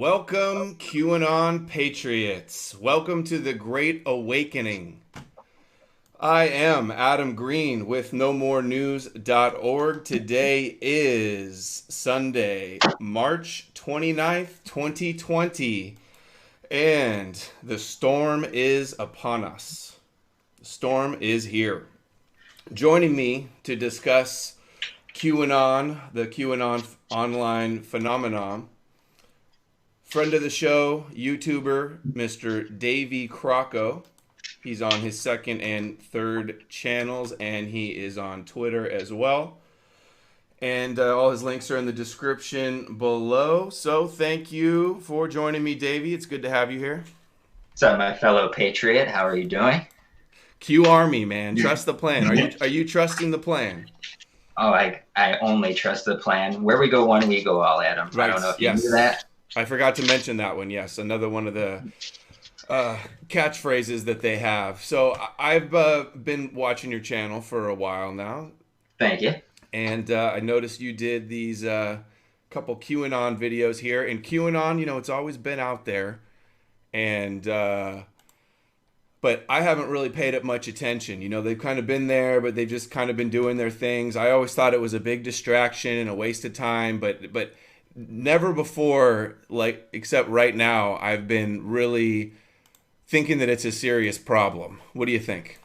Welcome, QAnon Patriots. Welcome to the Great Awakening. I am Adam Green with KnowMoreNews.org. Today is Sunday, March 29th, 2020, and the storm is upon us. The storm is here. Joining me to discuss QAnon, the QAnon online phenomenon, friend of the show, YouTuber, Mr. Davey Crocko. He's on his second and third channels, and he is on Twitter as well. And all his links are in the description below. So thank you for joining me, Davey. It's good to have you here. What's up, my fellow patriot? How are you doing? Q Army, man. Trust the plan. Are you trusting the plan? Oh, I only trust the plan. Where we go one, we go all, Adam. Right. I don't know if you knew that. I forgot to mention that one. Yes, another one of the catchphrases that they have. So I've been watching your channel for a while now. Thank you. And I noticed you did these couple QAnon videos here. And QAnon, you know, it's always been out there. And but I haven't really paid it much attention. You know, they've kind of been there, but they've just kind of been doing their things. I always thought it was a big distraction and a waste of time, but never before, like, except right now, I've been really thinking that it's a serious problem. What do you think?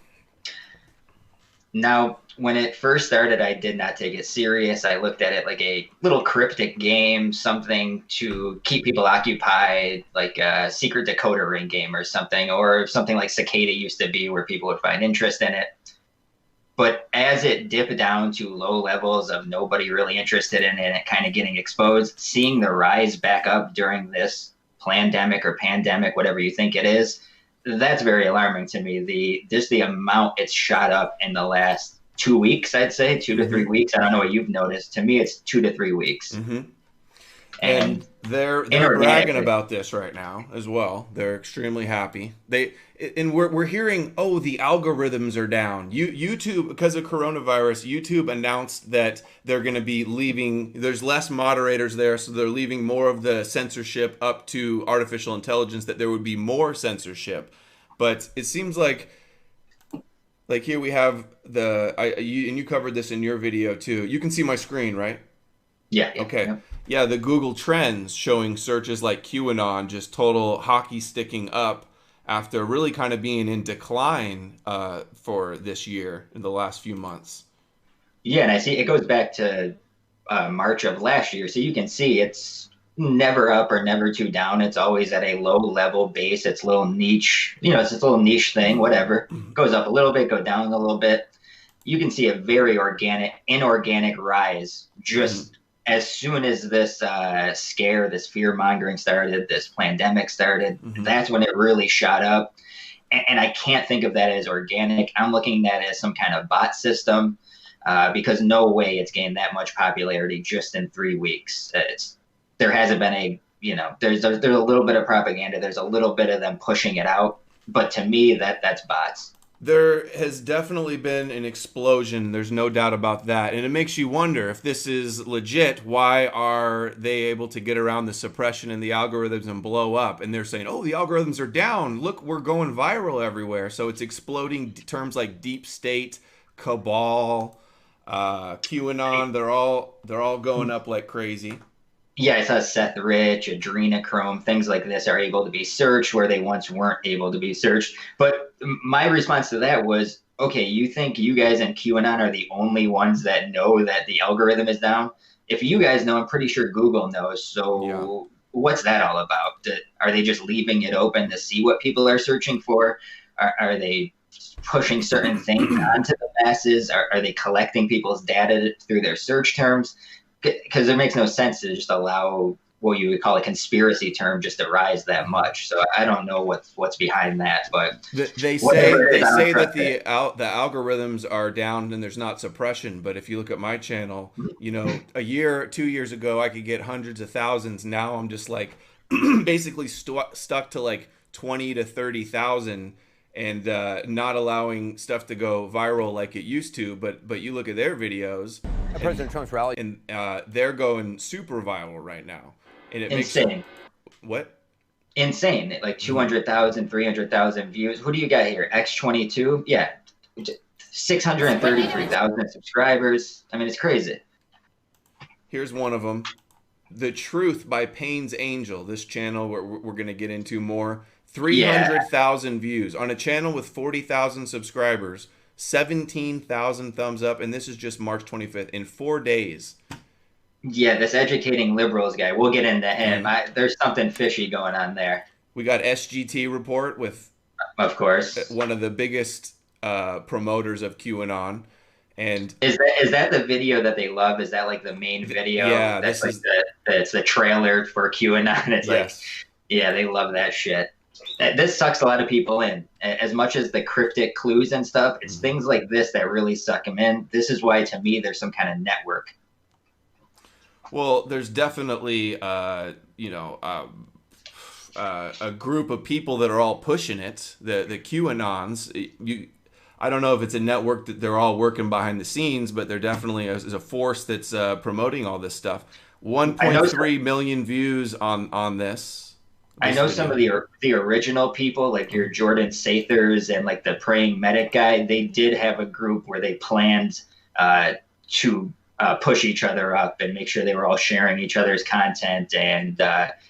Now, when it first started, I did not take it serious. I looked at it like a little cryptic game, something to keep people occupied, like a secret decoder ring game or something like Cicada used to be, where people would find interest in it. But as it dipped down to low levels of nobody really interested in it and it kind of getting exposed, seeing the rise back up during this pandemic, whatever you think it is, that's very alarming to me. Just the amount it's shot up in the last 2 weeks, I'd say, 2 to 3 weeks. I don't know what you've noticed. To me, it's 2 to 3 weeks. Mm-hmm. And they're bragging about this right now as well. They're extremely happy. We're hearing, oh, the algorithms are down. YouTube, because of coronavirus, YouTube announced that they're going to be leaving. There's less moderators there, so they're leaving more of the censorship up to artificial intelligence. That there would be more censorship, but it seems like here we have and you covered this in your video too. You can see my screen, right? Yeah. Okay. Yeah. Yeah, the Google Trends showing searches like QAnon just total hockey sticking up after really kind of being in decline for this year in the last few months. Yeah, and I see it goes back to March of last year. So you can see it's never up or never too down. It's always at a low level base. It's a little niche, it's this little niche thing, whatever. Goes up a little bit, go down a little bit. You can see a very inorganic rise just as soon as this scare, this fear-mongering started, this pandemic started. That's when it really shot up. And I can't think of that as organic. I'm looking at it as some kind of bot system because no way it's gained that much popularity just in 3 weeks. There hasn't been there's a little bit of propaganda. There's a little bit of them pushing it out. But to me, that's bots. There has definitely been an explosion. There's no doubt about that. And it makes you wonder, if this is legit, why are they able to get around the suppression and the algorithms and blow up? And they're saying, oh, the algorithms are down. Look, we're going viral everywhere. So it's exploding. Terms like deep state, cabal, QAnon, they're all going up like crazy. Yeah, I saw Seth Rich, Adrenochrome, things like this are able to be searched where they once weren't able to be searched. But my response to that was, okay, you think you guys in QAnon are the only ones that know that the algorithm is down? If you guys know, I'm pretty sure Google knows. So What's that all about? Are they just leaving it open to see what people are searching for? Are they pushing certain things onto the masses? Are they collecting people's data through their search terms? Because it makes no sense to just allow what you would call a conspiracy term just to rise that much. So I don't know what's behind that, but they say that the algorithms are down and there's not suppression. But if you look at my channel, a year, 2 years ago, I could get hundreds of thousands. Now I'm just like basically stuck to like 20 to 30,000. And not allowing stuff to go viral like it used to, but you look at their videos, President Trump's rally, and they're going super viral right now, and it insane. makes what? Insane. Like 200,000, 300,000 views. Who do you got here? X22? Yeah. 633,000 subscribers. I mean, it's crazy. Here's one of them. The Truth by Payne's Angel. This channel we're going to get into more. 300,000 views on a channel with 40,000 subscribers. 17,000 thumbs up, and this is just March 25th in 4 days. Yeah, this educating liberals guy. We'll get into him. There's something fishy going on there. We got SGT report with, of course, one of the biggest promoters of QAnon. And is that the video that they love? Is that like the main video? Yeah, that's like it's the trailer for QAnon. It's yes. like, yeah, they love that shit. This sucks a lot of people in. As much as the cryptic clues and stuff, it's things like this that really suck them in. This is why, to me, there's some kind of network. Well, there's definitely, a group of people that are all pushing it. The QAnons. I don't know if it's a network that they're all working behind the scenes, but there definitely is a force that's promoting all this stuff. 1.3 million views on this. I know some of the original people, like your Jordan Sathers and like the Praying Medic guy, they did have a group where they planned to push each other up and make sure they were all sharing each other's content and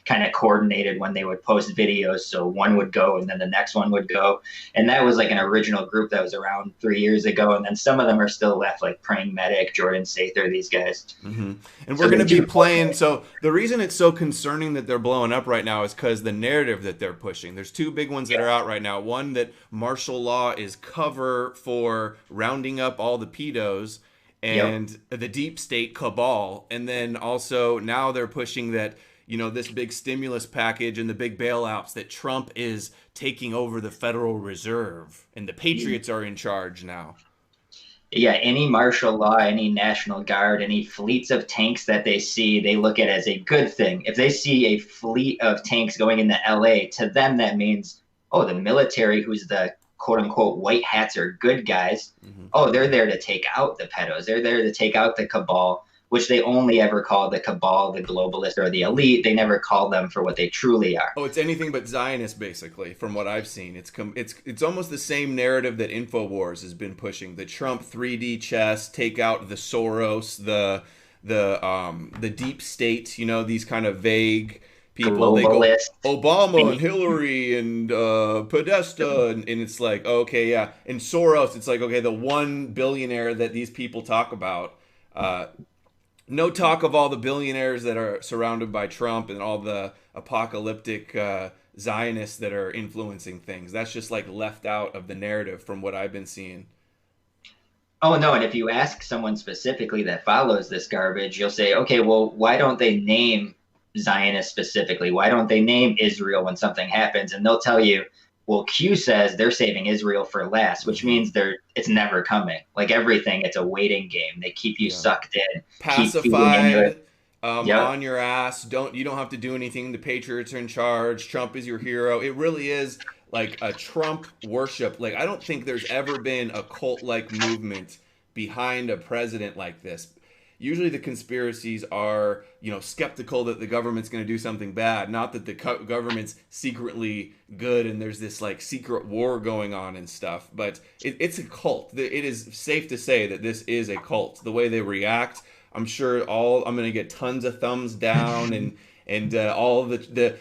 kind of coordinated when they would post videos. So one would go and then the next one would go. And that was like an original group that was around 3 years ago. And then some of them are still left, like Praying Medic, Jordan Sather, these guys. Mm-hmm. And we're going to be playing. So the reason it's so concerning that they're blowing up right now is because the narrative that they're pushing. There's two big ones that are out right now. One, that martial law is cover for rounding up all the pedos and the deep state cabal. And then also now they're pushing that, this big stimulus package and the big bailouts, that Trump is taking over the Federal Reserve and the Patriots are in charge now. Yeah, any martial law, any National Guard, any fleets of tanks that they see, they look at as a good thing. If they see a fleet of tanks going into LA, to them that means, oh, the military, who's the quote unquote white hats, are good guys. Oh, they're there to take out the pedos. They're there to take out the cabal, which they only ever call the cabal, the globalist, or the elite. They never call them for what they truly are. Oh, it's anything but Zionist, basically, from what I've seen. It's almost the same narrative that InfoWars has been pushing. The Trump 3D chess, take out the Soros, the deep state. These kind of vague people. They go Obama and Hillary and Podesta, and it's like, okay, yeah. And Soros, it's like, okay, the one billionaire that these people talk about. No talk of all the billionaires that are surrounded by Trump and all the apocalyptic Zionists that are influencing things. That's just like left out of the narrative from what I've been seeing. Oh, no. And if you ask someone specifically that follows this garbage, you'll say, okay, well, why don't they name Zionists specifically? Why don't they name Israel when something happens? And they'll tell you, well, Q says they're saving Israel for last, which means it's never coming. Like everything, it's a waiting game. They keep you sucked in, pacified, on your ass. You don't have to do anything. The Patriots are in charge. Trump is your hero. It really is like a Trump worship. Like, I don't think there's ever been a cult-like movement behind a president like this. Usually the conspiracies are, skeptical that the government's going to do something bad, not that the government's secretly good and there's this like secret war going on and stuff. But it's a cult. It is safe to say that this is a cult. The way they react, I'm sure I'm going to get tons of thumbs down and all of the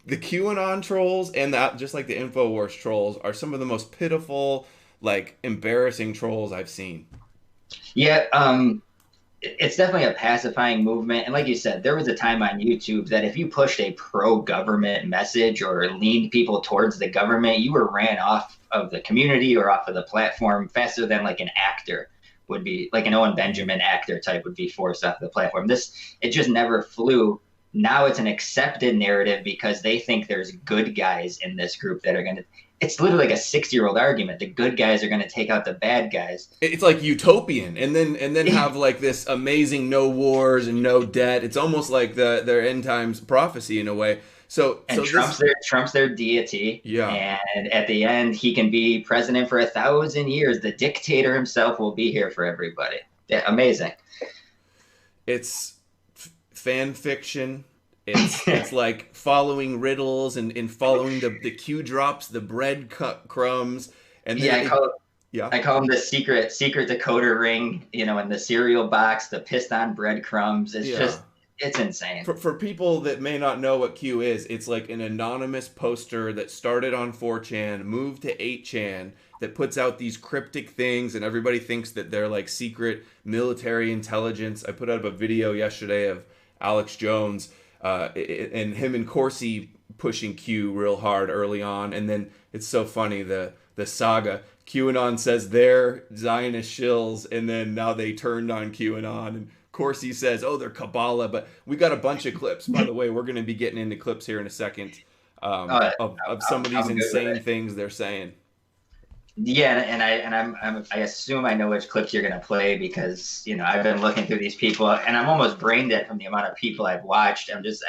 QAnon trolls and just like the InfoWars trolls are some of the most pitiful, like embarrassing trolls I've seen. Yeah. It's definitely a pacifying movement. And like you said, there was a time on YouTube that if you pushed a pro-government message or leaned people towards the government, you were ran off of the community or off of the platform faster than like an actor would be, like an Owen Benjamin actor type would be forced off the platform. It just never flew. Now it's an accepted narrative because they think there's good guys in this group that are going to, it's literally like a 6-year-old argument. The good guys are going to take out the bad guys. It's like utopian, and then have like this amazing no wars and no debt. It's almost like their end times prophecy in a way. Trump's their deity. Yeah. And at the end, he can be president for 1,000 years. The dictator himself will be here for everybody. Yeah, amazing. It's fan fiction. It's like following riddles and following the Q drops, the bread crumbs, and Yeah, then yeah. I call them the secret decoder ring, in the cereal box, the piston breadcrumbs. Yeah. It's insane. For people that may not know what Q is, it's like an anonymous poster that started on 4chan, moved to 8chan, that puts out these cryptic things, and everybody thinks that they're like secret military intelligence. I put up a video yesterday of Alex Jones and him and Corsi pushing Q real hard early on, and then it's so funny the saga. QAnon says they're Zionist shills, and then now they turned on QAnon, and Corsi says, "Oh, they're Kabbalah." But we got a bunch of clips. By the way, we're going to be getting into clips here in a second of some of these insane things they're saying. Yeah, I assume I know which clips you're gonna play because I've been looking through these people and I'm almost brain dead from the amount of people I've watched. I was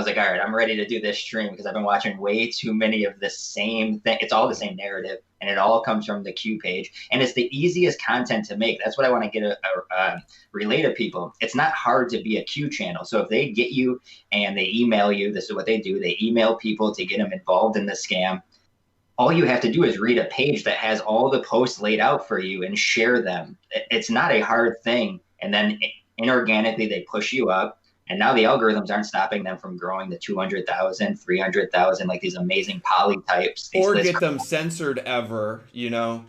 like, all right, I'm ready to do this stream because I've been watching way too many of the same thing. It's all the same narrative and it all comes from the Q page and it's the easiest content to make. That's what I want to get relay to people. It's not hard to be a Q channel. So if they get you and they email you, this is what they do. They email people to get them involved in the scam. All you have to do is read a page that has all the posts laid out for you and share them. It's not a hard thing. And then inorganically, they push you up. And now the algorithms aren't stopping them from growing to 200,000, 300,000, like these amazing polytypes. Or get them censored ever, Yeah,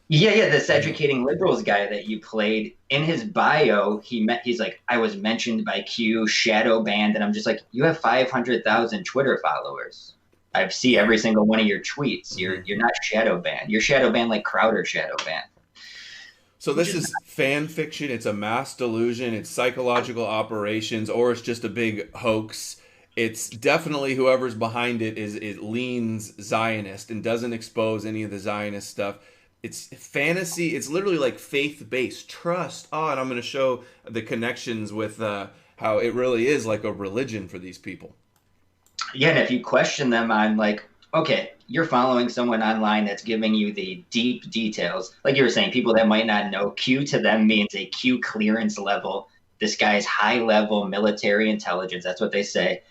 this educating liberals guy that you played, in his bio, he's like, I was mentioned by Q, shadow banned. And I'm just like, you have 500,000 Twitter followers. I see every single one of your tweets. You're not shadow banned. You're shadow banned like Crowder shadow banned. So this is fan fiction. It's a mass delusion. It's psychological operations, or it's just a big hoax. It's definitely whoever's behind it leans Zionist and doesn't expose any of the Zionist stuff. It's fantasy. It's literally like faith-based trust. And I'm going to show the connections with how it really is like a religion for these people. Yeah, and if you question them on like, okay, you're following someone online that's giving you the deep details. Like you were saying, people that might not know, Q to them means a Q clearance level. This guy's high level military intelligence. That's what they say.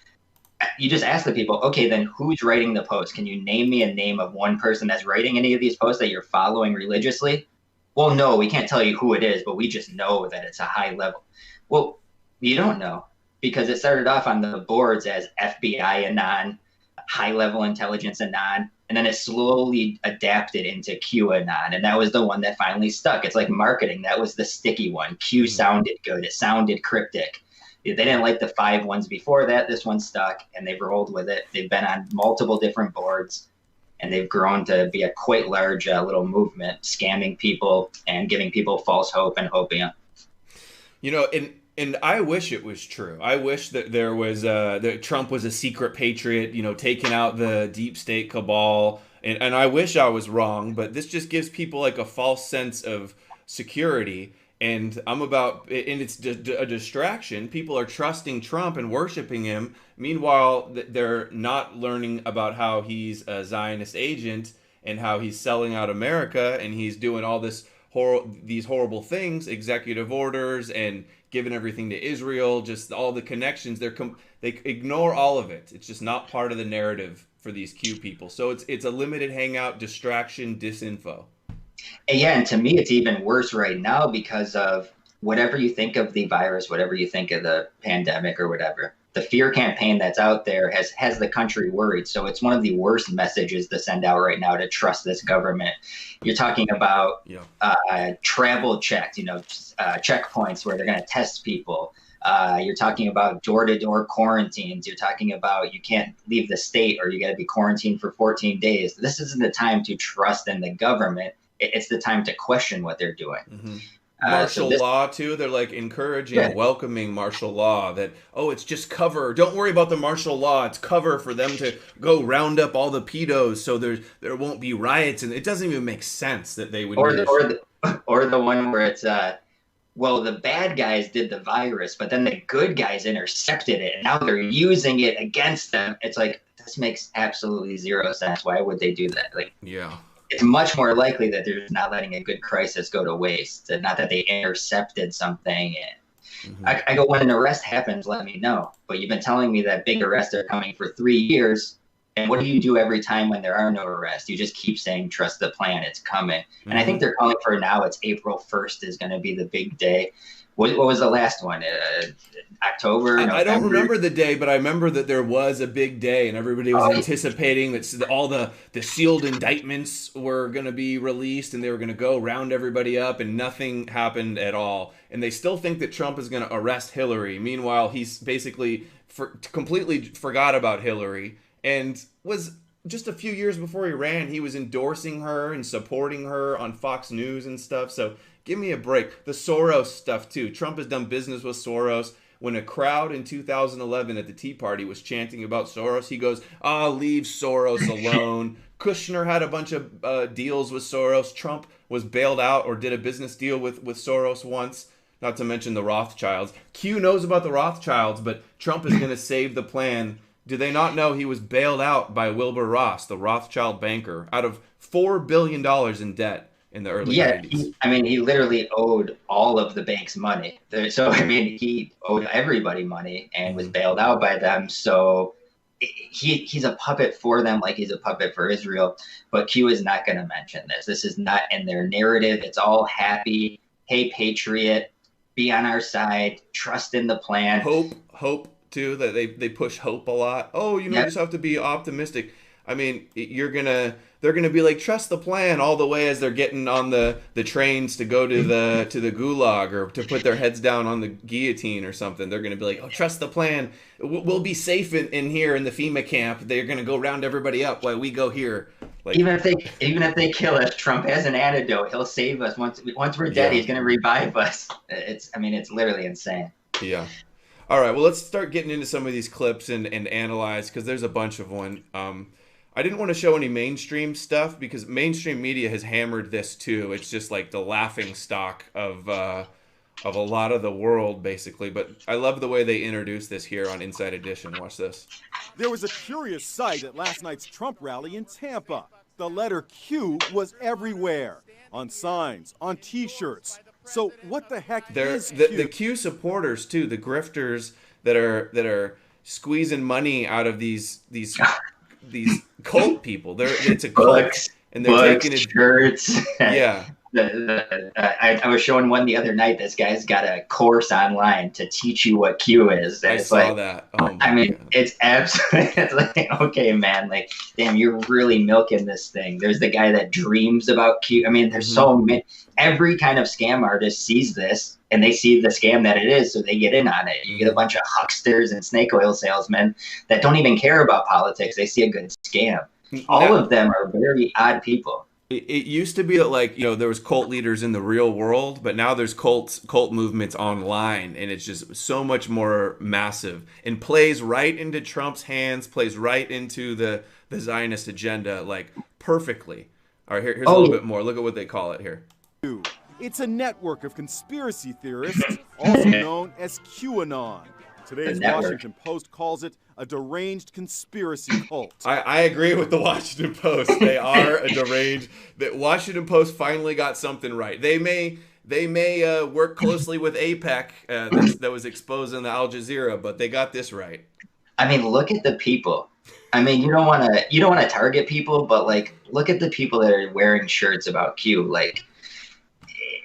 You just ask the people, okay, then who's writing the post? Can you name me a name of one person that's writing any of these posts that you're following religiously? Well, no, we can't tell you who it is, but we just know that it's a high level. Well, you don't know. Because it started off on the boards as FBI Anon, high-level intelligence Anon, and then it slowly adapted into QAnon, and that was the one that finally stuck. It's like marketing. That was the sticky one. Q sounded good. It sounded cryptic. They didn't like the 5 ones before that. This one stuck, and they've rolled with it. They've been on multiple different boards, and they've grown to be a quite large little movement, scamming people and giving people false hope and opium. And I wish it was true. I wish that there was that Trump was a secret patriot, taking out the deep state cabal. And I wish I was wrong, but this just gives people like a false sense of security. And it's a distraction. People are trusting Trump and worshiping him. Meanwhile, they're not learning about how he's a Zionist agent and how he's selling out America and he's doing all these horrible things, executive orders and giving everything to Israel, just all the connections. They ignore all of it. It's just not part of the narrative for these Q people. So it's a limited hangout, distraction, disinfo. Yeah, and to me, it's even worse right now because of whatever you think of the virus, whatever you think of the pandemic or whatever. The fear campaign that's out there has the country worried. So it's one of the worst messages to send out right now to trust this government. You're talking about travel checks, checkpoints where they're going to test people. You're talking about door-to-door quarantines. You're talking about you can't leave the state or you got to be quarantined for 14 days. This isn't the time to trust in the government. It's the time to question what they're doing. Mm-hmm. Martial law too. They're like encouraging, welcoming martial law. That it's just cover. Don't worry about the martial law. It's cover for them to go round up all the pedos, so there won't be riots. And it doesn't even make sense that they would. Or the one where it's the bad guys did the virus, but then the good guys intercepted it, and now they're using it against them. It's like this makes absolutely zero sense. Why would they do that? It's much more likely that they're just not letting a good crisis go to waste. Not that they intercepted something. Mm-hmm. I go, when an arrest happens, let me know. But you've been telling me that big arrests are coming for 3 years. And what do you do every time when there are no arrests? You just keep saying, trust the plan, it's coming. Mm-hmm. And I think they're calling for now, it's April 1st is going to be the big day. What was the last one? October, November? I don't remember the day, but I remember that there was a big day, and everybody was anticipating that all the sealed indictments were going to be released, and they were going to go round everybody up, and nothing happened at all. And they still think that Trump is going to arrest Hillary. Meanwhile, he's basically completely forgot about Hillary, and was just a few years before he ran, he was endorsing her and supporting her on Fox News and stuff. So give me a break. The Soros stuff too. Trump has done business with Soros. When a crowd in 2011 at the Tea Party was chanting about Soros, he goes, leave Soros alone. Kushner had a bunch of deals with Soros. Trump was bailed out or did a business deal with Soros once. Not to mention the Rothschilds. Q knows about the Rothschilds, but Trump is going to save the plan. Do they not know he was bailed out by Wilbur Ross, the Rothschild banker, out of $4 billion in debt in the early 90s? He literally owed all of the bank's money. So, he owed everybody money and was bailed out by them. So he's a puppet for them, like he's a puppet for Israel. But Q is not going to mention this. This is not in their narrative. It's all happy. Hey, patriot, be on our side. Trust in the plan. Hope. Too, that they push hope a lot. You just have to be optimistic. I mean, they're gonna be like, trust the plan all the way as they're getting on the trains to go to the gulag or to put their heads down on the guillotine or something. They're gonna be like, trust the plan. We'll be safe in here in the FEMA camp. They're gonna go round everybody up while we go here. Like, even if they kill us, Trump has an antidote. He'll save us once we're dead. He's gonna revive us. It's literally insane. Yeah. All right, well, let's start getting into some of these clips and analyze, because there's a bunch of one. I didn't want to show any mainstream stuff because mainstream media has hammered this too. It's just like the laughing stock of a lot of the world, basically. But I love the way they introduce this here on Inside Edition. Watch this. There was a curious sight at last night's Trump rally in Tampa. The letter Q was everywhere, on signs, on T-shirts. So what the heck is Q? The Q supporters too, the grifters that are squeezing money out of these cult people. It's a cult, and they're taking it. Shirts. Yeah. I was showing one the other night. This guy's got a course online to teach you what Q is. And I saw that. Oh my God. It's absolutely. It's like, okay, man. Like, damn, you're really milking this thing. There's the guy that dreams about Q. I mean, there's so many. Every kind of scam artist sees this, and they see the scam that it is, so they get in on it. You get a bunch of hucksters and snake oil salesmen that don't even care about politics. They see a good scam. All of them are very odd people. It used to be that, like, there was cult leaders in the real world, but now there's cult movements online, and it's just so much more massive and plays right into Trump's hands, plays right into the Zionist agenda, like, perfectly. All right, here's a little bit more. Look at what they call it here. It's a network of conspiracy theorists, also known as QAnon. Today's Washington Post calls it a deranged conspiracy cult. I agree with the Washington Post. They are a deranged. The Washington Post finally got something right. They may work closely with AIPAC that was exposing the Al Jazeera, but they got this right. I mean, look at the people. I mean, you don't want to target people, but like, look at the people that are wearing shirts about Q. Like,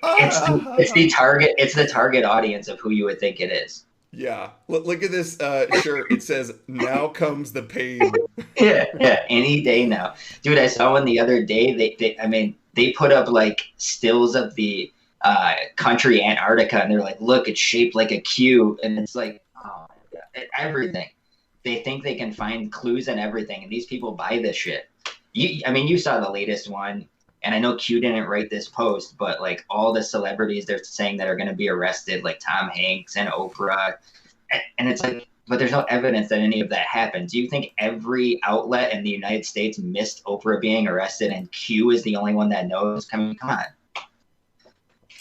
it's the target audience of who you would think it is. Yeah. Look at this shirt. It says, "Now comes the pain." Yeah. Any day now, dude. I saw one the other day. They put up like stills of the country Antarctica, and they're like, "Look, it's shaped like a Q," and it's like, oh my God, everything. They think they can find clues and everything, and these people buy this shit. You saw the latest one. And I know Q didn't write this post, but like all the celebrities they're saying that are going to be arrested, like Tom Hanks and Oprah. And it's like, but there's no evidence that any of that happened. Do you think every outlet in the United States missed Oprah being arrested and Q is the only one that knows? Come on.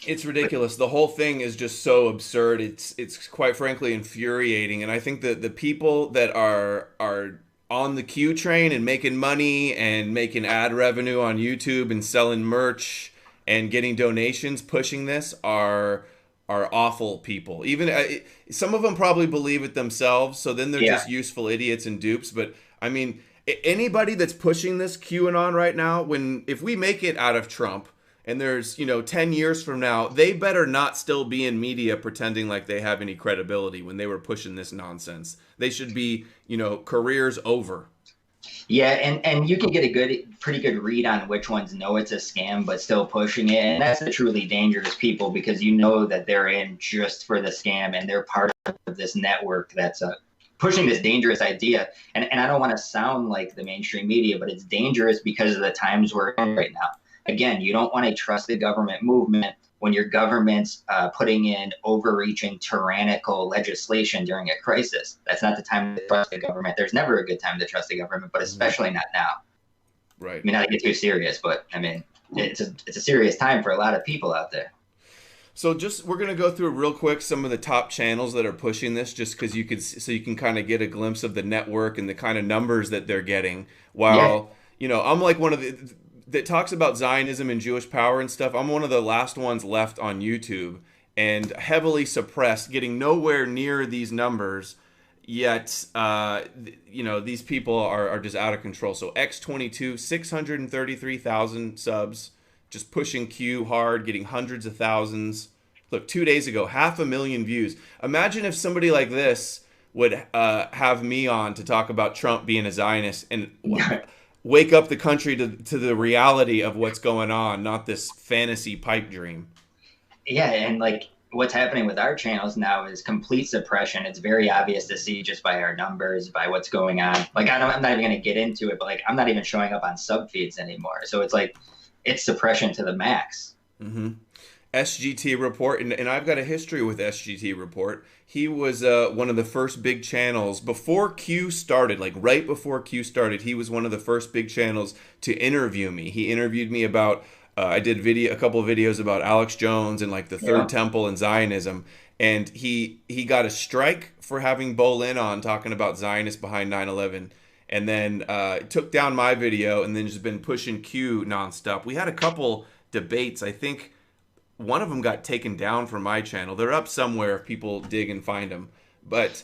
It's ridiculous. The whole thing is just so absurd. It's quite frankly infuriating. And I think that the people that are on the Q train and making money and making ad revenue on YouTube and selling merch and getting donations, pushing this are are awful people. Even some of them probably believe it themselves, so then they're just useful idiots and dupes. But I mean, anybody that's pushing this QAnon right now, if we make it out of Trump and there's 10 years from now, they better not still be in media pretending like they have any credibility when they were pushing this nonsense. They should be careers over. Yeah, and you can get a pretty good read on which ones know it's a scam but still pushing it. And that's the truly dangerous people, because you know that they're in just for the scam and they're part of this network that's pushing this dangerous idea. And I don't want to sound like the mainstream media, but it's dangerous because of the times we're in right now. Again, you don't want to trust the government movement when your government's putting in overreaching, tyrannical legislation during a crisis. That's not the time to trust the government. There's never a good time to trust the government, but especially not now. Right. I mean, not to get too serious, but I mean, it's a serious time for a lot of people out there. So we're going to go through real quick some of the top channels that are pushing this, just because you can kind of get a glimpse of the network and the kind of numbers that they're getting. While, I'm like one of the that talks about Zionism and Jewish power and stuff. I'm one of the last ones left on YouTube, and heavily suppressed, getting nowhere near these numbers. Yet, these people are just out of control. So X22, 633,000 subs, just pushing Q hard, getting hundreds of thousands. Look, 2 days ago, 500,000 views. Imagine if somebody like this would have me on to talk about Trump being a Zionist and wake up the country to the reality of what's going on, not this fantasy pipe dream. Yeah, and like what's happening with our channels now is complete suppression. It's very obvious to see just by our numbers, by what's going on. Like I'm not even going to get into it, but like I'm not even showing up on sub feeds anymore. So it's like it's suppression to the max. Mm-hmm. SGT Report, and I've got a history with SGT Report. He was one of the first big channels before Q started, like right before Q started. He was one of the first big channels to interview me. He interviewed me about, I did a couple of videos about Alex Jones and like the Third Temple and Zionism. And he got a strike for having Bolin on talking about Zionists behind 9/11. And then took down my video and then just been pushing Q nonstop. We had a couple debates, I think. One of them got taken down from my channel. They're up somewhere if people dig and find them. But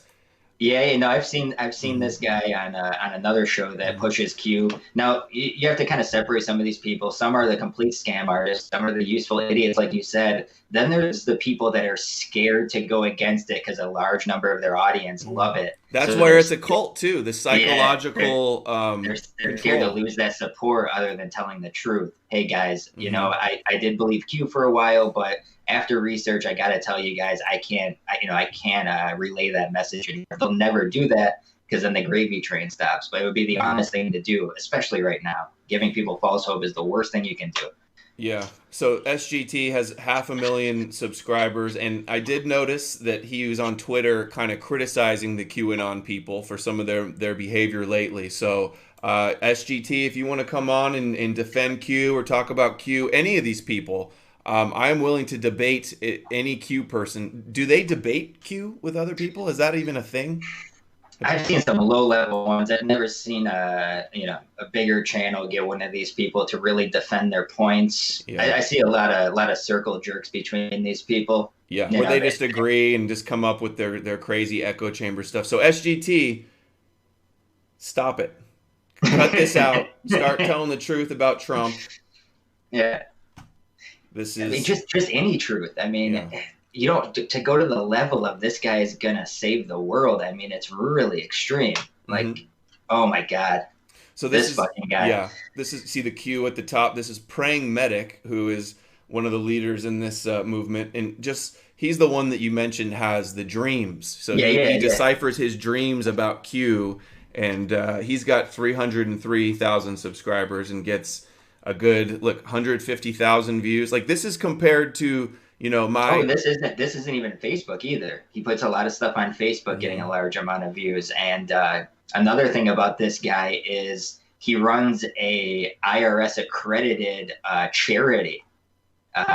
yeah, I've seen this guy on another show that pushes Q. Now you have to kind of separate some of these people. Some are the complete scam artists. Some are the useful idiots, like you said. Then there's the people that are scared to go against it because a large number of their audience love it. That's where it's a cult too. The psychological. They're scared to lose that support, other than telling the truth. Hey guys, I did believe Q for a while, but after research, I got to tell you guys, I can't relay that message anymore. They'll never do that because then the gravy train stops. But it would be the honest thing to do, especially right now. Giving people false hope is the worst thing you can do. Yeah. So SGT has 500,000 subscribers, and I did notice that he was on Twitter kind of criticizing the QAnon people for some of their behavior lately. So SGT, if you want to come on and defend Q or talk about Q, any of these people, I am willing to debate any Q person. Do they debate Q with other people? Is that even a thing? I've seen some low-level ones. I've never seen a bigger channel get one of these people to really defend their points. Yeah. I see a lot of circle jerks between these people. Yeah, where they just agree and just come up with their crazy echo chamber stuff. So SGT, stop it. Cut this out. Start telling the truth about Trump. Yeah. This is, I mean, just any truth. I mean, to go to the level of this guy is gonna save the world. I mean, it's really extreme. Like, oh my God. So this fucking guy. Yeah. This is, see the Q at the top. This is Praying Medic, who is one of the leaders in this movement, and just he's the one that you mentioned has the dreams. So he deciphers his dreams about Q, and he's got 303,000 subscribers and gets a good 150,000 views. Like, this is compared to this isn't even Facebook either. He puts a lot of stuff on Facebook, getting a large amount of views. And another thing about this guy is he runs a IRS accredited charity,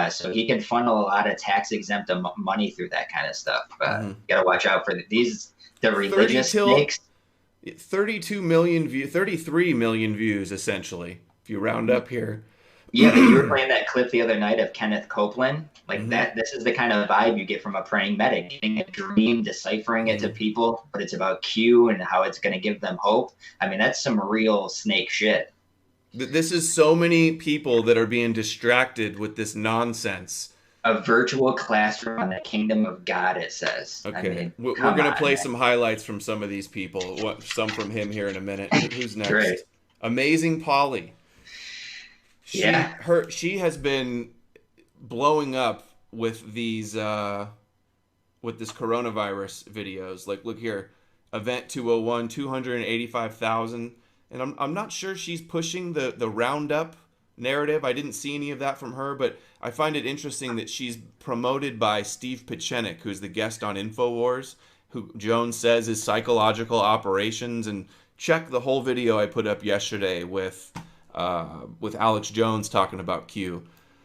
so he can funnel a lot of tax exempt money through that kind of stuff. You gotta watch out for the religious snakes. 32 million views, 33 million views essentially, if you round up here. Yeah, but you were playing that clip the other night of Kenneth Copeland. Like that, this is the kind of vibe you get from a praying medic, getting a dream, deciphering it to people, but it's about Q and how it's going to give them hope. I mean, that's some real snake shit. This is so many people that are being distracted with this nonsense. A virtual classroom on the kingdom of God, it says. Okay, I mean, we're going to play man. some highlights from some of these people. Some from him here in a minute. Who's next? Great. Amazing Polly. She has been blowing up with these with this coronavirus videos. Like, look here, event 201, 285,000, and I'm not sure she's pushing the roundup narrative. I didn't see any of that from her, but I find it interesting that she's promoted by Steve Pichenik, who's the guest on InfoWars, who Jones says is psychological operations. And check the whole video I put up yesterday with Alex Jones talking about Q.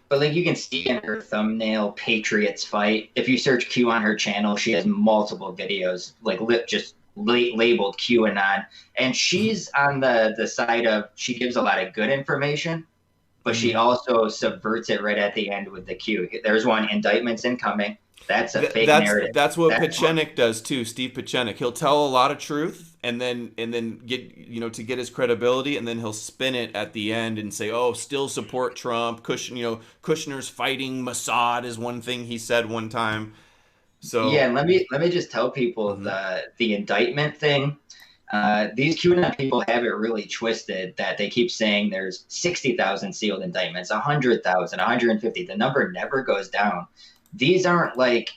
But like you can see in her thumbnail, Patriots Fight. If you search Q on her channel, she has multiple videos like just labeled QAnon, and she's on the side of, she gives a lot of good information, but she also subverts it right at the end with the Q. There's one, indictments incoming. That's a fake narrative. That's what Pichenik does too. Steve Pichenik. He'll tell a lot of truth and then get to get his credibility, and then he'll spin it at the end and say, "Oh, still support Trump." Kushner's fighting Mossad is one thing he said one time. So yeah, let me just tell people the indictment thing. These QAnon people have it really twisted that they keep saying there's 60,000 sealed indictments, 100,000, 150. The number never goes down. These aren't like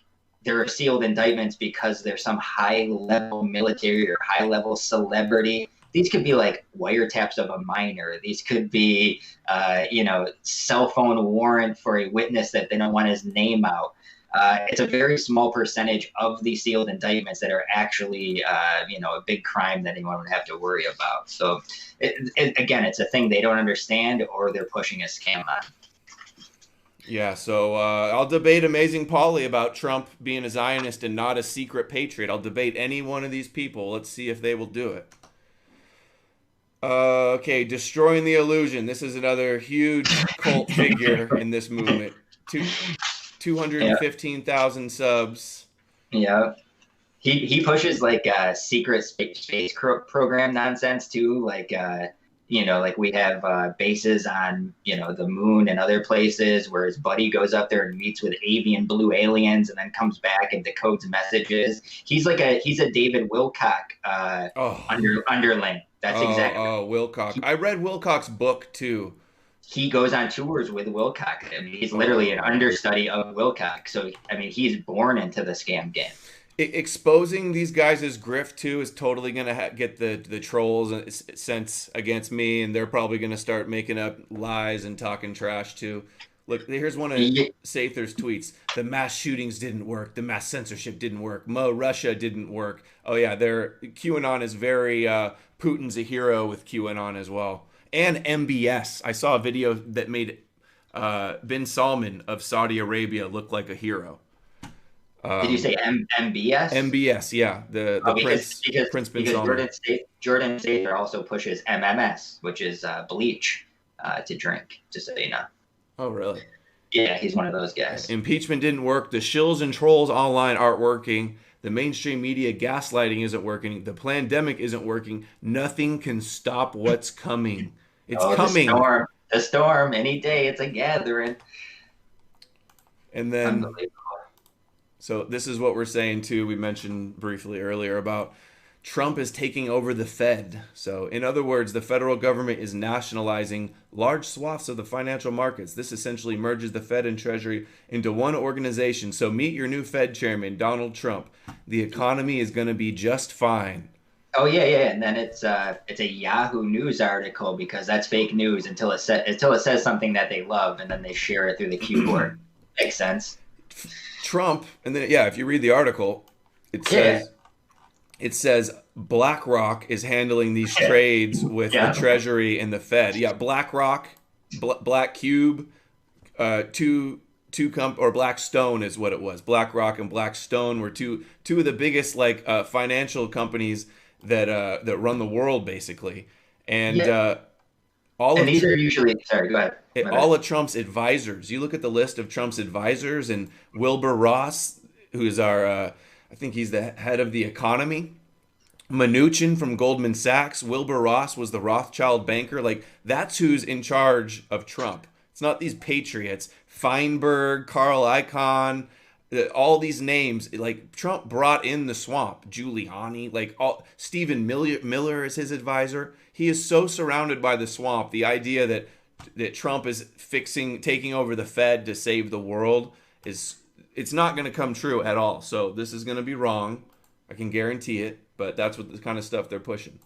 there are sealed indictments because there's some high-level military or high-level celebrity. These could be like wiretaps of a minor. These could be, cell phone warrant for a witness that they don't want his name out. It's a very small percentage of the sealed indictments that are actually, a big crime that anyone would have to worry about. So, again, it's a thing they don't understand, or they're pushing a scam on. Yeah, so I'll debate Amazing Polly about Trump being a Zionist and not a secret patriot. I'll debate any one of these people. Let's see if they will do it. Okay, Destroying the Illusion. This is another huge cult figure in this movement. 215,000 subs. Yeah. He pushes like secret space program nonsense too. Like, like we have bases on, the moon and other places where his buddy goes up there and meets with avian blue aliens and then comes back and decodes messages. He's a David Wilcock underling. That's exactly. Oh, Wilcock. I read Wilcock's book too. He goes on tours with Wilcock. I mean, he's literally an understudy of Wilcock. So, I mean, he's born into the scam game. Exposing these guys as grift too is totally going to get the trolls sent against me, and they're probably going to start making up lies and talking trash too. Look, here's one of Sather's tweets. The mass shootings didn't work. The mass censorship didn't work. Russia didn't work. Oh yeah, QAnon is very Putin's a hero with QAnon as well. And MBS. I saw a video that made bin Salman of Saudi Arabia look like a hero. Did you say MBS? MBS, yeah. The Prince bin Salman. Jordan Sather also pushes MMS, which is bleach to drink, just so you know. Oh, really? Yeah, he's one of those guys. Impeachment didn't work. The shills and trolls online aren't working. The mainstream media gaslighting isn't working. The pandemic isn't working. Nothing can stop what's coming. It's coming. The storm, any day, it's a gathering. And then, so this is what we're saying too. We mentioned briefly earlier about Trump is taking over the Fed. So in other words, the federal government is nationalizing large swaths of the financial markets. This essentially merges the Fed and Treasury into one organization. So meet your new Fed chairman, Donald Trump. The economy is going to be just fine. Oh yeah. And then it's a Yahoo News article because that's fake news until it says something that they love, and then they share it through the keyboard. Makes sense. Trump, and then if you read the article, it says BlackRock is handling these trades with the Treasury and the Fed. Yeah, BlackRock, Black Cube, or Blackstone is what it was. BlackRock and Blackstone were two of the biggest financial companies that run the world basically. And All And of these are usually, sorry, go ahead. all of Trump's advisors. You look at the list of Trump's advisors, and Wilbur Ross, who's our, I think he's the head of the economy. Mnuchin from Goldman Sachs. Wilbur Ross was the Rothschild banker. Like, that's who's in charge of Trump. It's not these patriots. Feinberg, Carl Icahn, all these names. Like, Trump brought in the swamp. Giuliani, like, Stephen Miller is his advisor. He is so surrounded by the swamp. The idea that Trump is taking over the Fed to save the world it's not going to come true at all. So this is going to be wrong. I can guarantee it. But that's what the kind of stuff they're pushing.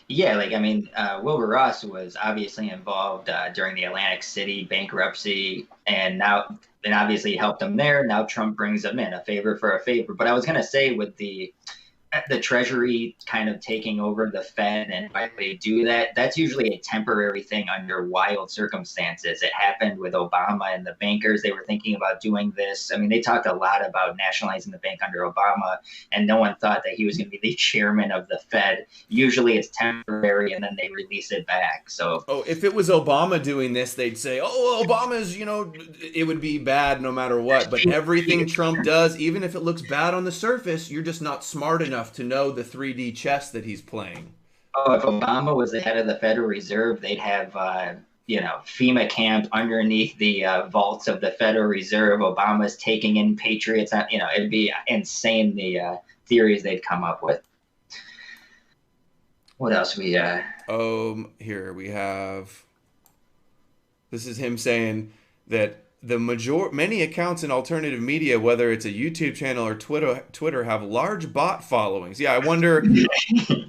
Yeah, like, I mean, Wilbur Ross was obviously involved during the Atlantic City bankruptcy, and obviously helped him there. Now Trump brings him in, a favor for a favor. But I was going to say, with the Treasury kind of taking over the Fed and why they do that, that's usually a temporary thing under wild circumstances. It happened with Obama and the bankers. They were thinking about doing this. I mean, they talked a lot about nationalizing the bank under Obama, and no one thought that he was going to be the chairman of the Fed. Usually it's temporary, and then they release it back. So, if it was Obama doing this, they'd say, oh, Obama's, it would be bad no matter what. But everything Trump does, even if it looks bad on the surface, you're just not smart enough to know the 3D chess that he's playing. Oh, if Obama was the head of the Federal Reserve, they'd have, FEMA camp underneath the vaults of the Federal Reserve. Obama's taking in patriots. It'd be insane, the theories they'd come up with. What else we? Here we have. This is him saying that many accounts in alternative media, whether it's a YouTube channel or Twitter, have large bot followings. Yeah, I wonder.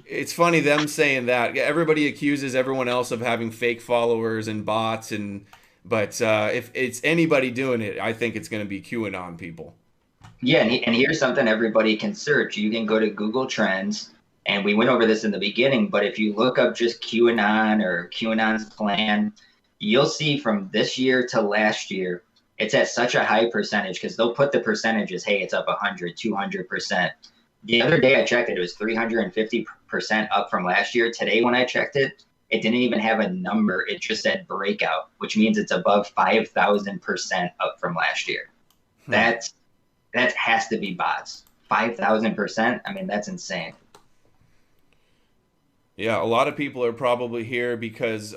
It's funny them saying that. Everybody accuses everyone else of having fake followers and bots, but if it's anybody doing it, I think it's going to be QAnon people. Yeah, and here's something everybody can search. You can go to Google Trends, and we went over this in the beginning, but if you look up just QAnon or QAnon's plan, you'll see from this year to last year, it's at such a high percentage, because they'll put the percentages, hey, it's up 100, 200%. The other day I checked it, it was 350% up from last year. Today when I checked it, it didn't even have a number. It just said breakout, which means it's above 5,000% up from last year. That has to be bots. 5,000%? I mean, that's insane. Yeah, a lot of people are probably here because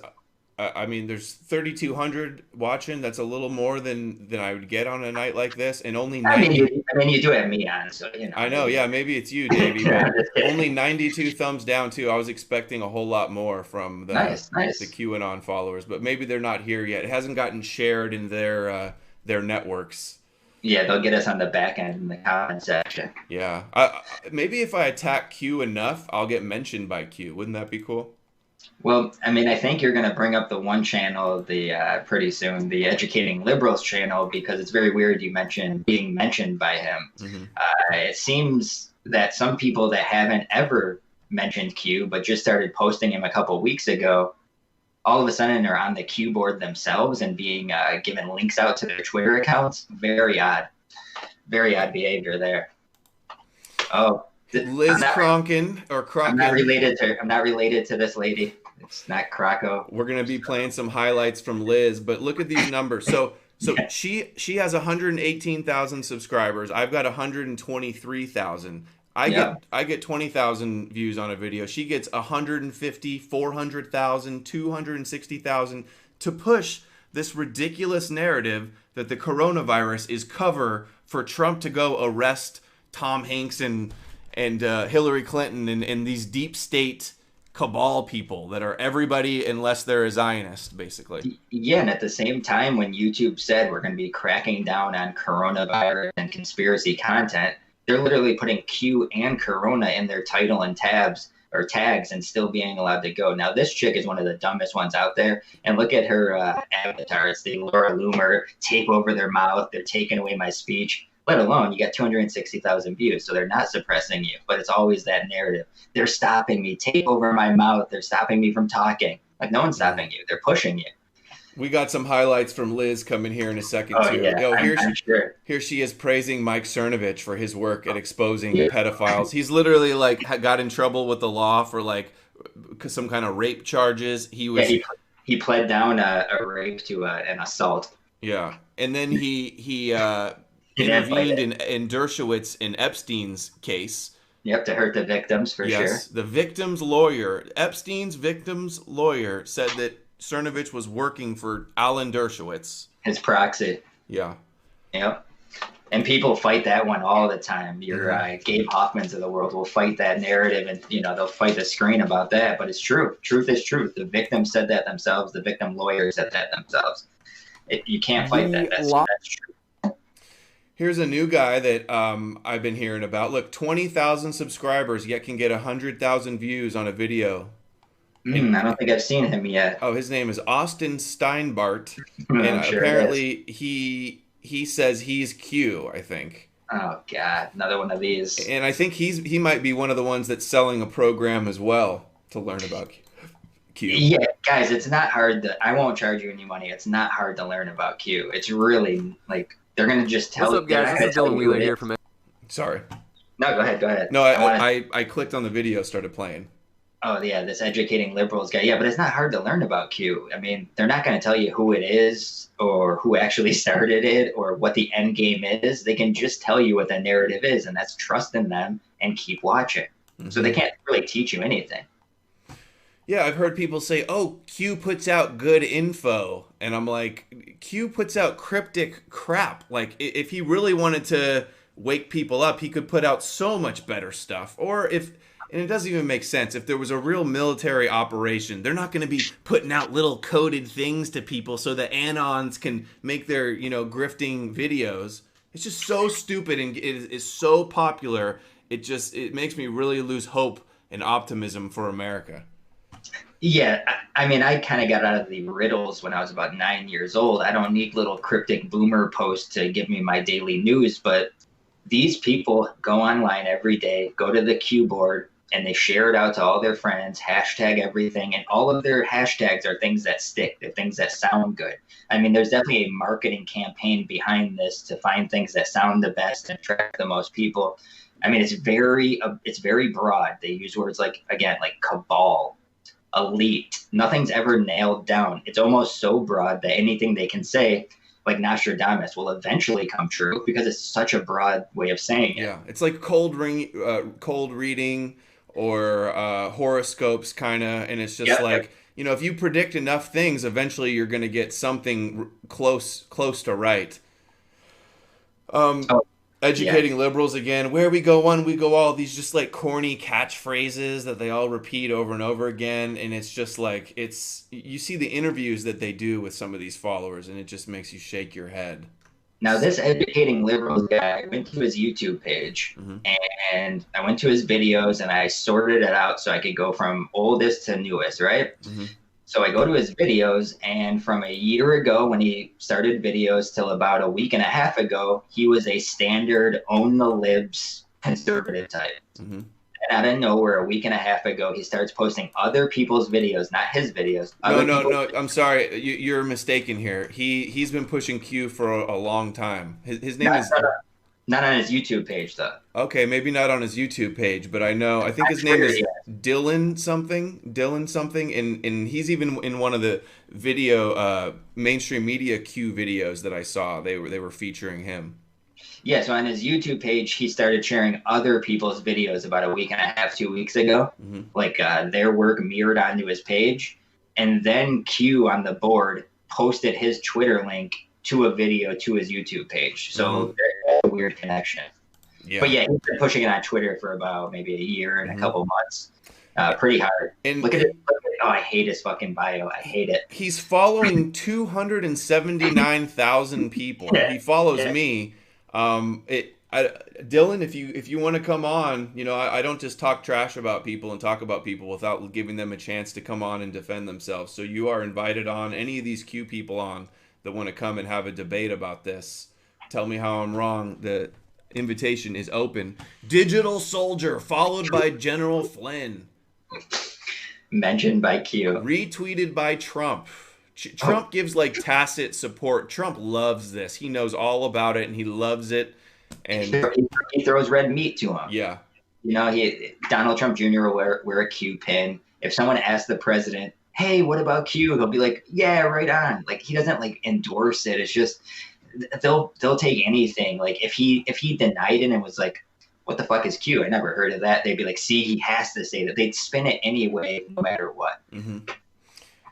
there's 3,200 watching. That's a little more than I would get on a night like this, and only 90. You do have me on, so I know, yeah, maybe it's you, Davey, but only 92 thumbs down too. I was expecting a whole lot more from the QAnon followers, but maybe they're not here yet. It hasn't gotten shared in their networks. Yeah, they'll get us on the back end in the comment section. Yeah, maybe if I attack Q enough, I'll get mentioned by Q. Wouldn't that be cool? Well, I mean, I think you're going to bring up the one channel, pretty soon, the Educating Liberals channel, because it's very weird you mentioned being mentioned by him. Mm-hmm. It seems that some people that haven't ever mentioned Q, but just started posting him a couple of weeks ago, all of a sudden are on the Q board themselves and being given links out to their Twitter accounts. Very odd behavior there. Oh. Liz Cronkin or Crocko. I'm not related to this lady. It's not Crocko. We're gonna be playing some highlights from Liz, but look at these numbers. So yeah. she has 118,000 subscribers. I've got 123,000. I get 20,000 views on a video. She gets 150, 400,000, 260,000 to push this ridiculous narrative that the coronavirus is cover for Trump to go arrest Tom Hanks and Hillary Clinton and these deep state cabal people that are everybody unless they're a Zionist, basically. Yeah, and at the same time, when YouTube said we're going to be cracking down on coronavirus and conspiracy content, they're literally putting Q and Corona in their title and tags and still being allowed to go. Now, this chick is one of the dumbest ones out there, and look at her avatar. It's the Laura Loomer, tape over their mouth, they're taking away my speech. Let alone, you got 260,000 views, so they're not suppressing you, but it's always that narrative. They're stopping me, tape over my mouth, they're stopping me from talking. Like, no one's stopping you, they're pushing you. We got some highlights from Liz coming here in a second, too. Yeah, I'm sure. Here she is praising Mike Cernovich for his work at exposing pedophiles. He's literally, got in trouble with the law for, some kind of rape charges. He He pled down a rape to an assault. Yeah, and then he He didn't play intervened it. in Dershowitz in Epstein's case. Yep, to hurt the victims for sure. Yes, the victim's lawyer, Epstein's victim's lawyer, said that Cernovich was working for Alan Dershowitz. His proxy. Yeah. Yep. And people fight that one all the time. Your Gabe Hoffmans of the world will fight that narrative, and they'll fight the screen about that. But it's true. Truth is truth. The victim said that themselves. The victim lawyer said that themselves. You can't fight that. That's true. Here's a new guy that I've been hearing about. Look, 20,000 subscribers, yet can get 100,000 views on a video. I don't think I've seen him yet. Oh, his name is Austin Steinbart, I'm and sure apparently he says he's Q, I think. Oh God, another one of these. And I think he might be one of the ones that's selling a program as well to learn about Q. Yeah, guys, it's not hard I won't charge you any money. It's not hard to learn about Q. It's really like they're gonna just tell you. What's up, guys? This is Dylan Wheeler here from. Sorry. No, go ahead. No, I clicked on the video, started playing. Oh yeah, this educating liberals guy. Yeah, but it's not hard to learn about Q. I mean, they're not going to tell you who it is or who actually started it or what the end game is. They can just tell you what the narrative is, and that's trust in them and keep watching. Mm-hmm. So they can't really teach you anything. Yeah, I've heard people say, "Oh, Q puts out good info," and I'm like, Q puts out cryptic crap. Like, if he really wanted to wake people up, he could put out so much better stuff. And it doesn't even make sense. If there was a real military operation, they're not going to be putting out little coded things to people so that Anons can make their, grifting videos. It's just so stupid, and it is so popular. It makes me really lose hope and optimism for America. Yeah, I mean, I kind of got out of the riddles when I was about 9 years old. I don't need little cryptic boomer posts to give me my daily news, but these people go online every day, go to the Q board, and they share it out to all their friends, hashtag everything, and all of their hashtags are things that stick. They're things that sound good. I mean, there's definitely a marketing campaign behind this to find things that sound the best and attract the most people. I mean, it's very broad. They use words like cabal, elite. Nothing's ever nailed down. It's almost so broad that anything they can say, like Nostradamus, will eventually come true because it's such a broad way of saying it. Yeah, it's like cold reading or horoscopes kind of, and it's just like, if you predict enough things, eventually you're going to get something close to right. Educating liberals again. Where we go one, we go all. These just like corny catchphrases that they all repeat over and over again, and it's just like you see the interviews that they do with some of these followers, and it just makes you shake your head. Now, this educating liberals guy, I went to his YouTube page, and I went to his videos, and I sorted it out so I could go from oldest to newest, right? Mm-hmm. So I go to his videos, and from a year ago when he started videos till about a week and a half ago, he was a standard own the libs conservative type. Mm-hmm. And out of nowhere, a week and a half ago, he starts posting other people's videos, not his videos. No. I'm sorry. You're mistaken here. He's been pushing Q for a long time. His name is... Not on his YouTube page, though. Okay, maybe not on his YouTube page, but I think his name is Dylan something, and he's even in one of the video mainstream media Q videos that I saw. They were featuring him. Yeah, so on his YouTube page, he started sharing other people's videos about a week and a half, 2 weeks ago, like their work mirrored onto his page. And then Q on the board posted his Twitter link to a video to his YouTube page. So there's a weird connection. Yeah. But yeah, he's been pushing it on Twitter for about maybe a year and a couple months. Pretty hard. And look at it. Oh, I hate his fucking bio. I hate it. He's following 279,000 people. He follows me. Dylan, if you want to come on, I don't just talk trash about people and talk about people without giving them a chance to come on and defend themselves. So you are invited on, any of these Q people on that want to come and have a debate about this. Tell me how I'm wrong. The invitation is open. Digital Soldier, followed by General Flynn. Mentioned by Q. Retweeted by Trump. Trump gives like tacit support. Trump loves this. He knows all about it and he loves it. And he throws red meat to him. Yeah. Donald Trump Jr. will wear a Q pin. If someone asks the president, hey, what about Q? He'll be like, yeah, right on. Like, he doesn't like endorse it. It's just they'll take anything. Like if he denied it and was like, what the fuck is Q? I never heard of that. They'd be like, see, he has to say that. They'd spin it anyway, no matter what. Mm-hmm.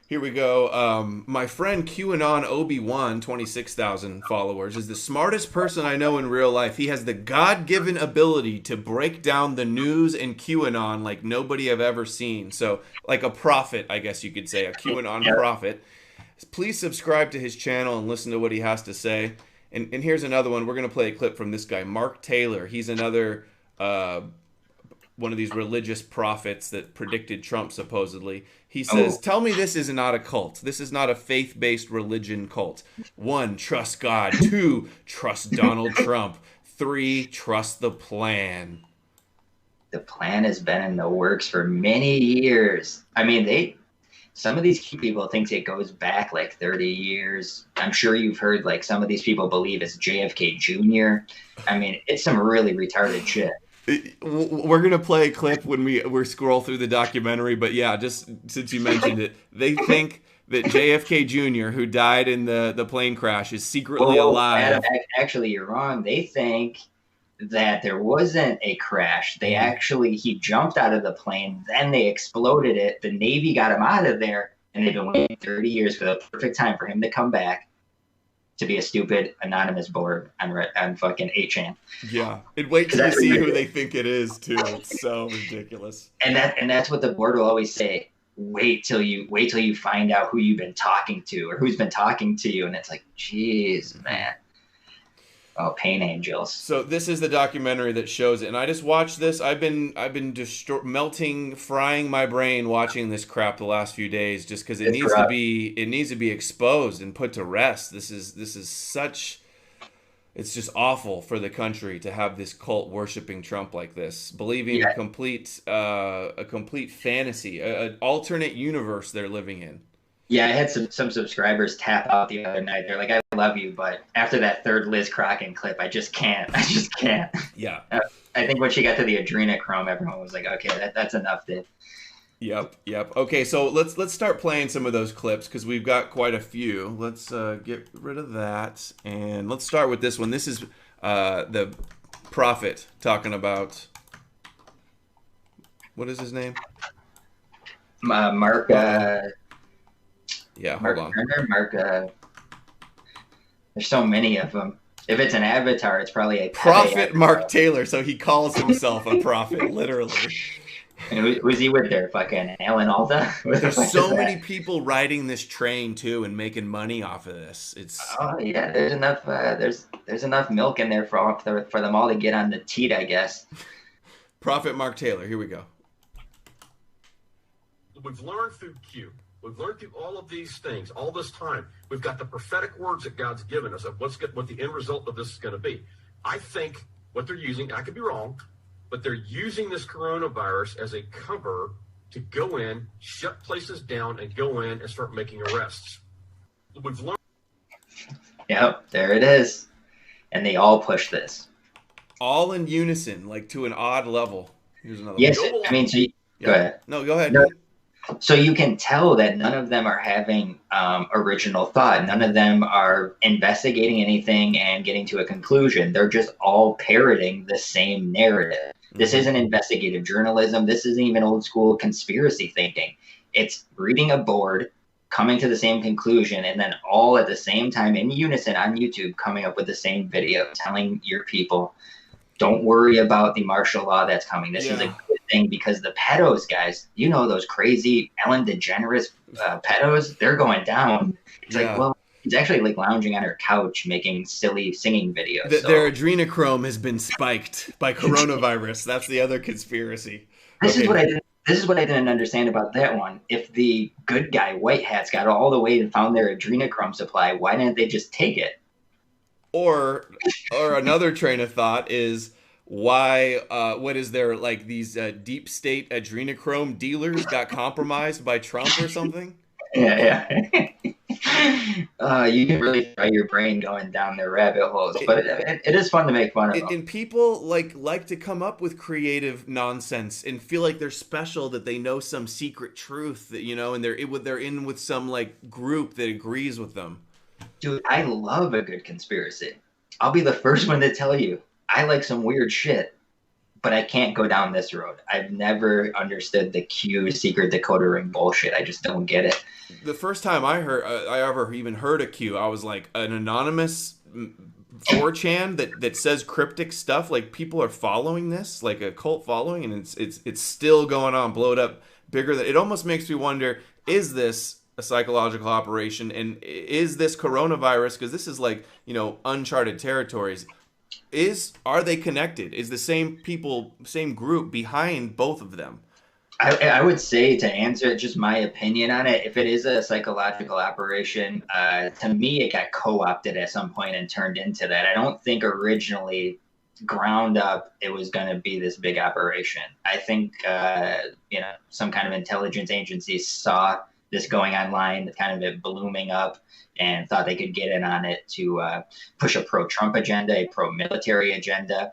Here we go. My friend QAnon Obi-Wan, 26,000 followers, is the smartest person I know in real life. He has the God-given ability to break down the news and QAnon like nobody I've ever seen. So, like a prophet, I guess you could say, a QAnon prophet. Please subscribe to his channel and listen to what he has to say. And here's another one. We're going to play a clip from this guy, Mark Taylor. He's another one of these religious prophets that predicted Trump, supposedly. He says, tell me this is not a cult. This is not a faith-based religion cult. 1, trust God. 2, trust Donald Trump. 3, trust the plan. The plan has been in the works for many years. I mean, some of these people think it goes back like 30 years. I'm sure you've heard like some of these people believe it's JFK Jr. I mean, it's some really retarded shit. We're going to play a clip when we scroll through the documentary, but yeah, just since you mentioned it, they think that JFK Jr., who died in the plane crash, is secretly alive. Adam, actually, you're wrong. They think that there wasn't a crash. He jumped out of the plane, then they exploded it. The Navy got him out of there, and they've been waiting 30 years for the perfect time for him to come back to be a stupid anonymous board on fucking 8chan. Yeah, and wait till you see who they think it is too. It's so ridiculous. And that's what the board will always say. Wait till you find out who you've been talking to or who's been talking to you, and it's like, jeez, man. Oh, pain angels. So this is the documentary that shows it, and I just watched this. I've been frying my brain watching this crap the last few days, just because it needs to be exposed and put to rest. This is such. It's just awful for the country to have this cult worshiping Trump like this, believing a complete fantasy, an alternate universe they're living in. Yeah, I had some subscribers tap out the other night. They're like, I love you, but after that third Liz Crocko clip, I just can't. Yeah. I think when she got to the adrenochrome, everyone was like, okay, that's enough, dude. Yep. Okay, so let's start playing some of those clips because we've got quite a few. Let's get rid of that, and let's start with this one. This is the prophet talking about, what is his name? Mark. Yeah, Mark hold on. Turner, Mark. There's so many of them. If it's an avatar, it's probably a prophet. Mark Taylor, so he calls himself a prophet, literally. And who's he with there? Fucking Alan Alda? There's so many people riding this train too and making money off of this. Oh yeah, there's enough. There's enough milk in there for them all to get on the teat, I guess. Prophet Mark Taylor. Here we go. We've learned through Q. We've learned through all of these things all this time. We've got the prophetic words that God's given us of what the end result of this is going to be. I think what they're using, I could be wrong, but they're using this coronavirus as a cover to go in, shut places down, and go in and start making arrests. We've learned. Yep, there it is. And they all push this. All in unison, like to an odd level. Here's another yes, one. I mean, so go ahead. No, go ahead. No. So you can tell that none of them are having original thought. None of them are investigating anything and getting to a conclusion. They're just all parroting the same narrative. Mm-hmm. This isn't investigative journalism. This isn't even old school conspiracy thinking. It's reading a board, coming to the same conclusion, and then all at the same time in unison on YouTube coming up with the same video, telling your people, don't worry about the martial law that's coming. This is a good thing because the pedos, guys, you know, those crazy Ellen DeGeneres pedos, they're going down. It's like, well, it's actually like lounging on her couch making silly singing videos. Their adrenochrome has been spiked by coronavirus. That's the other conspiracy. This is what I didn't understand about that one. If the good guy white hats got all the way and found their adrenochrome supply, why didn't they just take it? Or another train of thought is why what is there, like these deep state adrenochrome dealers got compromised by Trump or something? Yeah. You can really fry your brain going down the rabbit holes, but it is fun to make fun of them. And people like to come up with creative nonsense and feel like they're special, that they know some secret truth, that, you know, and they're in with some like group that agrees with them. Dude, I love a good conspiracy. I'll be the first one to tell you, I like some weird shit, but I can't go down this road. I've never understood the Q secret decoder ring bullshit. I just don't get it. The first time I ever even heard a Q, I was like, an anonymous 4chan that says cryptic stuff. Like, people are following this, like a cult following, and it's still going on, blowed up bigger than. It almost makes me wonder: is this a psychological operation, and is this coronavirus? Because this is like, you know, uncharted territories. Are they connected? Is the same people, same group behind both of them? I would say, to answer it, just my opinion on it, if it is a psychological operation, to me, it got co-opted at some point and turned into that. I don't think originally, ground up, it was going to be this big operation. I think, you know, some kind of intelligence agency saw this going online, kind of it blooming up, and thought they could get in on it to push a pro-Trump agenda, a pro-military agenda.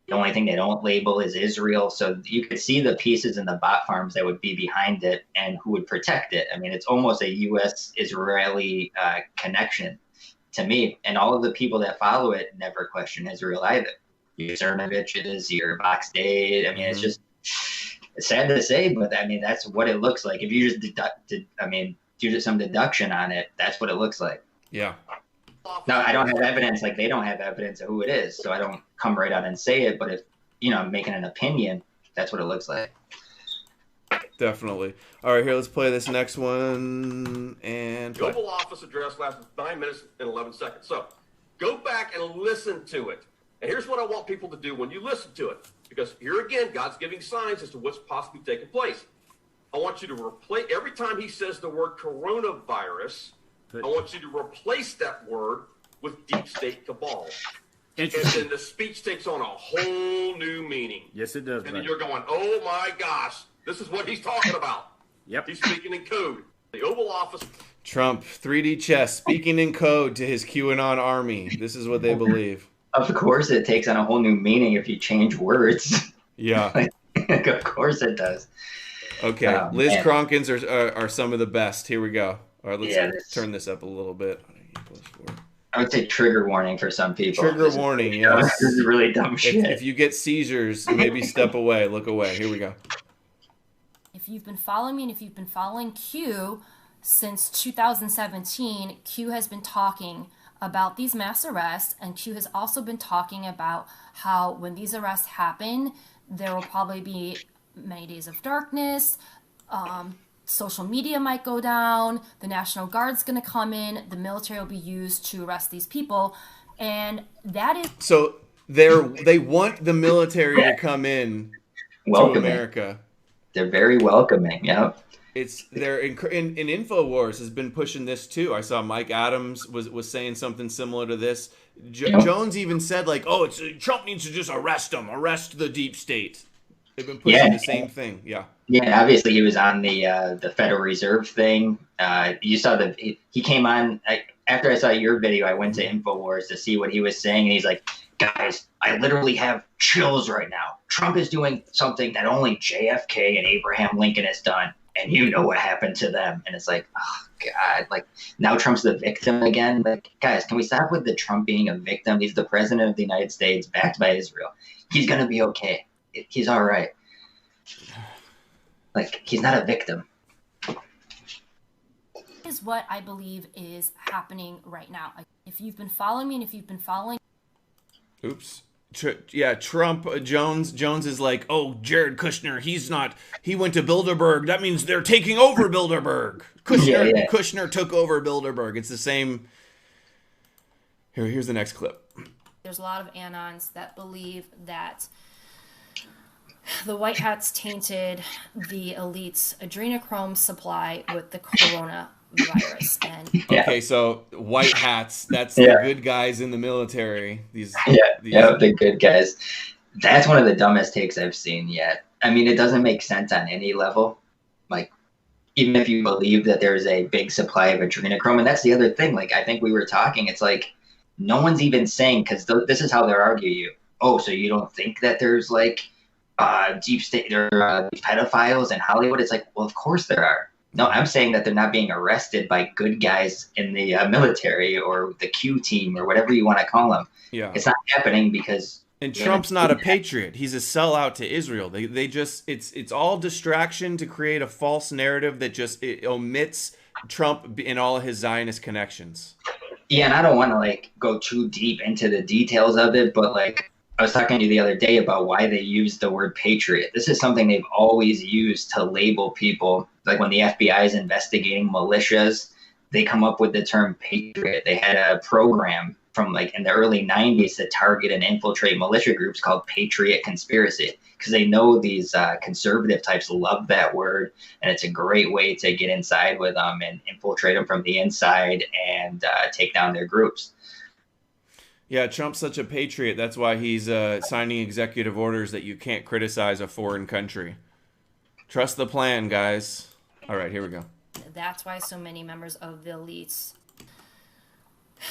The only thing they don't label is Israel. So you could see the pieces in the bot farms that would be behind it and who would protect it. I mean, it's almost a U.S.-Israeli connection to me. And all of the people that follow it never question Israel either. Your Cernoviches, your Box Day. I mean, it's just, it's sad to say, but I mean, that's what it looks like. If you just do some deduction on it, that's what it looks like. Yeah. Now, I don't have evidence, like they don't have evidence of who it is, so I don't come right out and say it. But if, you know, I'm making an opinion, that's what it looks like. Definitely. All right, here, let's play this next one. And the Oval Office address lasted 9 minutes and 11 seconds. So go back and listen to it. And here's what I want people to do when you listen to it, because here again, God's giving signs as to what's possibly taking place. I want you to replace, every time he says the word coronavirus, I want you to replace that word with deep state cabal. And then the speech takes on a whole new meaning. Yes, it does. And then you're going, oh my gosh, this is what he's talking about. Yep. He's speaking in code. The Oval Office. Trump, 3D chess, speaking in code to his QAnon army. This is what they believe. Of course it takes on a whole new meaning if you change words. Yeah. Like, of course it does. Okay, Liz Cronkins are some of the best. Here we go. All right, let's turn this up a little bit. I would say trigger warning for some people. Trigger warning, yeah. This is really dumb shit. If you get seizures, maybe step away, look away. Here we go. If you've been following me and if you've been following Q since 2017, Q has been talking about these mass arrests, and Q has also been talking about how when these arrests happen, there will probably be many days of darkness, social media might go down, the National Guard's going to come in, the military will be used to arrest these people, and that is... So they want the military to come in to America. They're very welcoming, yeah. They're in InfoWars has been pushing this too. I saw Mike Adams was saying something similar to this. Jones even said like, "Oh, Trump needs to just arrest the deep state." They've been pushing the same thing. Yeah. Yeah, obviously he was on the Federal Reserve thing. You saw he came on after I saw your video. I went to InfoWars to see what he was saying, and he's like, "Guys, I literally have chills right now. Trump is doing something that only JFK and Abraham Lincoln has done. And you know what happened to them." And it's like, oh, God, like now Trump's the victim again. Like, guys, can we stop with the Trump being a victim? He's the president of the United States, backed by Israel. He's going to be okay. He's all right. Like, he's not a victim. Is what I believe is happening right now. If you've been following me and if you've been following... Oops. Trump, Jones is like, oh, Jared Kushner, he went to Bilderberg. That means they're taking over Bilderberg. Kushner took over Bilderberg. It's the same. Here's the next clip. There's a lot of Anons that believe that the White Hats tainted the elite's adrenochrome supply with the coronavirus. Okay, so White Hats, that's the good guys in the military. The good guys. That's one of the dumbest takes I've seen yet. I mean, it doesn't make sense on any level. Like, even if you believe that there's a big supply of adrenochrome, and that's the other thing. Like, I think we were talking, it's like no one's even saying, because this is how they'll argue you. Oh, so you don't think that there's like deep state or pedophiles in Hollywood? It's like, well, of course there are. No, I'm saying that they're not being arrested by good guys in the military or the Q team or whatever you want to call them. Yeah. It's not happening because. And Trump's not a patriot. He's a sellout to Israel. They just it's all distraction to create a false narrative that just it omits Trump in all of his Zionist connections. Yeah, and I don't want to like go too deep into the details of it, but like I was talking to you the other day about why they use the word patriot. This is something they've always used to label people. Like when the FBI is investigating militias, they come up with the term patriot. They had a program from like in the early 90s to target and infiltrate militia groups called Patriot Conspiracy, because they know these conservative types love that word, and it's a great way to get inside with them and infiltrate them from the inside and take down their groups. Yeah, Trump's such a patriot. That's why he's signing executive orders that you can't criticize a foreign country. Trust the plan, guys. All right, here we go. That's why so many members of the elites,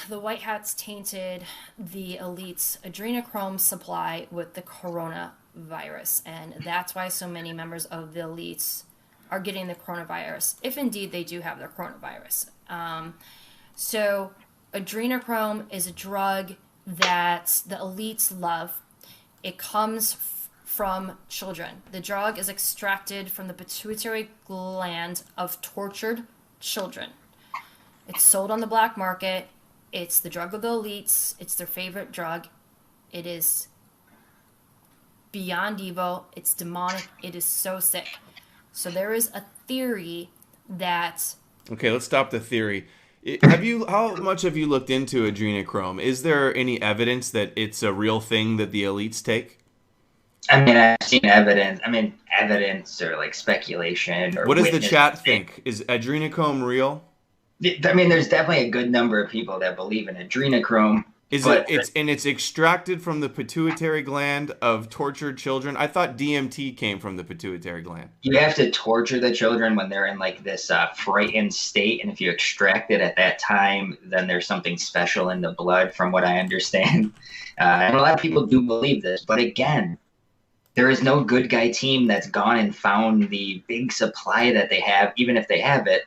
the white hats, tainted the elites' adrenochrome supply with the coronavirus. And that's why so many members of the elites are getting the coronavirus, if indeed they do have the coronavirus. So adrenochrome is a drug that the elites love. It comes from children. The drug is extracted from the pituitary gland of tortured children. It's sold on the black market. It's the drug of the elites. It's their favorite drug. It is beyond evil. It's demonic. It is so sick. So there is a theory that... Okay, let's stop the theory. How much have you looked into adrenochrome? Is there any evidence that it's a real thing that the elites take? I mean, I've seen evidence or like speculation. Or what does the chat think? Is adrenochrome real? I mean, there's definitely a good number of people that believe in adrenochrome. It's extracted from the pituitary gland of tortured children. I thought DMT came from the pituitary gland. You have to torture the children when they're in like this frightened state, and if you extract it at that time, then there's something special in the blood, from what I understand. And a lot of people do believe this, but again, there is no good guy team that's gone and found the big supply that they have, even if they have it,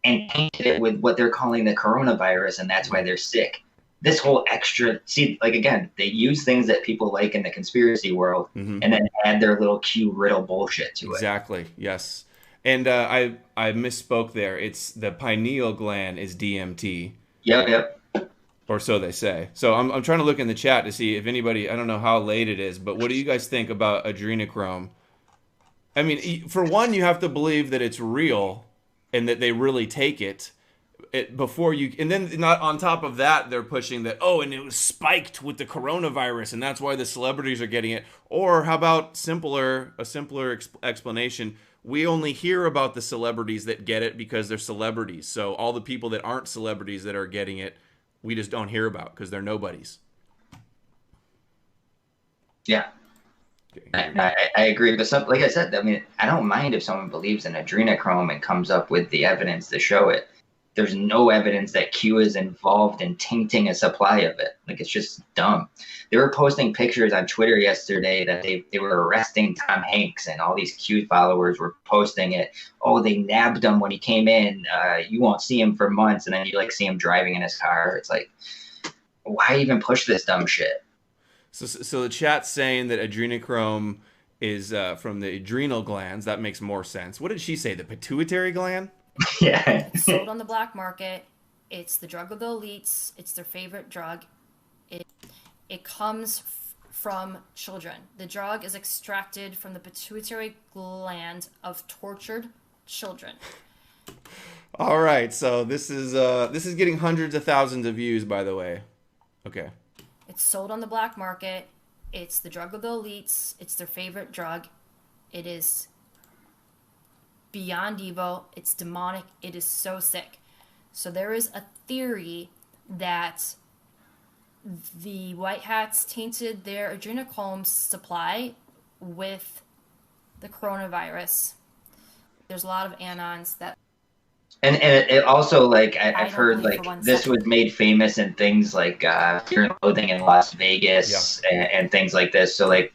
and painted it with what they're calling the coronavirus, and that's why they're sick. This whole extra, like again, they use things that people like in the conspiracy world, and then add their little Q riddle bullshit to it. Exactly. Yes. And I misspoke there. It's the pineal gland is DMT. Yep. Or so they say. So I'm trying to look in the chat to see if anybody, I don't know how late it is, but what do you guys think about adrenochrome? I mean, for one, you have to believe that it's real and that they really take it. Before you, and then not on top of that, they're pushing that, and it was spiked with the coronavirus, and that's why the celebrities are getting it. Or how about a simpler explanation? We only hear about the celebrities that get it because they're celebrities. So all the people that aren't celebrities that are getting it, we just don't hear about because they're nobodies. Yeah. I agree, but like I said, I mean, I don't mind if someone believes in adrenochrome and comes up with the evidence to show it. There's no evidence that Q is involved in tainting a supply of it. Like, it's just dumb. They were posting pictures on Twitter yesterday that they were arresting Tom Hanks, and all these Q followers were posting it. Oh, they nabbed him when he came in. You won't see him for months, and then you like see him driving in his car. It's like, why even push this dumb shit? So the chat's saying that adrenochrome is from the adrenal glands. That makes more sense. What did she say? The pituitary gland? Yeah. It's sold on the black market. It's the drug of the elites. It's their favorite drug. It comes from children. The drug is extracted from the pituitary gland of tortured children. All right, so this is getting hundreds of thousands of views, by the way. Okay. It's sold on the black market. It's the drug of the elites. It's their favorite drug. It is beyond evil. It's demonic. It is so sick. So there is a theory that the white hats tainted their adrenochrome supply with the coronavirus. There's a lot of anons that. And it also, like, I've heard, believe like, for one this second. was made famous in things like Fear and Loathing in Las Vegas and things like this. So, like,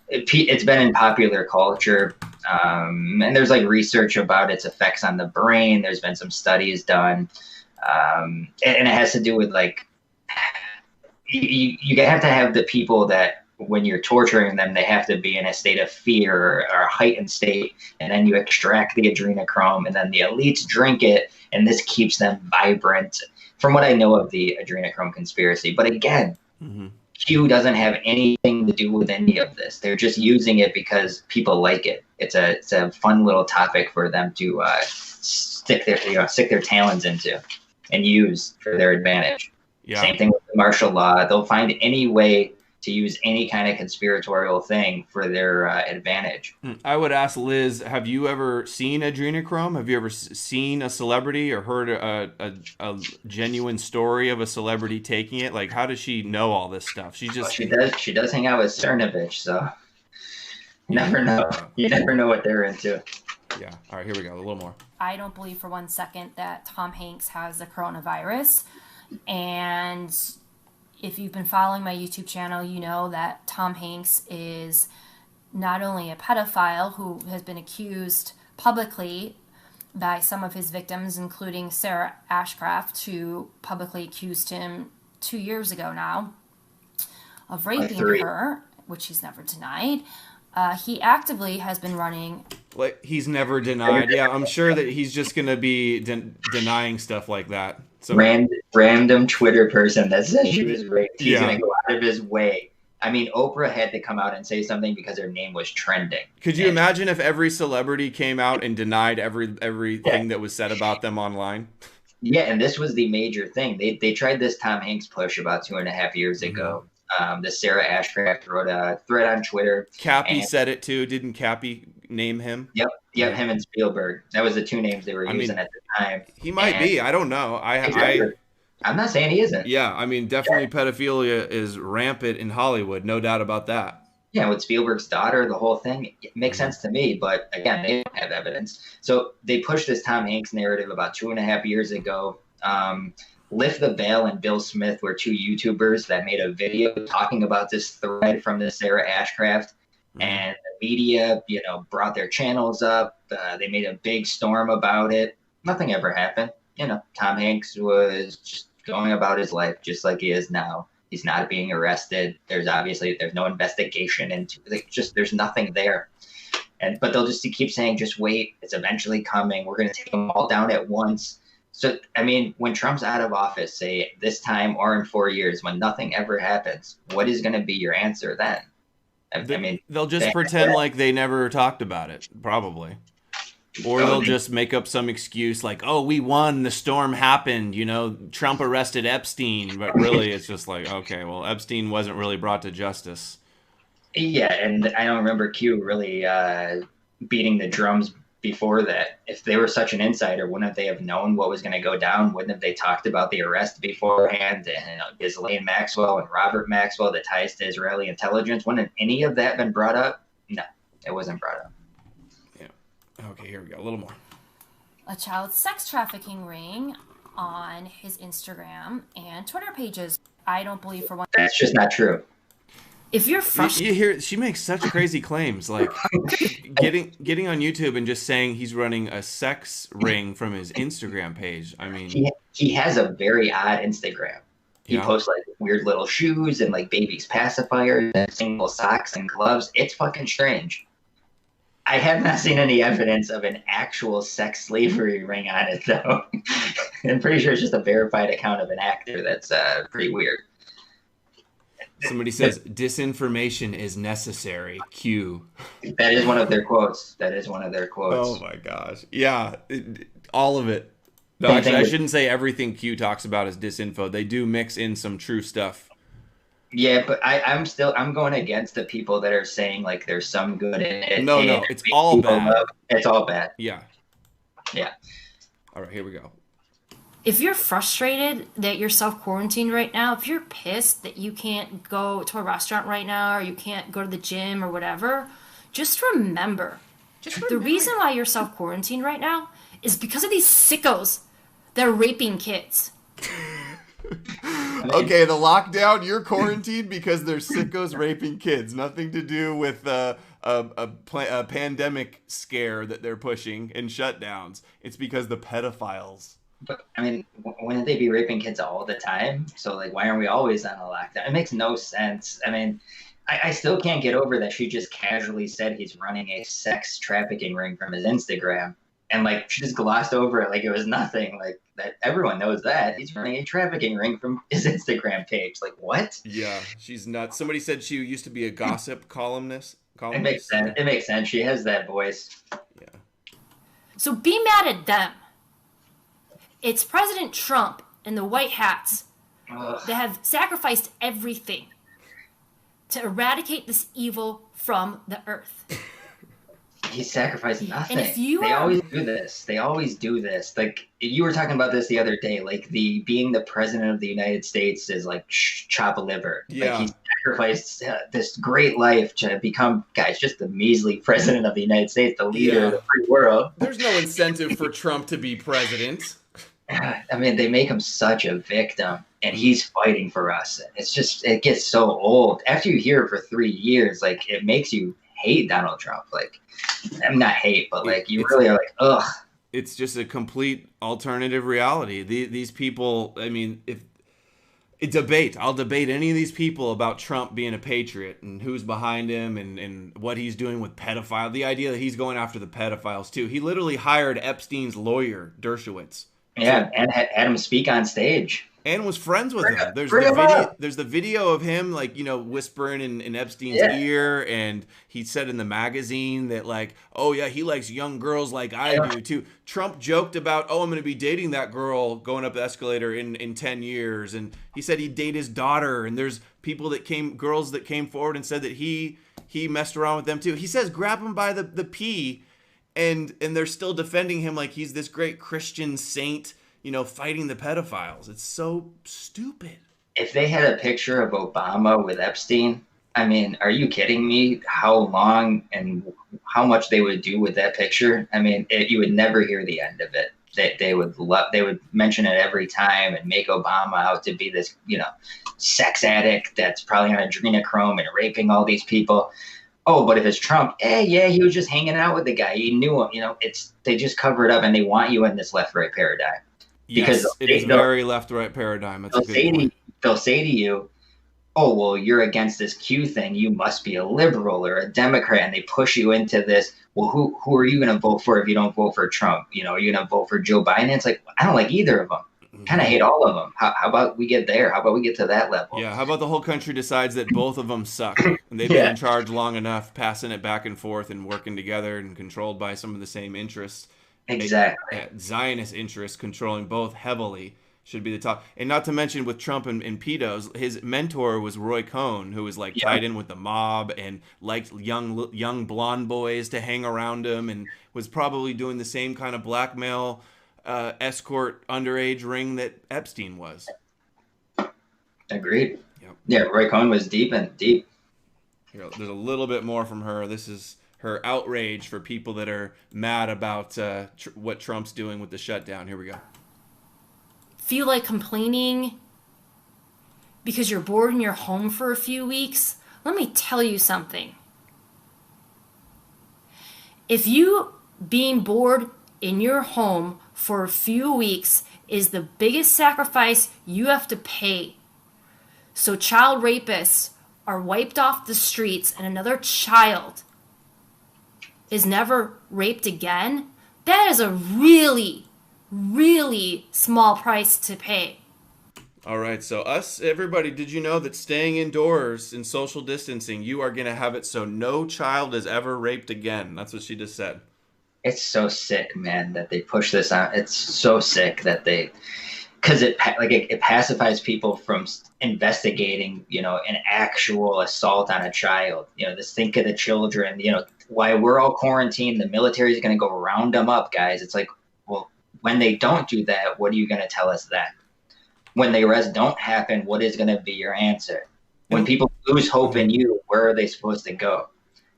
it's been in popular culture. And there's, like, research about its effects on the brain. There's been some studies done. And it has to do with, like, you have to have the people that, when you're torturing them, they have to be in a state of fear or a heightened state, and then you extract the adrenochrome, and then the elites drink it, and this keeps them vibrant, from what I know of the adrenochrome conspiracy. But again, Q doesn't have anything to do with any of this. They're just using it because people like it. It's a fun little topic for them to stick their talons into and use for their advantage. Yeah. Same thing with the martial law. They'll find any way to use any kind of conspiratorial thing for their advantage. I would ask Liz, have you ever seen adrenochrome? Have you ever seen a celebrity or heard a genuine story of a celebrity taking it? Like, how does she know all this stuff? She does hang out with Cernovich, so you never know. You never know what they're into. Yeah. All right, here we go. A little more. I don't believe for one second that Tom Hanks has the coronavirus. And if you've been following my YouTube channel, you know that Tom Hanks is not only a pedophile who has been accused publicly by some of his victims, including Sarah Ashcraft, who publicly accused him 2 years ago now of raping her, which he's never denied. He actively has been running. Like, he's never denied. Yeah, I'm sure that he's just going to be denying stuff like that. So random Twitter person that says she was raped. He's going to go out of his way. I mean, Oprah had to come out and say something because her name was trending. Could you imagine if every celebrity came out and denied everything that was said about them online? Yeah, and this was the major thing. They tried this Tom Hanks push about 2.5 years ago. The Sarah Ashcraft wrote a thread on Twitter. Cappy said it too. Didn't Cappy name him? Yep, him and Spielberg. That was the two names they were using at the time. He might be. I don't know. I'm not saying he isn't. Yeah, I mean, definitely pedophilia is rampant in Hollywood. No doubt about that. Yeah, with Spielberg's daughter, the whole thing, it makes sense to me. But again, they don't have evidence. So they pushed this Tom Hanks narrative about 2.5 years ago. Lift the Veil and Bill Smith were two YouTubers that made a video talking about this thread from the Sarah Ashcraft. And the media, brought their channels up. They made a big storm about it. Nothing ever happened. Tom Hanks was just going about his life just like he is now. He's not being arrested. There's no investigation into it. There's nothing there. But they'll just keep saying, just wait. It's eventually coming. We're going to take them all down at once. So, I mean, when Trump's out of office, say this time or in 4 years, when nothing ever happens, what is going to be your answer then? I mean, they'll just pretend like they never talked about it, probably. Or they'll just make up some excuse like, oh, we won, the storm happened, Trump arrested Epstein. But really, it's just like, okay, well, Epstein wasn't really brought to justice. Yeah, and I don't remember Q really beating the drums before that. If they were such an insider, wouldn't they have known what was going to go down? Wouldn't have they talked about the arrest beforehand and Ghislaine Maxwell and Robert Maxwell, the ties to Israeli intelligence? Wouldn't any of that been brought up? No, it wasn't brought up. Yeah. Okay, here we go. A little more. A child sex trafficking ring on his Instagram and Twitter pages. I don't believe for one. That's just not true. If you're frustrated, you hear she makes such crazy claims, like getting on YouTube and just saying he's running a sex ring from his Instagram page. I mean, he has a very odd Instagram. He posts like weird little shoes and like baby's pacifiers and single socks and gloves. It's fucking strange. I have not seen any evidence of an actual sex slavery ring on it, though. I'm pretty sure it's just a verified account of an actor. That's pretty weird. Somebody says, disinformation is necessary. Q. That is one of their quotes. Oh, my gosh. Yeah, all of it. No, actually, I shouldn't say everything Q talks about is disinfo. They do mix in some true stuff. Yeah, but I'm going against the people that are saying, like, there's some good in it. No, it's all bad. It's all bad. Yeah. Yeah. All right, here we go. If you're frustrated that you're self-quarantined right now, if you're pissed that you can't go to a restaurant right now or you can't go to the gym or whatever, just remember, The reason why you're self-quarantined right now is because of these sickos that are raping kids. Okay, the lockdown, you're quarantined because there's sickos raping kids. Nothing to do with a pandemic scare that they're pushing and shutdowns. It's because the pedophiles. But I mean, wouldn't they be raping kids all the time? So like, why aren't we always on a lockdown? It makes no sense. I mean, I still can't get over that she just casually said he's running a sex trafficking ring from his Instagram. And like, she just glossed over it like it was nothing. Like, that everyone knows that he's running a trafficking ring from his Instagram page. Like, what? Yeah, she's nuts. Somebody said she used to be a gossip columnist. It makes sense. It makes sense. She has that voice. Yeah. So be mad at them. It's President Trump and the white hats that have sacrificed everything to eradicate this evil from the earth. He sacrificed nothing. And if you always do this. They always do this. Like, you were talking about this the other day. Like, being the president of the United States is like chop liver. Yeah. Like, he sacrificed this great life to become, guys, just the measly president of the United States, the leader of the free world. There's no incentive for Trump to be president. I mean, they make him such a victim, and he's fighting for us. It's just, it gets so old. After you hear it for 3 years, like, it makes you hate Donald Trump. Like, I'm not hate, but like, you really are like, ugh. It's just a complete alternative reality. These people, I mean, I'll debate any of these people about Trump being a patriot and who's behind him and what he's doing with pedophile. The idea that he's going after the pedophiles too. He literally hired Epstein's lawyer, Dershowitz. Yeah, and had him speak on stage. And was friends with him. There's the video of him, like, you know, whispering in Epstein's ear, and he said in the magazine that, like, oh yeah, he likes young girls like I do too. Trump joked about, oh, I'm going to be dating that girl going up the escalator in 10 years, and he said he'd date his daughter. And there's girls that came forward and said that he messed around with them too. He says grab him by the pee, and they're still defending him like he's this great Christian saint, you know, fighting the pedophiles. It's so stupid. If they had a picture of Obama with Epstein, I mean, are you kidding me? How long and how much they would do with that picture? I mean, you would never hear the end of it. They would mention it every time and make Obama out to be this, you know, sex addict that's probably on adrenochrome and raping all these people. Oh, but if it's Trump, yeah, he was just hanging out with the guy. He knew him. You know, they just cover it up, and they want you in this left-right paradigm. Yes, it is very left-right paradigm. That's a good point. They'll say to you, oh, well, you're against this Q thing. You must be a liberal or a Democrat. And they push you into this. Well, who are you going to vote for if you don't vote for Trump? You know, are you going to vote for Joe Biden? It's like, I don't like either of them. Kind of hate all of them. How about we get there? How about we get to that level? Yeah, how about the whole country decides that both of them suck, and they've been in charge long enough, passing it back and forth and working together and controlled by some of the same interests. Exactly. Zionist interests controlling both heavily should be the top. And not to mention with Trump and pedos, his mentor was Roy Cohn, who was like tied in with the mob and liked young blonde boys to hang around him, and was probably doing the same kind of blackmail escort underage ring that Epstein was. Agreed. Yep. Yeah, Roy Cohn was deep. Here, there's a little bit more from her. This is her outrage for people that are mad about what Trump's doing with the shutdown. Here we go. Feel like complaining because you're bored in your home for a few weeks? Let me tell you something. If you being bored in your home for a few weeks is the biggest sacrifice you have to pay, so child rapists are wiped off the streets and another child is never raped again, that is a really, really small price to pay. All right, so everybody, did you know that staying indoors and social distancing, you are going to have it so no child is ever raped again? That's what she just said. It's so sick, man, that they push this out. It's so sick that because it pacifies people from investigating, you know, an actual assault on a child. You know, just think of the children, you know, why we're all quarantined, the military is going to go round them up, guys. It's like, well, when they don't do that, what are you going to tell us then? When the arrests don't happen, what is going to be your answer? When people lose hope in you, where are they supposed to go?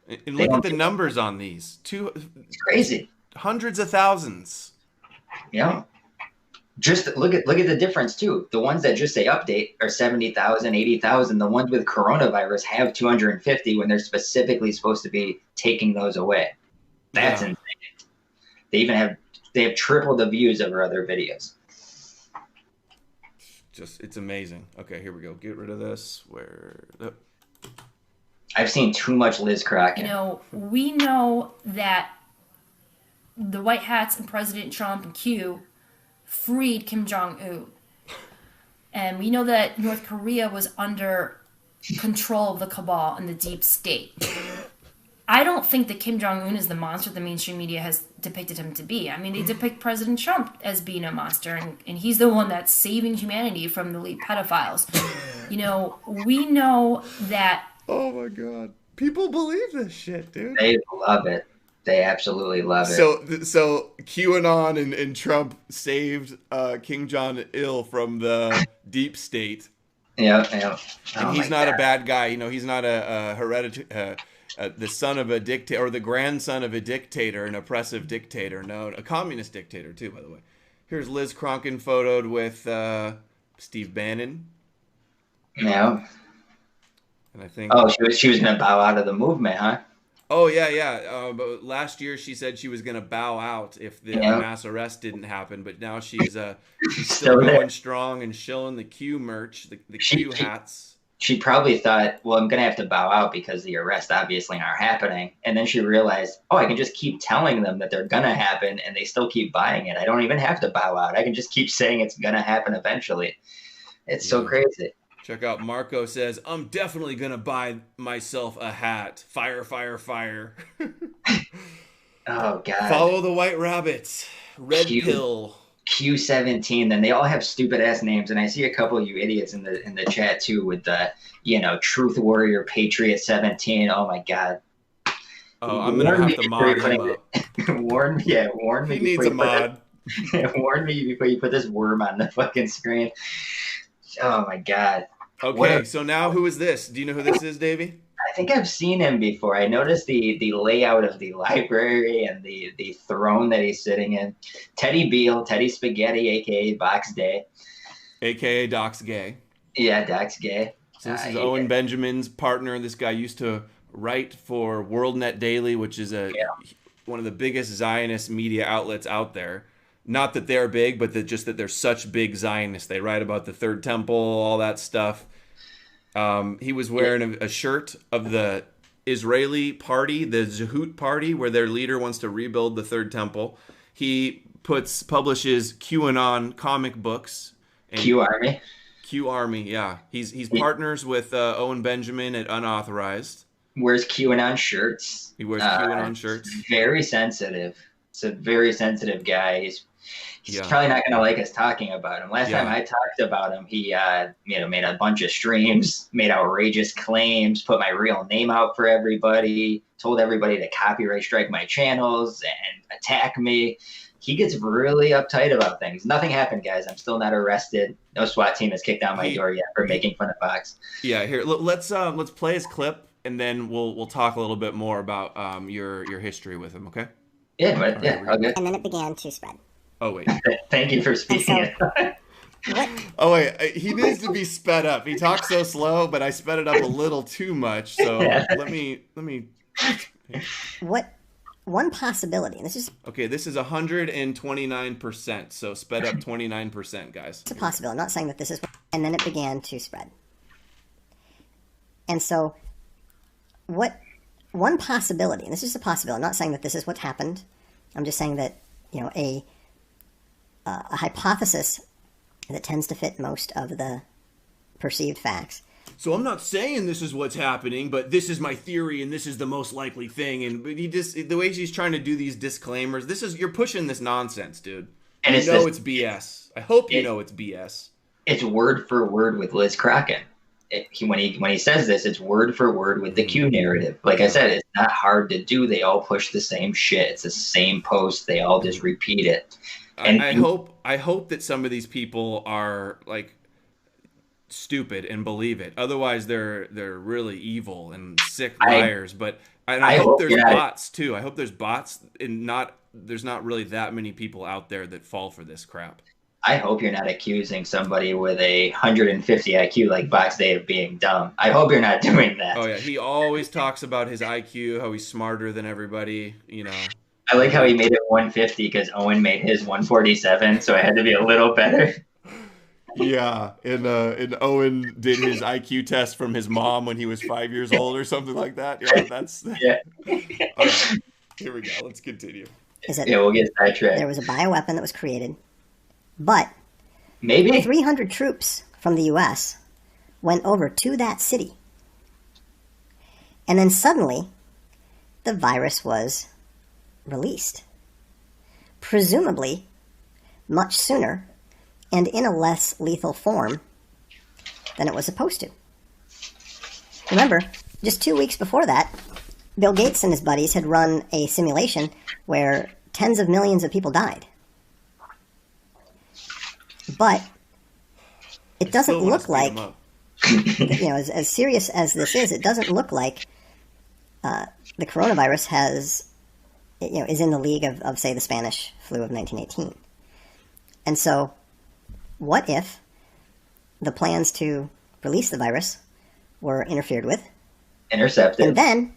And look at the numbers on these. It's crazy. Hundreds of thousands. Yeah. Just look at the difference too. The ones that just say update are 70,000, 80,000. The ones with coronavirus have 250 when they're specifically supposed to be taking those away. That's insane. They have tripled the views over other videos. It's amazing. Okay, here we go. Get rid of this. I've seen too much Liz Crocko. You know, we know that the White Hats and President Trump and Q freed Kim Jong-un. And we know that North Korea was under control of the cabal and the deep state. I don't think that Kim Jong-un is the monster the mainstream media has depicted him to be. I mean, they depict President Trump as being a monster, and he's the one that's saving humanity from the elite pedophiles. You know, we know that... Oh, my God. People believe this shit, dude. They love it. They absolutely love it. So QAnon and Trump saved Kim Jong-il from the deep state. Yeah. And he's not a bad guy. You know, he's not a hereditary... the son of a dictator, or the grandson of a dictator, an oppressive dictator. No, a communist dictator too, by the way. Here's Liz Crocko photoed with Steve Bannon. Yeah. And I think. Oh, she was gonna bow out of the movement, huh? Oh yeah. But last year she said she was gonna bow out if the mass arrest didn't happen. But now she's still going strong and shilling the Q merch, the Q hats. She probably thought, well, I'm going to have to bow out because the arrests obviously aren't happening. And then she realized, oh, I can just keep telling them that they're going to happen and they still keep buying it. I don't even have to bow out. I can just keep saying it's going to happen eventually. It's so crazy. Check out Marco says, I'm definitely going to buy myself a hat. Fire, fire, fire. Oh, God. Follow the White Rabbits. Red Pill. Q17, then they all have stupid ass names, and I see a couple of you idiots in the chat too with the Truth Warrior Patriot 17. Oh my God! Oh, I'm gonna have to mod him up. Warn me. He needs a mod. Warn me before you put this worm on the fucking screen. Oh my God! Okay, so now who is this? Do you know who this is, Davey? I think I've seen him before. I noticed the layout of the library and the throne that he's sitting in. Teddy Beal, Teddy Spaghetti, a.k.a. Box Day. A.k.a. Doc's Gay. Yeah, Doc's Gay. So this is Owen Benjamin's partner. This guy used to write for WorldNet Daily, which is one of the biggest Zionist media outlets out there. Not that they're big, but just that they're such big Zionists. They write about the Third Temple, all that stuff. He was wearing a shirt of the Israeli party, the Zehut party, where their leader wants to rebuild the Third Temple. He publishes QAnon comic books. Q Army. Q Army, yeah. He's partners with Owen Benjamin at Unauthorized. Wears QAnon shirts. He wears QAnon shirts. Very sensitive. It's a very sensitive guy. He's probably not going to like us talking about him. Last time I talked about him, he made a bunch of streams, made outrageous claims, put my real name out for everybody, told everybody to copyright strike my channels and attack me. He gets really uptight about things. Nothing happened, guys. I'm still not arrested. No SWAT team has kicked down my door yet for making fun of Fox. Yeah, here let's play his clip, and then we'll talk a little bit more about your history with him. Okay? Yeah, but okay. And then it began to spread. Oh, wait. Thank you for speaking. What? Oh, wait. He needs to be sped up. He talks so slow, but I sped it up a little too much. So let me. What? One possibility, and this is... Okay, this is 129%, so sped up 29%, guys. It's a possibility. I'm not saying that this is... And then it began to spread. And so, what... One possibility, and this is a possibility. I'm not saying that this is what happened. I'm just saying that, a hypothesis that tends to fit most of the perceived facts. So I'm not saying this is what's happening, but this is my theory, and this is the most likely thing. And the way he's trying to do these disclaimers, you're pushing this nonsense, dude. And it's BS. I hope you know it's BS. It's word for word with Liz Crocko. When he says this, it's word for word with the Q narrative. Like I said, it's not hard to do. They all push the same shit. It's the same post. They all just repeat it. And I hope that some of these people are like stupid and believe it. Otherwise, they're really evil and sick liars. But I hope there's bots too. I hope there's bots, and there's not really that many people out there that fall for this crap. I hope you're not accusing somebody with a 150 IQ like Box Day of being dumb. I hope you're not doing that. Oh yeah, he always talks about his IQ, how he's smarter than everybody. You know. I like how he made it 150 because Owen made his 147, so I had to be a little better. Yeah, and Owen did his IQ test from his mom when he was 5 years old or something like that. Yeah, that's yeah. Right, here we go. Let's continue. We'll get sidetracked. There was a bioweapon that was created, but maybe 300 troops from the U.S. went over to that city, and then suddenly the virus was released, presumably much sooner and in a less lethal form than it was supposed to. Remember, just 2 weeks before that, Bill Gates and his buddies had run a simulation where tens of millions of people died. But it doesn't look like, as serious as this is, it doesn't look like the coronavirus is in the league of, say, the Spanish flu of 1918. And so, what if the plans to release the virus were interfered with? Intercepted. And then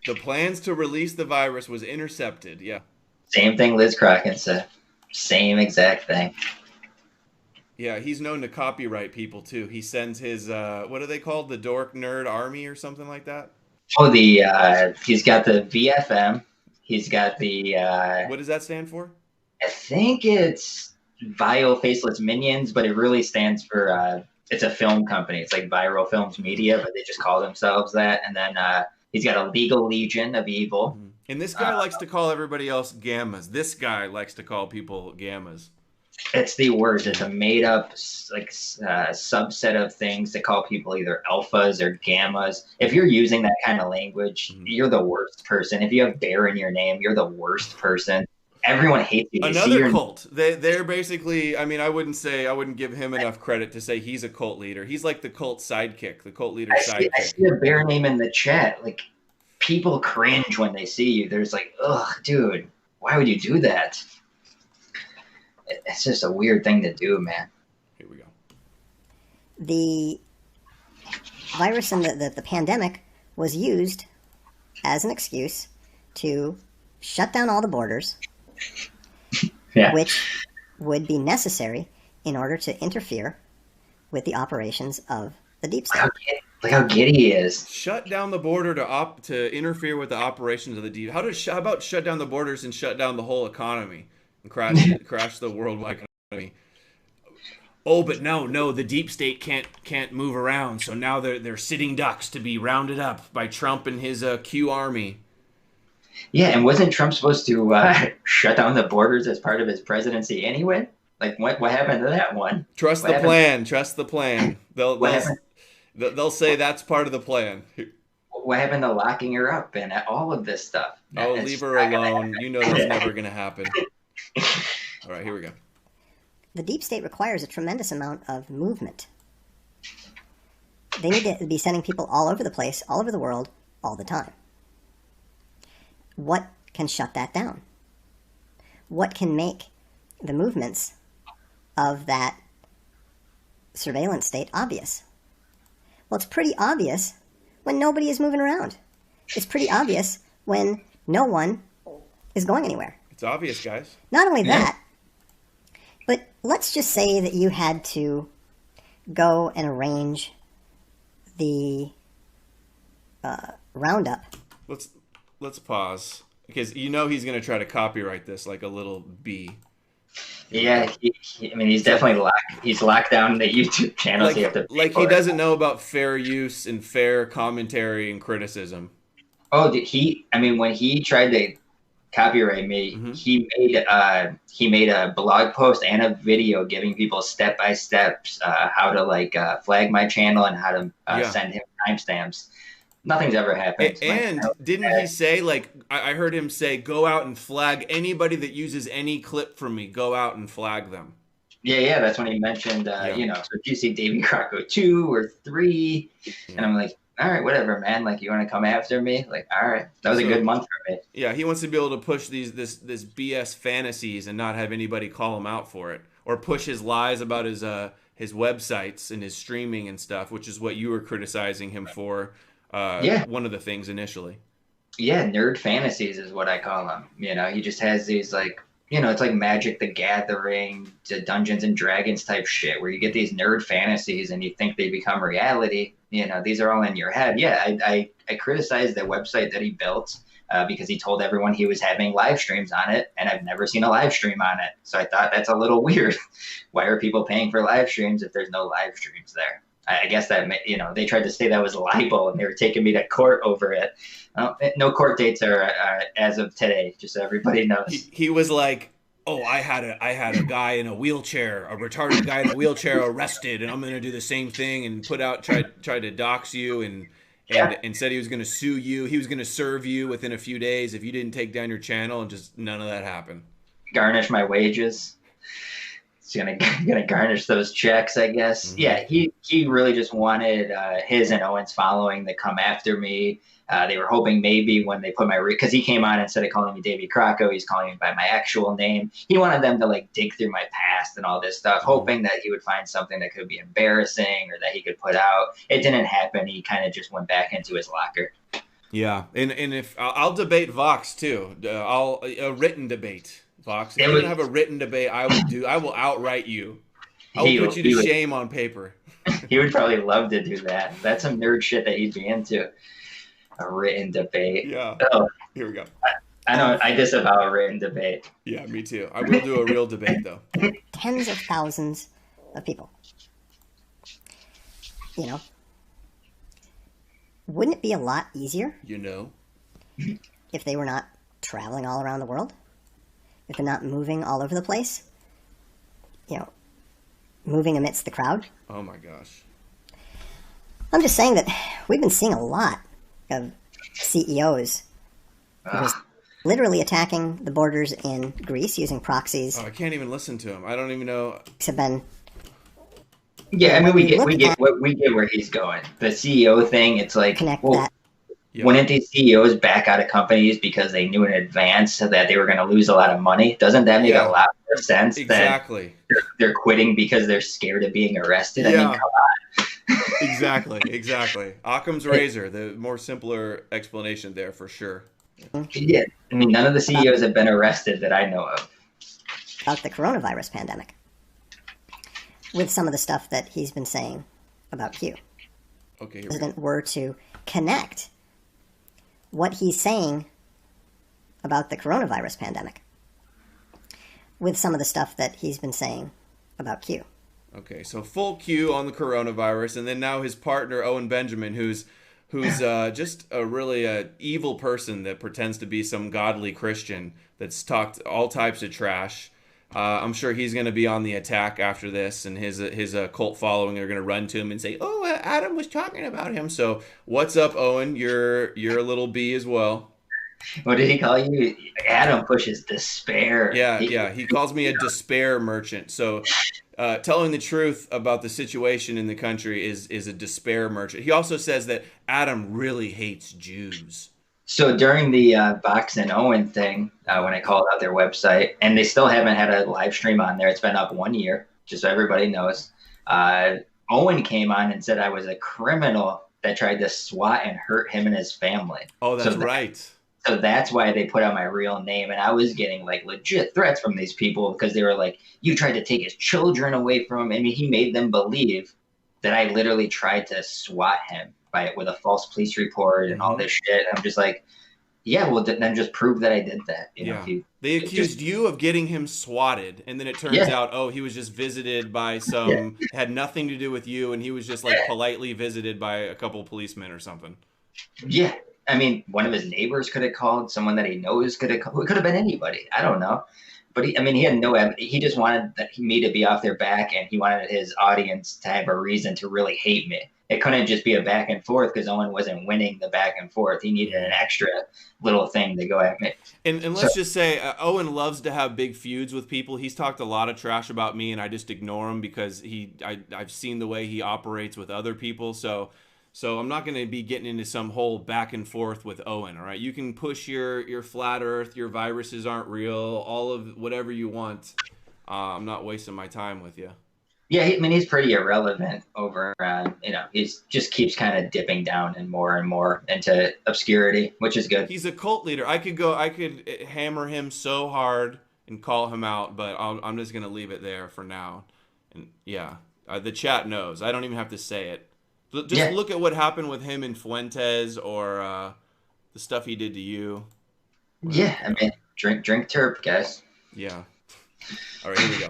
the plans to release the virus was intercepted, yeah. Same thing Liz Crocko said. Same exact thing. Yeah, he's known to copyright people, too. He sends his, what are they called? The Dork Nerd Army or something like that? Oh, he's got the VFM. He's got the... what does that stand for? I think it's Vile Faceless Minions, but it really stands for, it's a film company. It's like Viral Films Media, but they just call themselves that. And then he's got a Legal Legion of Evil. And this guy likes to call everybody else gammas. This guy likes to call people gammas. It's the worst. It's a made-up subset of things to call people either alphas or gammas. If you're using that kind of language, you're the worst person. If you have bear in your name, you're the worst person. Everyone hates you. Another cult. They're basically, I mean, I wouldn't give him enough credit to say he's a cult leader. He's like the cult sidekick, the cult leader sidekick. I see a bear name in the chat. Like, people cringe when they see you. There's like, ugh, dude, why would you do that? It's just a weird thing to do, man. Here we go. The virus and the pandemic was used as an excuse to shut down all the borders, which would be necessary in order to interfere with the operations of the deep state. Look how giddy he is. Shut down the border to interfere with the operations of the deep. How about shut down the borders and shut down the whole economy and crash the worldwide economy? Oh, but no, the deep state can't move around, so now they're sitting ducks to be rounded up by Trump and his Q army. Yeah, and wasn't Trump supposed to shut down the borders as part of his presidency anyway? Like, what happened to that one? Trust the plan. They'll say that's part of the plan. What happened to locking her up and all of this stuff? Oh, leave her alone. You know that's never going to happen. All right, here we go. The deep state requires a tremendous amount of movement. They need to be sending people all over the place, all over the world, all the time. What can shut that down? What can make the movements of that surveillance state obvious? Well, it's pretty obvious when nobody is moving around. It's pretty obvious when no one is going anywhere. It's obvious, guys. Not only that, but let's just say that you had to go and arrange the roundup. Let's pause, because he's going to try to copyright this like a little bee. Yeah, he's definitely locked down the YouTube channel. Like, so you have to he doesn't know about fair use and fair commentary and criticism. Oh, when he tried to copyright me, he made a blog post and a video giving people step-by-step how to flag my channel and how to send him timestamps. Nothing's ever happened. And didn't he say, I heard him say, go out and flag anybody that uses any clip from me. Go out and flag them. Yeah, that's when he mentioned, you know, so do you see Davey Crocko 2 or 3? And I'm like, all right, whatever, man. Like, you want to come after me? Like, all right. That was a good month for me. Yeah, he wants to be able to push this BS fantasies and not have anybody call him out for it, or push his lies about his websites and his streaming and stuff, which is what you were criticizing him for. One of the things initially. Yeah, nerd fantasies is what I call them. You know, he just has these, like, you know, it's like Magic the Gathering to Dungeons and Dragons type shit where you get these nerd fantasies and you think they become reality. You know, these are all in your head. Yeah, I criticized the website that he built because he told everyone he was having live streams on it, and I've never seen a live stream on it. So I thought that's a little weird. Why are people paying for live streams if there's no live streams there? I guess that, you know, they tried to say that was libel and they were taking me to court over it. No court dates are as of today, just so everybody knows. He was like, oh, I had a guy in a wheelchair, a retarded guy in a wheelchair arrested, and I'm going to do the same thing and try to dox you and said he was going to sue you. He was going to serve you within a few days if you didn't take down your channel, and just none of that happened. Garnish my wages. It's gonna garnish those checks, I guess. Mm-hmm. Yeah, he really just wanted his and Owen's following to come after me. They were hoping maybe when they put because he came on, instead of calling me Davey Crocko, he's calling me by my actual name. He wanted them to like dig through my past and all this stuff, hoping that he would find something that could be embarrassing or that he could put out. It didn't happen. He kind of just went back into his locker. Yeah, and if I'll debate Vox too, a written debate. Vox, if you don't have a written debate, I will outright you. I will put you to shame on paper. He would probably love to do that. That's some nerd shit that he'd be into. A written debate. Yeah. Oh, here we go. I disavow a written debate. Yeah, me too. I will do a real debate though. Tens of thousands of people. You know, wouldn't it be a lot easier? You know, if they were not traveling all around the world? If they're not moving all over the place, you know, moving amidst the crowd. Oh my gosh. I'm just saying that we've been seeing a lot of CEOs literally attacking the borders in Greece using proxies. Oh, I can't even listen to him. I don't even know. Have been. Yeah, I mean, we get where he's going. The CEO thing, it's like, connect that. Yeah. Wouldn't these CEOs back out of companies because they knew in advance that they were going to lose a lot of money? Doesn't that make a lot more sense? Exactly. That they're quitting because they're scared of being arrested? Yeah. I mean, come on. Exactly. Occam's razor, the more simpler explanation there for sure. Yeah. I mean, none of the CEOs have been arrested that I know of. About the coronavirus pandemic. With some of the stuff that he's been saying about Q. Okay. If the president were to connect what he's saying about the coronavirus pandemic with some of the stuff that he's been saying about Q. Okay, so full Q on the coronavirus, and then now his partner Owen Benjamin, who's just a really evil person that pretends to be some godly Christian that's talked all types of trash. I'm sure he's going to be on the attack after this, and his cult following are going to run to him and say, "Oh, Adam was talking about him." So, what's up, Owen? You're a little B as well. What did he call you? Adam pushes despair. Yeah. He calls me a despair merchant. So, telling the truth about the situation in the country is a despair merchant. He also says that Adam really hates Jews. So during the Vox and Owen thing, when I called out their website, and they still haven't had a live stream on there, it's been up 1 year, just so everybody knows. Owen came on and said I was a criminal that tried to swat and hurt him and his family. Oh, that's right. So that's why they put out my real name. And I was getting like legit threats from these people because they were like, you tried to take his children away from him. I mean, he made them believe that I literally tried to swat him with a false police report and all this shit. I'm just like, yeah, well, then just prove that I did that. You know, they accused you of getting him swatted, and then it turns out, oh, he was just visited by some, had nothing to do with you, and he was just like politely visited by a couple policemen or something. Yeah. I mean, one of his neighbors could have called, someone that he knows could have called. It could have been anybody. I don't know. But he had no. He just wanted me to be off their back, and he wanted his audience to have a reason to really hate me. It couldn't just be a back and forth because Owen wasn't winning the back and forth. He needed an extra little thing to go at me. And let's just say Owen loves to have big feuds with people. He's talked a lot of trash about me, and I just ignore him because I've seen the way he operates with other people. So I'm not going to be getting into some whole back and forth with Owen, all right? You can push your flat earth, your viruses aren't real, all of whatever you want. I'm not wasting my time with you. Yeah, he's pretty irrelevant over on, he just keeps kind of dipping down and more into obscurity, which is good. He's a cult leader. I could hammer him so hard and call him out, but I'm just going to leave it there for now. And yeah, the chat knows. I don't even have to say it. Just look at what happened with him and Fuentes, or the stuff he did to you. Yeah, drink terp, guys. Yeah. All right, here we go.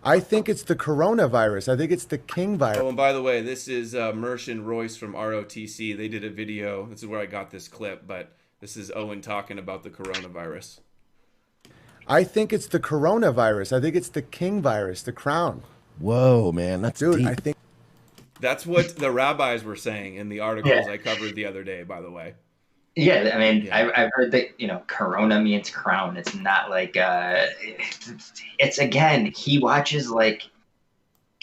I think it's the coronavirus. I think it's the king virus. Oh, and by the way, this is Mersh and Royce from ROTC. They did a video. This is where I got this clip, but this is Owen talking about the coronavirus. I think it's the coronavirus. I think it's the king virus, the crown. Whoa, man, that's deep. I think that's what the rabbis were saying in the articles I covered the other day, by the way. Yeah, I've heard that, corona means crown. It's not like, it's again, he watches like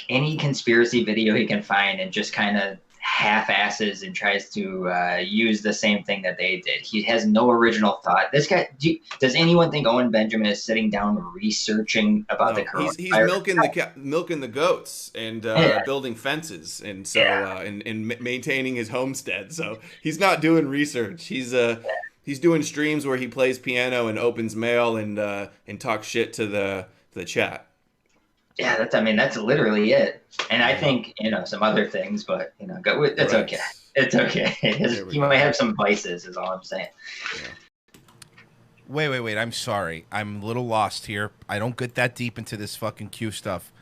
any conspiracy video he can find and just kind of half-asses and tries to use the same thing that they did. He has no original thought. This guy, does anyone think Owen Benjamin is sitting down researching about the coronavirus? He's milking the goats and building fences and and maintaining his homestead. So he's not doing research. He's doing streams where he plays piano and opens mail and talks shit to the chat. Yeah, that's literally it. And I think, some other things, but, it's okay. It's okay. You might have some vices is all I'm saying. Yeah. Wait. I'm sorry. I'm a little lost here. I don't get that deep into this fucking Q stuff.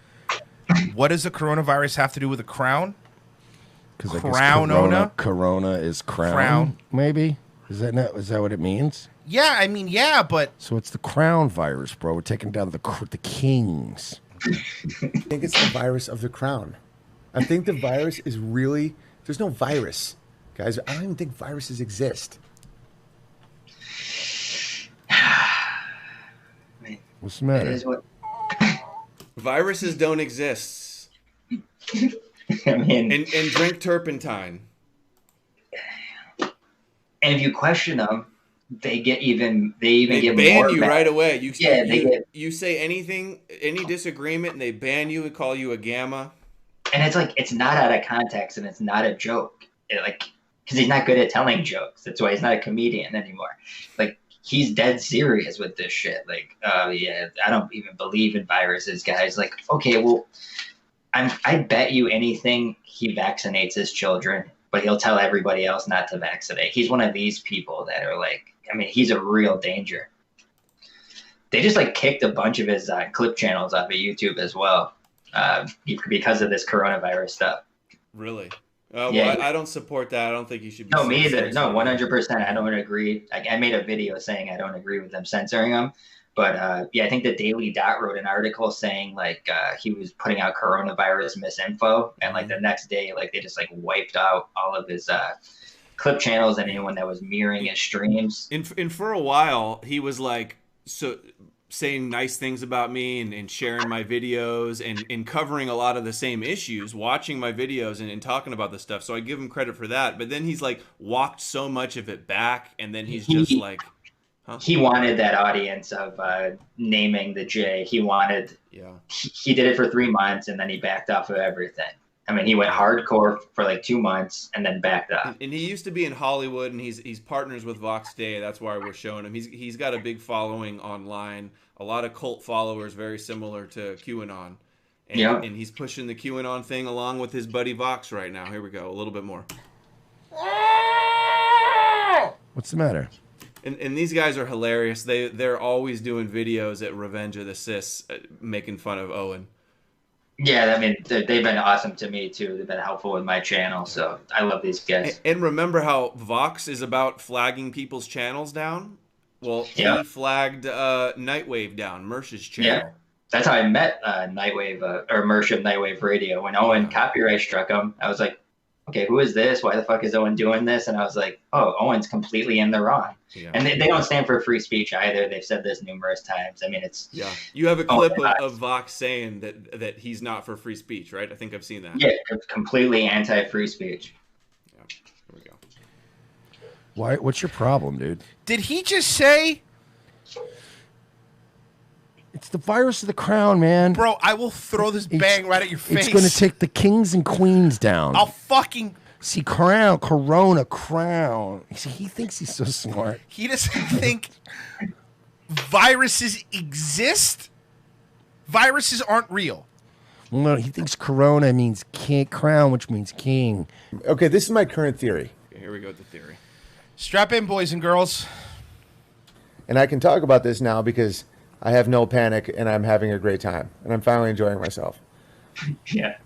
What does the coronavirus have to do with the crown? Because corona is crown. Maybe? Is that what it means? Yeah, yeah, but... So it's the crown virus, bro. We're taking down the kings. I think it's the virus of the crown. I think the virus is really... There's no virus. Guys, I don't even think viruses exist. What's the matter? Viruses don't exist. And drink turpentine. And if you question them, they even get ban more you mad. Right away. You say anything, any disagreement, and they ban you and call you a gamma. And it's like, it's not out of context and it's not a joke. Because he's not good at telling jokes. That's why he's not a comedian anymore. Like, he's dead serious with this shit. Like, I don't even believe in viruses, guys. Like, okay, well, I bet you anything he vaccinates his children, but he'll tell everybody else not to vaccinate. He's one of these people that are like, he's a real danger. They just kicked a bunch of his clip channels off of YouTube as well because of this coronavirus stuff. Really? Well, I don't support that. I don't think you should be. No, me either. No, 100%. I don't agree. I made a video saying I don't agree with them censoring him. But I think the Daily Dot wrote an article saying he was putting out coronavirus misinfo, and the next day they just wiped out all of his clip channels and anyone that was mirroring his streams. And for a while he was saying nice things about me and sharing my videos and covering a lot of the same issues, watching my videos and talking about this stuff. So I give him credit for that. But then he's walked so much of it back, and then he's just huh? He wanted that audience of naming the J. He wanted. Yeah. He did it for 3 months and then he backed off of everything. He went hardcore for 2 months and then backed up. And he used to be in Hollywood, and he's partners with Vox Day. That's why we're showing him. He's got a big following online, a lot of cult followers, very similar to QAnon. And he's pushing the QAnon thing along with his buddy Vox right now. Here we go, a little bit more. What's the matter? And these guys are hilarious. They're always doing videos at Revenge of the Cis, making fun of Owen. Yeah, they've been awesome to me too. They've been helpful with my channel, so I love these guys. And remember how Vox is about flagging people's channels down? Well, he flagged Nightwave down, Mersh's channel. Yeah. That's how I met Nightwave or Mersh of Nightwave Radio. When Owen copyright struck him, I was like, okay, who is this? Why the fuck is Owen doing this? And I was like, oh, Owen's completely in the wrong. Yeah. And they don't stand for free speech either. They've said this numerous times. I mean, it's... Yeah. You have a clip of Vox saying that he's not for free speech, right? I think I've seen that. Yeah, it's completely anti-free speech. Yeah. Here we go. Why? What's your problem, dude? Did he just say... It's the virus of the crown, man. Bro, I will throw this bang right at your face. It's going to take the kings and queens down. I'll fucking... See, corona, crown. See, he thinks he's so smart. He doesn't think viruses exist. Viruses aren't real. Well, no, he thinks corona means crown, which means king. Okay, this is my current theory. Okay, here we go with the theory. Strap in, boys and girls. And I can talk about this now because I have no panic and I'm having a great time. And I'm finally enjoying myself. Yeah.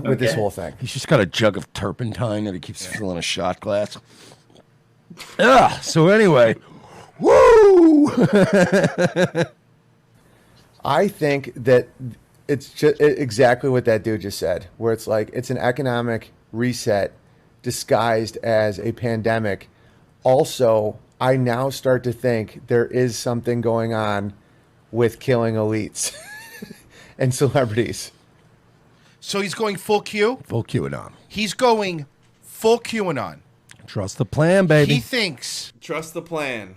With this whole thing. He's just got a jug of turpentine that he keeps filling a shot glass. So anyway, woo! I think that it's just exactly what that dude just said, where it's like it's an economic reset disguised as a pandemic. Also, I now start to think there is something going on with killing elites and celebrities. So he's going full Q? Full QAnon. He's going full QAnon. Trust the plan, baby. He thinks. Trust the plan.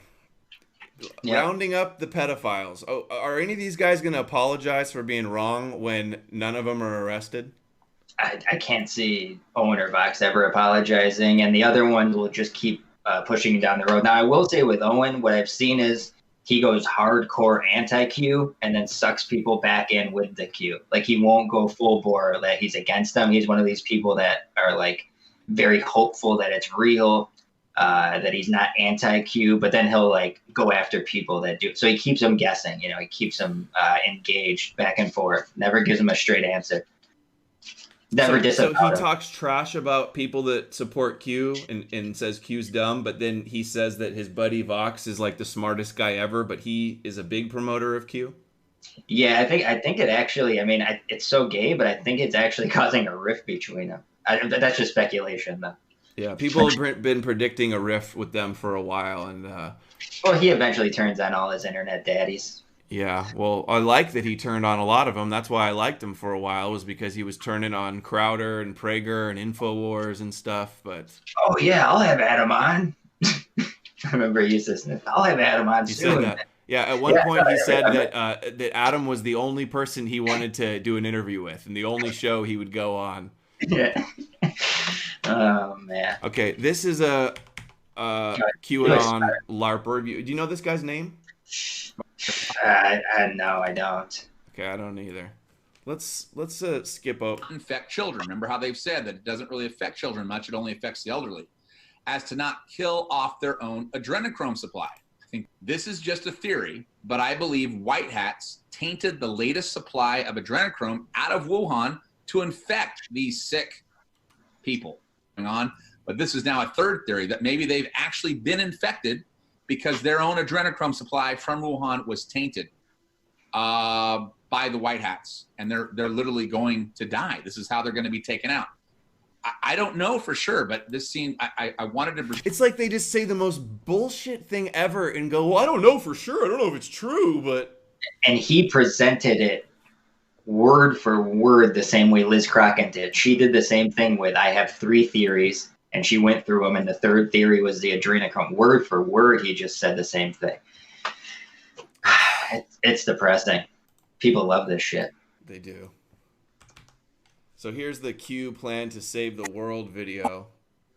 Yeah. Rounding up the pedophiles. Oh, are any of these guys going to apologize for being wrong when none of them are arrested? I can't see Owen or Vox ever apologizing, and the other ones will just keep pushing down the road. Now, I will say with Owen, what I've seen is he goes hardcore anti-Q and then sucks people back in with the Q. Like, he won't go full bore that he's against them. He's one of these people that are, like, very hopeful that it's real, that he's not anti-Q, but then he'll, like, go after people that do. So he keeps them guessing, you know, he keeps them engaged back and forth, never gives them a straight answer. Never So he talks trash about people that support Q and says Q's dumb, but then he says that his buddy Vox is like the smartest guy ever, but he is a big promoter of Q. Yeah, I think it actually. I mean, it's so gay, but I think it's actually causing a rift between them. That's just speculation, though. Yeah, people have been predicting a rift with them for a while, and well, he eventually turns on all his internet daddies. Yeah, well, I like that he turned on a lot of them. That's why I liked him for a while, was because he was turning on Crowder and Prager and InfoWars and stuff. But oh yeah, I'll have Adam on. I remember he used to sniff. I'll have Adam on soon. Said that. Yeah, at one point he said that Adam was the only person he wanted to do an interview with, and the only show he would go on. Yeah. Oh man. Okay, this is a QAnon LARP review. Do you know this guy's name? No, I don't. Okay, I don't either. Let's skip over. Infect children. Remember how they've said that it doesn't really affect children much; it only affects the elderly. As to not kill off their own adrenochrome supply. I think this is just a theory, but I believe white hats tainted the latest supply of adrenochrome out of Wuhan to infect these sick people. Going on, but this is now a third theory that maybe they've actually been infected because their own adrenochrome supply from Wuhan was tainted by the white hats, and they're literally going to die. This is how they're going to be taken out. I don't know for sure, but this scene, I wanted to... It's like they just say the most bullshit thing ever and go, well, I don't know for sure. I don't know if it's true, but... And he presented it word for word the same way Liz Crockett did. She did the same thing with, I have 3 theories, and she went through them, and the third theory was the adrenochrome. Word for word, he just said the same thing. It's depressing. People love this shit. They do. So here's the Q plan to save the world video.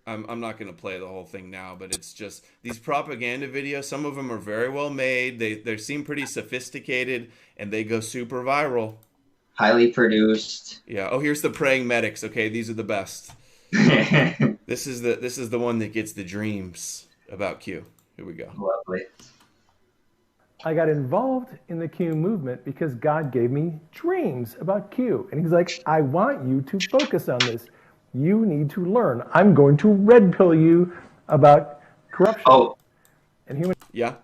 I'm not going to play the whole thing now, but it's just these propaganda videos. Some of them are very well made. They seem pretty sophisticated, and they go super viral. Highly produced. Yeah. Oh, here's the praying medics. Okay, these are the best. This is the one that gets the dreams about Q. Here we go. Lovely. I got involved in the Q movement because God gave me dreams about Q. And he's like, I want you to focus on this. You need to learn. I'm going to red pill you about corruption. Oh. And human. Yeah.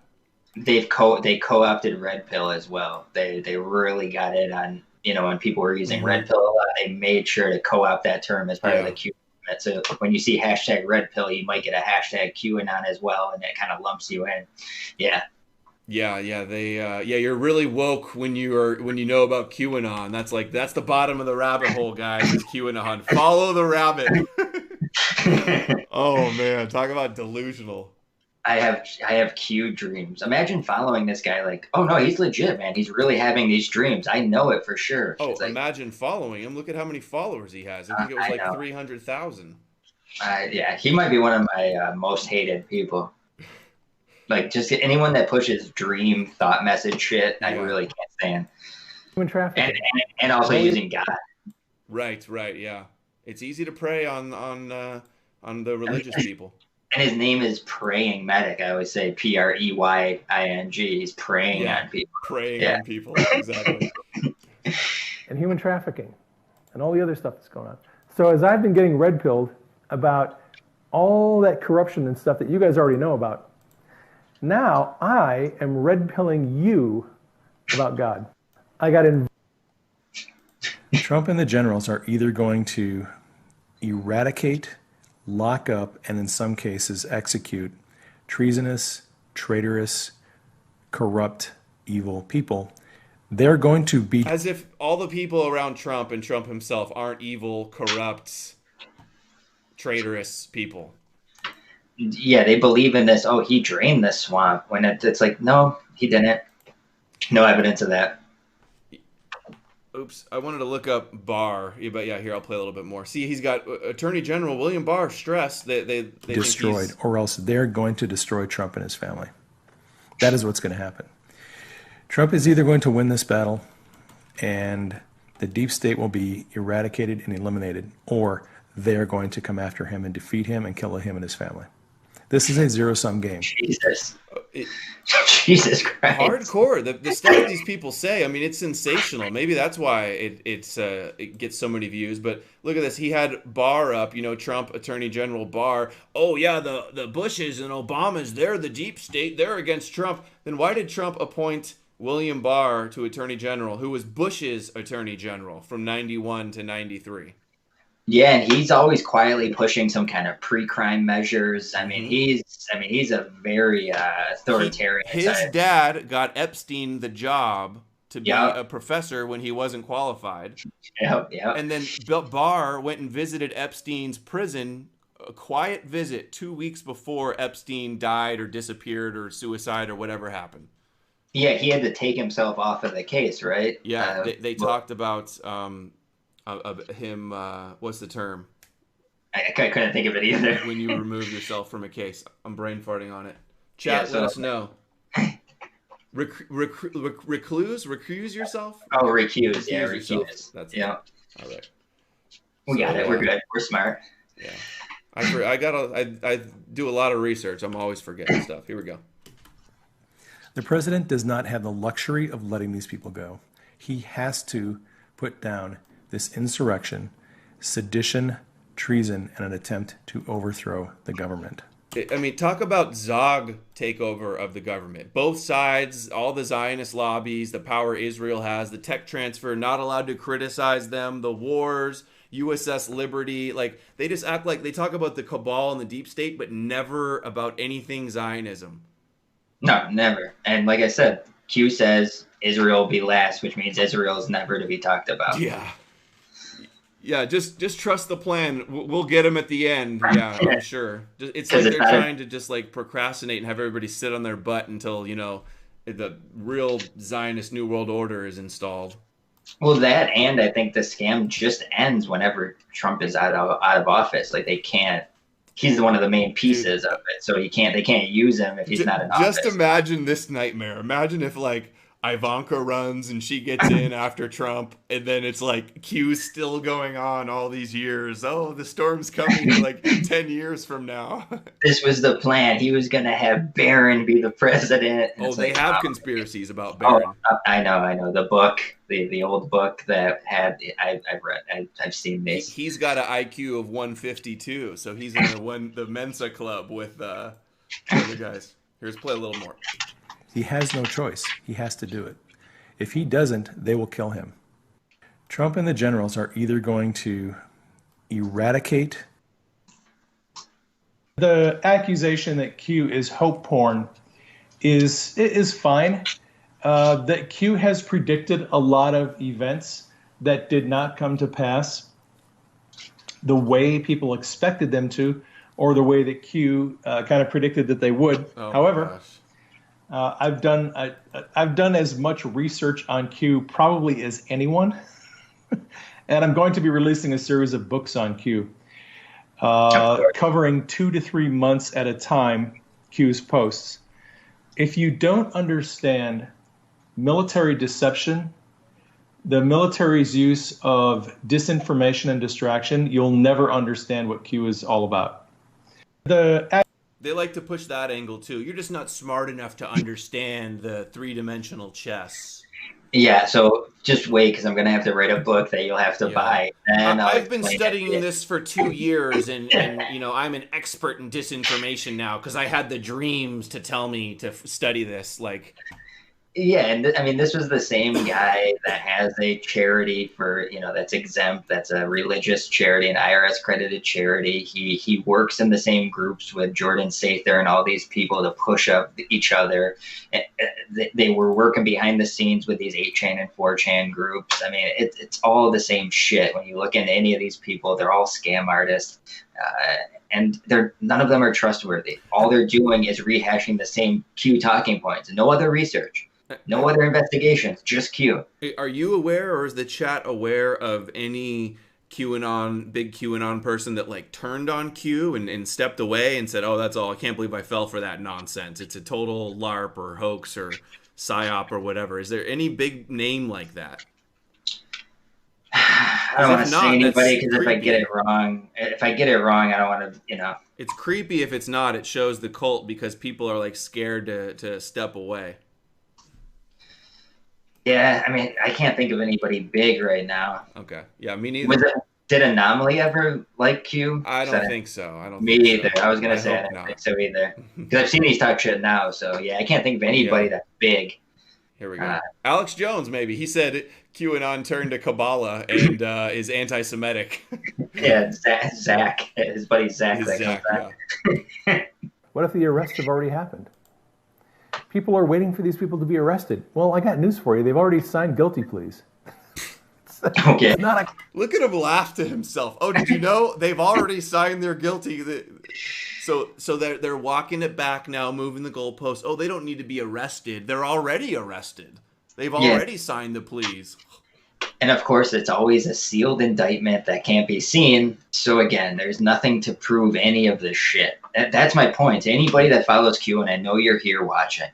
they co-opted red pill as well. They really got it on, when people were using red pill a lot, they made sure to co-opt that term as part of the Q movement. So when you see hashtag red pill, you might get a hashtag QAnon as well, and it kind of lumps you in. Yeah. Yeah, they you're really woke when you know about QAnon. That's the bottom of the rabbit hole, guys, is QAnon. Follow the rabbit. Oh man, talk about delusional. I have Q dreams. Imagine following this guy, like, oh no, he's legit, man. He's really having these dreams. I know it for sure. Oh, imagine following him. Look at how many followers he has. I think it was like 300,000. Yeah, he might be one of my most hated people. Like, just anyone that pushes dream thought message shit, I really can't stand. Human trafficking. And also using God. Right, yeah. It's easy to prey on the religious people. And his name is Praying Medic. I always say Preying. He's preying on people. Preying on people, exactly. And human trafficking and all the other stuff that's going on. So as I've been getting red pilled about all that corruption and stuff that you guys already know about, now I am red pilling you about God. I got in. Trump and the generals are either going to eradicate, lock up, and in some cases execute treasonous, traitorous, corrupt, evil people. They're going to be... As if all the people around Trump and Trump himself aren't evil, corrupt, traitorous people. Yeah, they believe in this, oh, he drained this swamp, when it's like, no, he didn't. No evidence of that. Oops, I wanted to look up Barr, but yeah, here, I'll play a little bit more. See, he's got Attorney General William Barr stressed that they destroyed, or else they're going to destroy Trump and his family. That is what's going to happen. Trump is either going to win this battle and the deep state will be eradicated and eliminated, or they're going to come after him and defeat him and kill him and his family. This is a zero-sum game. Jesus. Jesus Christ. Hardcore. The stuff these people say, I mean, it's sensational. Maybe that's why it gets so many views. But look at this. He had Barr up, Trump Attorney General Barr. Oh, yeah, the Bushes and Obamas, they're the deep state. They're against Trump. Then why did Trump appoint William Barr to Attorney General, who was Bush's Attorney General from 91 to 93? Yeah, and he's always quietly pushing some kind of pre-crime measures. I mean, he's a very authoritarian. His dad got Epstein the job to be a professor when he wasn't qualified. Yep. And then Barr went and visited Epstein's prison, a quiet visit 2 weeks before Epstein died or disappeared or suicide or whatever happened. Yeah, he had to take himself off of the case, right? Yeah, they talked about him, what's the term? I couldn't think of it either. When you remove yourself from a case. I'm brain farting on it. Chat, let us know. Recuse yourself? Oh, recuse. Yeah, recuse. That's it. Yeah. All right. We got it. We're good. We're smart. Yeah. I do a lot of research. I'm always forgetting stuff. Here we go. The president does not have the luxury of letting these people go. He has to put down this insurrection, sedition, treason, and an attempt to overthrow the government. I mean, talk about Zog takeover of the government. Both sides, all the Zionist lobbies, the power Israel has, the tech transfer, not allowed to criticize them, the wars, USS Liberty. Like, they just act like they talk about the cabal and the deep state, but never about anything Zionism. No, never. And like I said, Q says Israel will be last, which means Israel is never to be talked about. Yeah, just trust the plan. We'll get them at the end. Yeah, I'm sure. It's like they're trying to just like procrastinate and have everybody sit on their butt until, the real Zionist New World Order is installed. Well, that, and I think the scam just ends whenever Trump is out of office. Like, they can't. He's one of the main pieces of it, so they can't use him if he's not in office. Just imagine this nightmare. Imagine if Ivanka runs and she gets in after Trump, and then it's Q's still going on all these years. Oh, the storm's coming 10 years from now. This was the plan. He was going to have Barron be the president. Oh, they have conspiracies about Barron. Oh, I know. The book, the old book that had, I've read, I've seen this. He's got an IQ of 152, so he's in the Mensa Club with the other guys. Here's play a little more. He has no choice. He has to do it. If he doesn't, they will kill him. Trump and the generals are either going to eradicate. The accusation that Q is hope porn is fine. That Q has predicted a lot of events that did not come to pass the way people expected them to, or the way that Q kind of predicted that they would. However, I've done as much research on Q probably as anyone, and I'm going to be releasing a series of books on Q, covering 2 to 3 months at a time. Q's posts. If you don't understand military deception, the military's use of disinformation and distraction, you'll never understand what Q is all about. They like to push that angle too. You're just not smart enough to understand the three-dimensional chess. Yeah, so just wait, because I'm going to have to write a book that you'll have to buy. And I've been studying this for 2 years, and you know, I'm an expert in disinformation now because I had the dreams to tell me to study this. Like, yeah, and I mean, this was the same guy that has a charity for, you know, that's exempt, that's a religious charity, an IRS credited charity. He works in the same groups with Jordan Sather and all these people to push up each other. They were working behind the scenes with these 8chan and 4chan groups. I mean, it's all the same shit. When you look into any of these people, they're all scam artists. And none of them are trustworthy. All they're doing is rehashing the same Q talking points, no other research. No other investigations, just Q. Are you aware, or is the chat aware of any QAnon, big QAnon person that like turned on Q and stepped away and said, "Oh, that's all. I can't believe I fell for that nonsense. It's a total LARP or hoax or psyop or whatever." Is there any big name like that? I don't want to say anybody because if I get it wrong, I don't want to, you know. It's creepy if it's not. It shows the cult because people are like scared to step away. Yeah, I mean, I can't think of anybody big right now. Okay. Yeah, me neither. Did Anomaly ever like Q? I don't think so. Me either. I was going to say I don't think so either. Because I've seen these talk shit now, so yeah, I can't think of anybody that's big. Here we go. Alex Jones, maybe. He said QAnon turned to Kabbalah and is anti-Semitic. Yeah, Zach. His buddy Zach. What if the arrests have already happened? People are waiting for these people to be arrested. Well, I got news for you. They've already signed guilty pleas. Okay. Look at him laugh to himself. Oh, did you know they've already signed their guilty? So they're walking it back now, moving the goalposts. Oh, they don't need to be arrested. They're already arrested. They've already signed the pleas. And of course, it's always a sealed indictment that can't be seen. So again, there's nothing to prove any of this shit. That's my point. To anybody that follows Q, and I know you're here watching,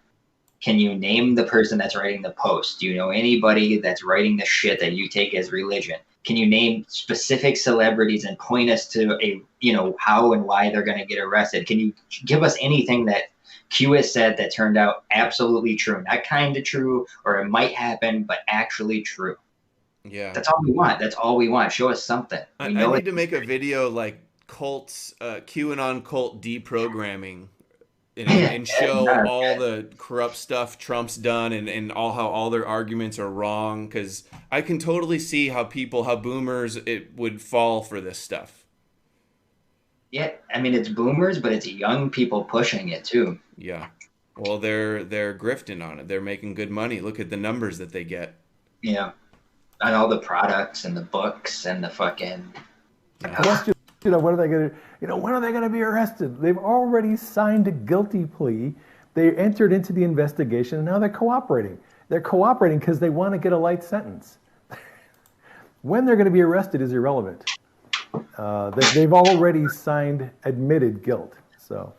can you name the person that's writing the post? Do you know anybody that's writing the shit that you take as religion? Can you name specific celebrities and point us to how and why they're going to get arrested? Can you give us anything that Q has said that turned out absolutely true? Not kind of true, or it might happen, but actually true. Yeah. That's all we want. That's all we want. Show us something. I need to make a video like cults, QAnon cult deprogramming. And show all the corrupt stuff Trump's done and how all their arguments are wrong, because I can totally see how boomers would fall for this stuff. Yeah, I mean, it's boomers, but it's young people pushing it too. Yeah. Well, they're grifting on it. They're making good money. Look at the numbers that they get. Yeah. On all the products and the books and the fucking... When are they going to be arrested? They've already signed a guilty plea. They entered into the investigation, and now they're cooperating. They're cooperating because they want to get a light sentence. When they're going to be arrested is irrelevant. They've already admitted guilt. So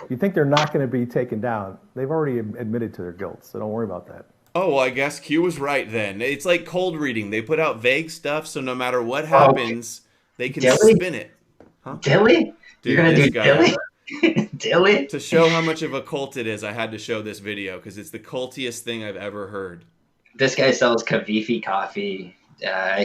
if you think they're not going to be taken down, they've already admitted to their guilt. So don't worry about that. Oh, well, I guess Q was right then. It's like cold reading. They put out vague stuff, so no matter what happens, they can spin it. Huh? Dilly? You're going to do Dilly? Dilly? To show how much of a cult it is, I had to show this video because it's the cultiest thing I've ever heard. This guy sells Kavifi coffee.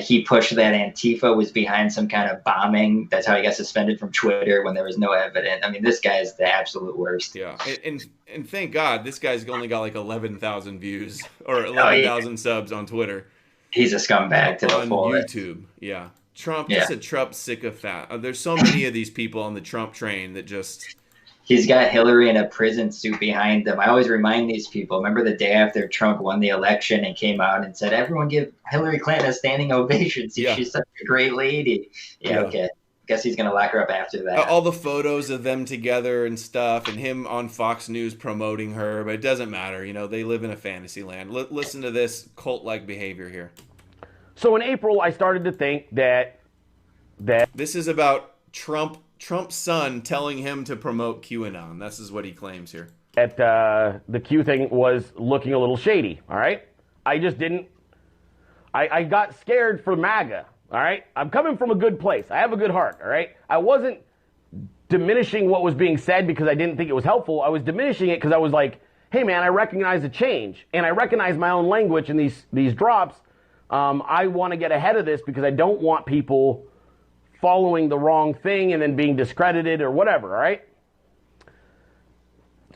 He pushed that Antifa was behind some kind of bombing. That's how he got suspended from Twitter when there was no evidence. I mean, this guy is the absolute worst. Yeah, and thank God this guy's only got like 11,000 views or 11,000 subs on Twitter. He's a scumbag to the full. On YouTube, yeah. Trump, just a Trump sycophant. There's so many of these people on the Trump train that just... He's got Hillary in a prison suit behind him. I always remind these people, remember the day after Trump won the election and came out and said, everyone give Hillary Clinton a standing ovation. See, she's such a great lady. Yeah, okay. Guess he's going to lock her up after that. All the photos of them together and stuff, and him on Fox News promoting her, but it doesn't matter. You know, they live in a fantasy land. Listen to this cult-like behavior here. So in April, I started to think that this is about Trump's son telling him to promote QAnon. This is what he claims here. That the Q thing was looking a little shady, all right? I just didn't... I got scared for MAGA, all right? I'm coming from a good place. I have a good heart, all right? I wasn't diminishing what was being said because I didn't think it was helpful. I was diminishing it because I was like, hey, man, I recognize the change. And I recognize my own language in these drops. I want to get ahead of this because I don't want people following the wrong thing and then being discredited or whatever, all right?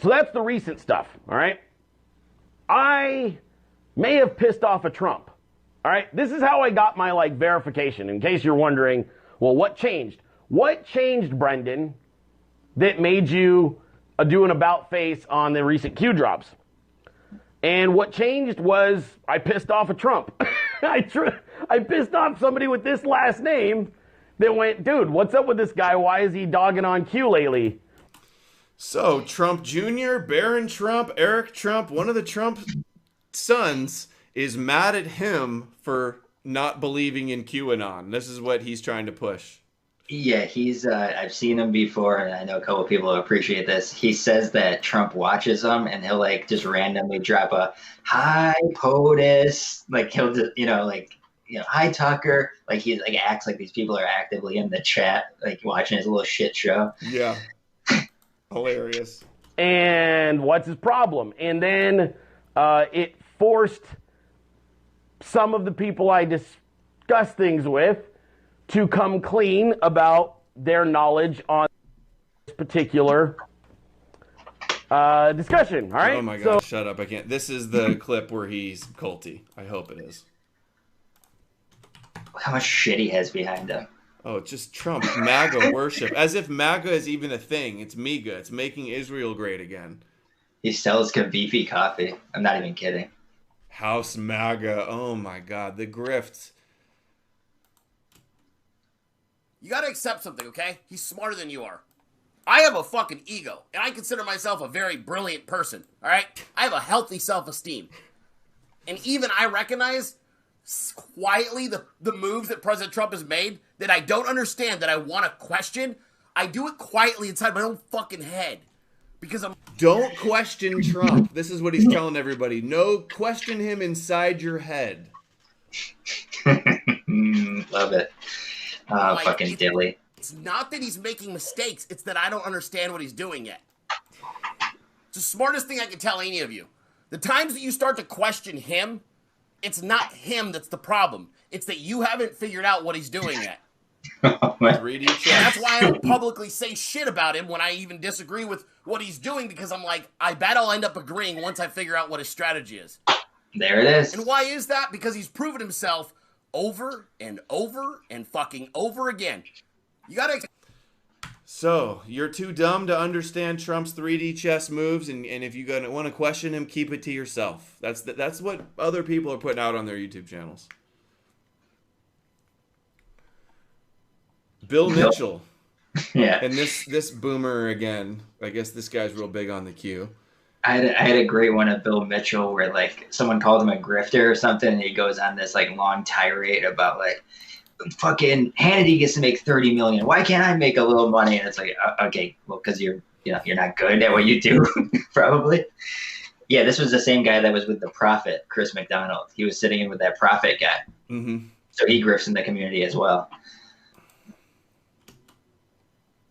So that's the recent stuff, all right? I may have pissed off a Trump, all right? This is how I got my, verification, in case you're wondering, well, what changed? What changed, Brendan, that made you do an about face on the recent Q drops? And what changed was I pissed off a Trump. I pissed off somebody with this last name that went, dude, what's up with this guy? Why is he dogging on Q lately? So Trump Jr., Barron Trump, Eric Trump, one of the Trump sons is mad at him for not believing in QAnon. This is what he's trying to push. Yeah, he's. I've seen him before, and I know a couple of people appreciate this. He says that Trump watches him, and he'll just randomly drop a "Hi, POTUS." He'll just, "Hi, Tucker." He acts like these people are actively in the chat, watching his little shit show. Yeah, hilarious. And what's his problem? And then it forced some of the people I discuss things with to come clean about their knowledge on this particular discussion. All right. Oh my gosh, shut up! I can't. This is the clip where he's culty. I hope it is. How much shit he has behind him. Oh, it's just Trump MAGA worship, as if MAGA is even a thing. It's MEGA. It's making Israel great again. He sells Kavifi coffee. I'm not even kidding. House MAGA. Oh my God, the grifts. You gotta accept something, okay? He's smarter than you are. I have a fucking ego, and I consider myself a very brilliant person, alright? I have a healthy self-esteem. And even I recognize quietly the moves that President Trump has made that I don't understand, that I want to question. I do it quietly inside my own fucking head. Because I'm... Don't question Trump. This is what he's telling everybody. No, question him inside your head. Love it. Fucking dilly. It's not that he's making mistakes. It's that I don't understand what he's doing yet. It's the smartest thing I can tell any of you. The times that you start to question him, it's not him that's the problem. It's that you haven't figured out what he's doing yet. That's why I don't publicly say shit about him when I even disagree with what he's doing, because I'm like, I bet I'll end up agreeing once I figure out what his strategy is. There it is. And why is that? Because he's proven himself over and over and fucking over again. You gotta... So, you're too dumb to understand Trump's 3D chess moves, and if you want to question him, keep it to yourself. That's what other people are putting out on their YouTube channels. Bill Mitchell. Yeah. And this boomer again, I guess this guy's real big on the Q. I had a great one of Bill Mitchell where someone called him a grifter or something, and he goes on this long tirade about fucking Hannity gets to make $30 million. Why can't I make a little money? And it's okay, well, because you're not good at what you do, probably. Yeah, this was the same guy that was with the Prophet, Chris McDonald. He was sitting in with that Prophet guy. Mm-hmm. So he grifts in the community as well.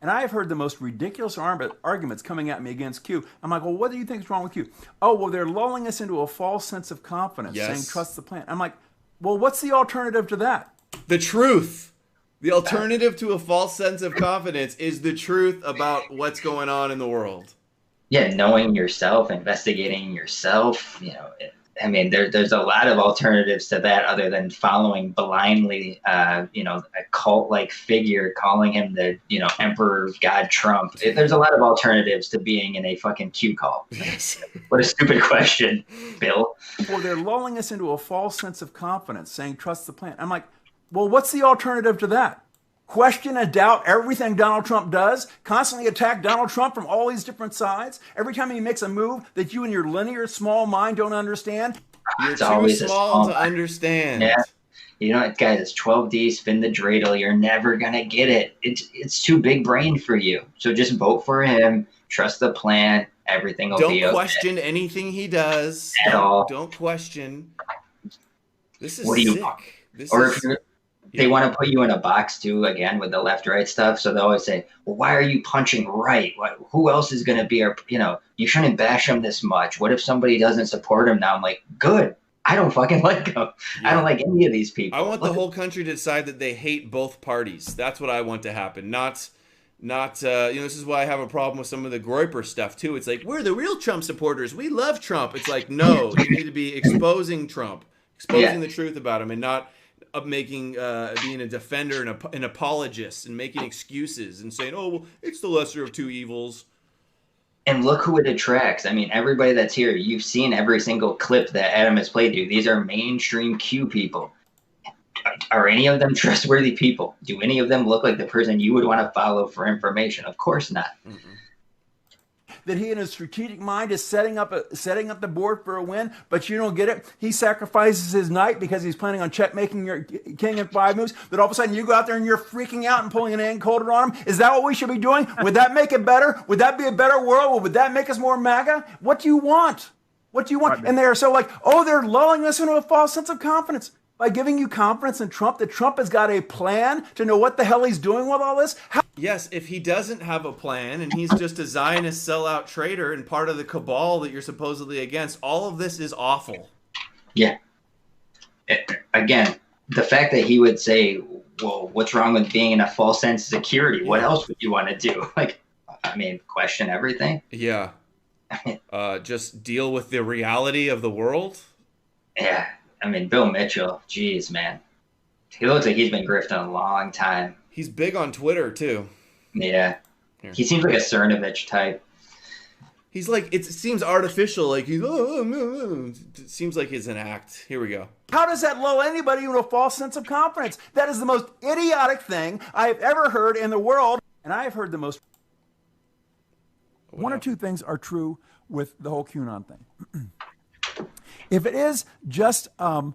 And I have heard the most ridiculous arguments coming at me against Q. I'm like, well, what do you think is wrong with Q? Oh, well, they're lulling us into a false sense of confidence, saying trust the plan. I'm like, well, what's the alternative to that? The truth. The alternative to a false sense of confidence is the truth about what's going on in the world. Yeah, knowing yourself, investigating yourself, you know, I mean, there's a lot of alternatives to that other than following blindly, you know, a cult-like figure, calling him the, you know, Emperor God Trump. There's a lot of alternatives to being in a fucking Q call. What a stupid question, Bill. Well, they're lulling us into a false sense of confidence, saying trust the plan. I'm like, well, what's the alternative to that? Question and doubt everything Donald Trump does, constantly attack Donald Trump from all these different sides. Every time he makes a move that you in your linear small mind don't understand. You're too small to understand. Yeah. You know, guys, it's 12D, spin the dreidel. You're never going to get it. It's too big brain for you. So just vote for him. Trust the plan. Everything will be okay. Don't question anything he does. At all. Don't question. This is what do you sick. Want? This or is... if you're... They want to put you in a box too, again, with the left-right stuff. So they always say, well, why are you punching right? Who else is going to be our, you know, you shouldn't bash him this much. What if somebody doesn't support him now? I'm like, good. I don't fucking like him. Yeah. I don't like any of these people. I want the whole country to decide that they hate both parties. That's what I want to happen. Not, you know, this is why I have a problem with some of the Groyper stuff too. It's like, we're the real Trump supporters. We love Trump. It's like, no, you need to be exposing Trump, exposing the truth about him, and not being a defender and an apologist and making excuses and saying, oh, well, it's the lesser of two evils. And look who it attracts. I mean, everybody that's here, you've seen every single clip that Adam has played you. These are mainstream Q people. Are any of them trustworthy people? Do any of them look like the person you would want to follow for information? Of course not. Mm-mm. That he in his strategic mind is setting up the board for a win, but you don't get it. He sacrifices his knight because he's planning on checkmaking your king in 5 moves. But all of a sudden you go out there and you're freaking out and pulling an encoder on him. Is that what we should be doing? Would that make it better? Would that be a better world? Would that make us more MAGA? What do you want? What do you want? And they're so like, oh, they're lulling us into a false sense of confidence. By giving you confidence in Trump, that Trump has got a plan to know what the hell he's doing with all this? Yes, if he doesn't have a plan and he's just a Zionist sellout traitor and part of the cabal that you're supposedly against, all of this is awful. Yeah. Again, the fact that he would say, well, what's wrong with being in a false sense of security? What else would you want to do? Like, I mean, question everything? Yeah. Just deal with the reality of the world? Yeah. I mean, Bill Mitchell, geez, man. He looks like he's been grifting a long time. He's big on Twitter, too. Yeah. He seems like a Cernovich type. He's like, it seems artificial. Like, he's, it seems like it's an act. Here we go. How does that lull anybody into a false sense of confidence? That is the most idiotic thing I have ever heard in the world. And I have heard the most... One or two things are true with the whole QAnon thing. If it is just something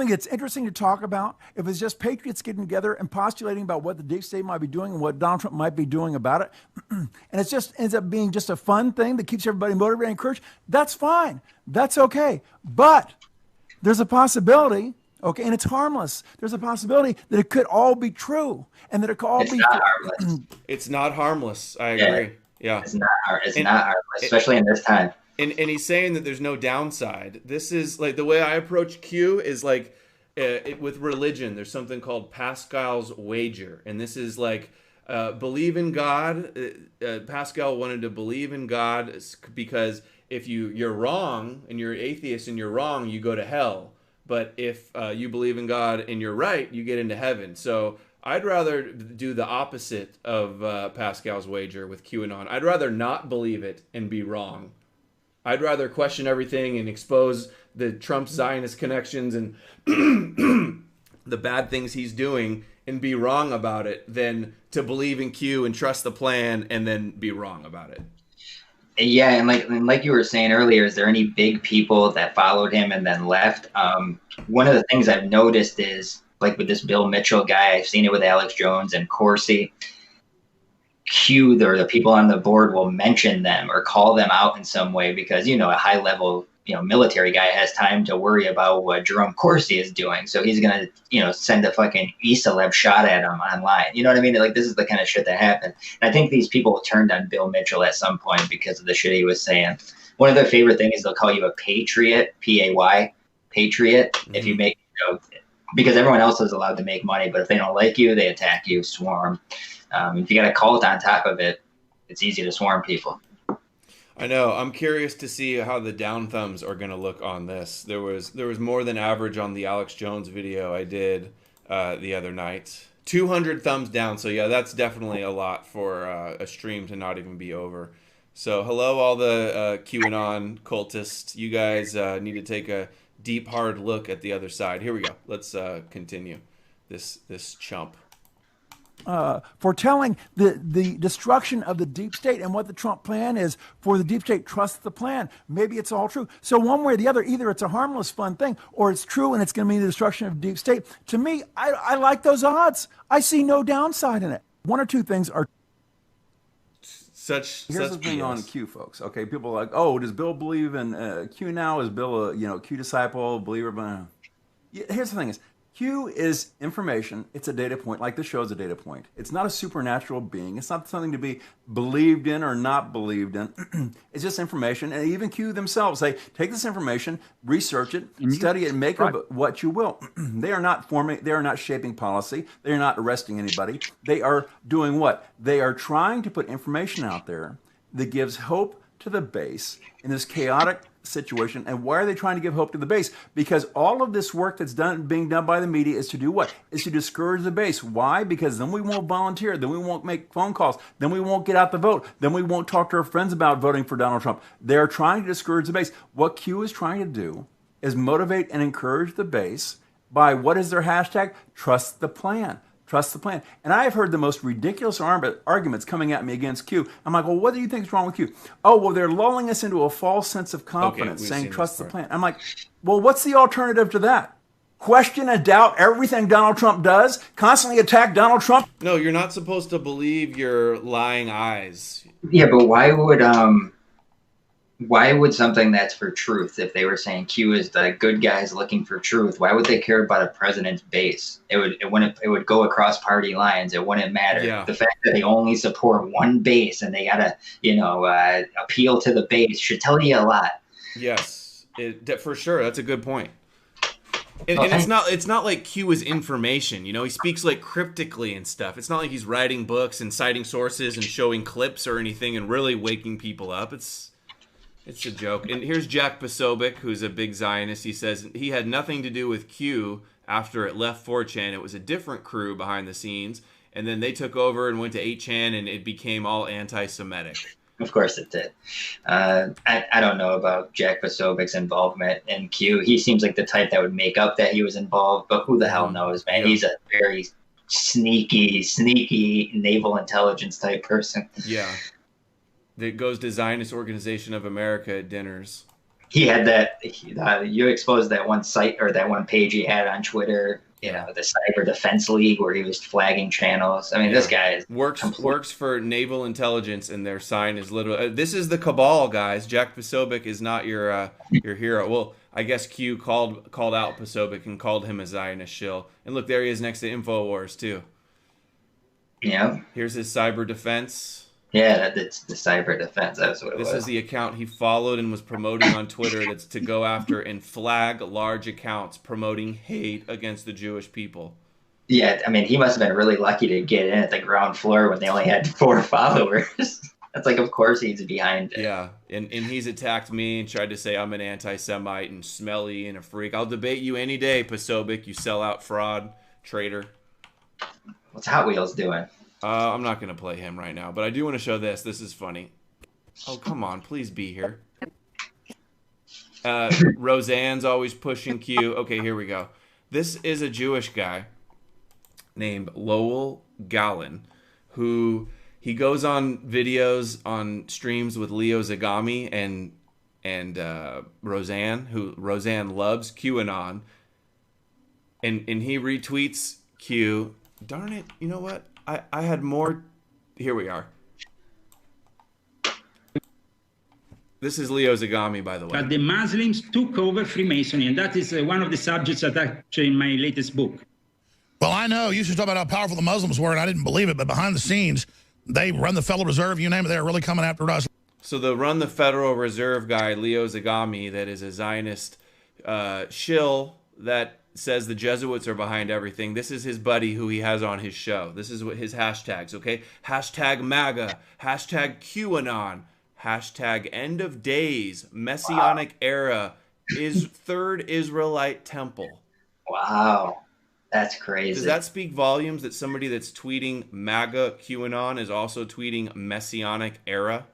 that's interesting to talk about, if it's just patriots getting together and postulating about what the deep state might be doing and what Donald Trump might be doing about it, and it just ends up being just a fun thing that keeps everybody motivated and encouraged, that's fine. That's okay. But there's a possibility, okay, and it's harmless. There's a possibility that it could all be true and that it could all be harmless. It's not harmless. I agree. Yeah. It's not harmless, especially in this time. And he's saying that there's no downside. This is like the way I approach Q is like with religion. There's something called Pascal's wager, and this is like believe in God. Pascal wanted to believe in God because if you're wrong and you're atheist and you're wrong, you go to hell. But if you believe in God and you're right, you get into heaven. So I'd rather do the opposite of Pascal's wager with QAnon. I'd rather not believe it and be wrong. I'd rather question everything and expose the Trump Zionist connections and the bad things he's doing and be wrong about it than to believe in Q and trust the plan and then be wrong about it. Yeah, and like you were saying earlier, is there any big people that followed him and then left? One of the things I've noticed is, like with this Bill Mitchell guy, I've seen it with Alex Jones and Corsi. Q, or the people on the board will mention them or call them out in some way because, you know, a high level, you know, military guy has time to worry about what Jerome Corsi is doing. So he's going to, you know, send a fucking Isalev shot at him online. You know what I mean? Like, this is the kind of shit that happened. And I think these people turned on Bill Mitchell at some point because of the shit he was saying. One of their favorite things is they'll call you a patriot, P-A-Y, patriot. If you make, because everyone else is allowed to make money, but if they don't like you, they attack you, swarm. If you got a cult on top of it, it's easy to swarm people. I know. I'm curious to see how the down thumbs are going to look on this. There was more than average on the Alex Jones video I did the other night. 200 thumbs down. So yeah, that's definitely a lot for a stream to not even be over. So hello, all the QAnon cultists. You guys need to take a deep, hard look at the other side. Here we go. Let's continue this chump. Foretelling the destruction of the deep state and what the Trump plan is for the deep state. Trust the plan. Maybe it's all true. So one way or the other, either it's a harmless, fun thing, or it's true and it's going to mean the destruction of deep state. To me, I like those odds. I see no downside in it. One or two things are. Here's the thing on Q, folks. Okay, people are like, oh, does Bill believe in Q now? Is Bill a Q disciple, believer? Here's the thing: is Q is information. It's a data point, like the show is a data point. It's not a supernatural being. It's not something to be believed in or not believed in. It's just information. And even Q themselves say, take this information, research it, study it, and make of what you will. They are not forming, they are not shaping policy. They are not arresting anybody. They are doing what? They are trying to put information out there that gives hope to the base in this chaotic situation. And why are they trying to give hope to the base? Because all of this work that's being done by the media is to do what? Is to discourage the base. Why? Because then we won't volunteer. Then we won't make phone calls. Then we won't get out the vote. Then we won't talk to our friends about voting for Donald Trump. They're trying to discourage the base. What Q is trying to do is motivate and encourage the base by, what is their hashtag? Trust the plan. Trust the plan. And I have heard the most ridiculous arguments coming at me against Q. I'm like, well, what do you think is wrong with Q? Oh, well, they're lulling us into a false sense of confidence, saying trust the plan. I'm like, well, what's the alternative to that? Question and doubt everything Donald Trump does? Constantly attack Donald Trump? No, you're not supposed to believe your lying eyes. Yeah, but why would something that's for truth, if they were saying Q is the good guys looking for truth, why would they care about a president's base? It would go across party lines. It wouldn't matter. Yeah. The fact that they only support one base and they gotta, appeal to the base should tell you a lot. Yes, for sure. That's a good point. And it's not like Q is information. He speaks like cryptically and stuff. It's not like he's writing books and citing sources and showing clips or anything and really waking people up. It's a joke. And here's Jack Posobiec, who's a big Zionist. He says he had nothing to do with Q after it left 4chan. It was a different crew behind the scenes. And then they took over and went to 8chan, and it became all anti-Semitic. Of course it did. I don't know about Jack Posobiec's involvement in Q. He seems like the type that would make up that he was involved, but who the hell knows, man? Yeah. He's a very sneaky naval intelligence type person. Yeah. That goes to Zionist Organization of America at dinners. He had that. You exposed that one site or that one page he had on Twitter. The Cyber Defense League, where he was flagging channels. I mean, this guy works for naval intelligence, and their sign is literally. This is the cabal, guys. Jack Posobiec is not your hero. Well, I guess Q called out Posobiec and called him a Zionist shill. And look, there he is next to InfoWars too. Yeah. Here's his cyber defense. Yeah, that's the cyber defense. That's what it was. This is the account he followed and was promoting on Twitter. That's to go after and flag large accounts promoting hate against the Jewish people. Yeah, I mean, he must have been really lucky to get in at the ground floor when they only had 4 followers. That's like, of course he's behind it. Yeah, and he's attacked me and tried to say I'm an anti-Semite and smelly and a freak. I'll debate you any day, Posobiec, you sellout fraud, traitor. What's Hot Wheels doing? I'm not going to play him right now, but I do want to show this. This is funny. Oh, come on. Please be here. Roseanne's always pushing Q. Okay, here we go. This is a Jewish guy named Lowell Gallon, who he goes on videos on streams with Leo Zagami and Roseanne, who Roseanne loves QAnon, and he retweets Q. Darn it. You know what? I had more. Here we are. This is Leo Zagami, by the way. But the Muslims took over Freemasonry, and that is one of the subjects that actually in my latest book. Well, I know you should talk about how powerful the Muslims were, and I didn't believe it, but behind the scenes, they run the Federal Reserve, you name it, they're really coming after us. So the run the Federal Reserve guy, Leo Zagami, that is a Zionist shill that says the Jesuits are behind everything. This is his buddy who he has on his show. This is what his hashtags, okay? Hashtag MAGA, hashtag QAnon, hashtag end of days, Messianic era, is third Israelite temple. Wow. That's crazy. Does that speak volumes that somebody that's tweeting MAGA QAnon is also tweeting Messianic era?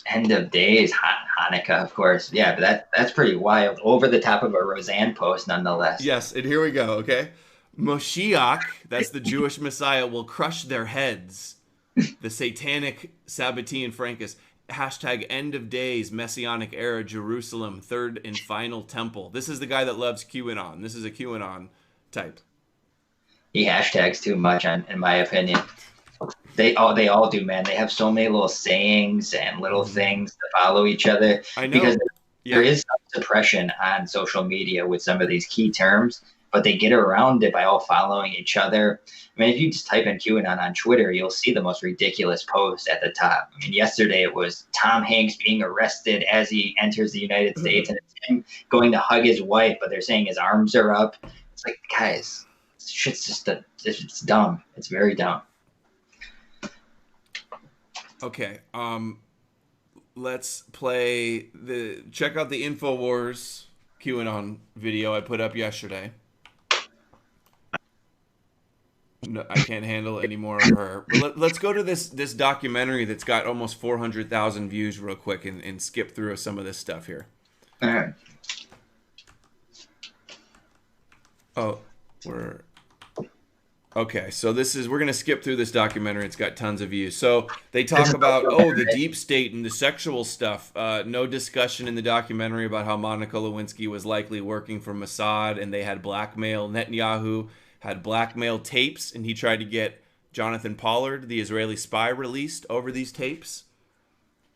End of days, Hanukkah, of course. Yeah, but that's pretty wild. Over the top of a Roseanne post, nonetheless. Yes, and here we go, okay? Moshiach, that's the Jewish Messiah, will crush their heads. The satanic Sabbatean Frankus. Hashtag end of days, Messianic era, Jerusalem, third and final temple. This is the guy that loves QAnon. This is a QAnon type. He hashtags too much, in my opinion. They all do, man. They have so many little sayings and little things to follow each other. I know. Because there is some suppression on social media with some of these key terms, but they get around it by all following each other. I mean, if you just type in QAnon on Twitter, you'll see the most ridiculous posts at the top. I mean, yesterday it was Tom Hanks being arrested as he enters the United States, and it's him going to hug his wife, but they're saying his arms are up. It's like, guys, shit's just it's dumb. It's very dumb. Okay, let's play check out the InfoWars QAnon video I put up yesterday. No, I can't handle any more of her. But let's go to this documentary that's got almost 400,000 views real quick and skip through some of this stuff here. All right. Oh, okay, so we're going to skip through this documentary. It's got tons of views. So they talk about, the deep state and the sexual stuff. No discussion in the documentary about how Monica Lewinsky was likely working for Mossad and they had blackmail. Netanyahu had blackmail tapes, and he tried to get Jonathan Pollard, the Israeli spy, released over these tapes.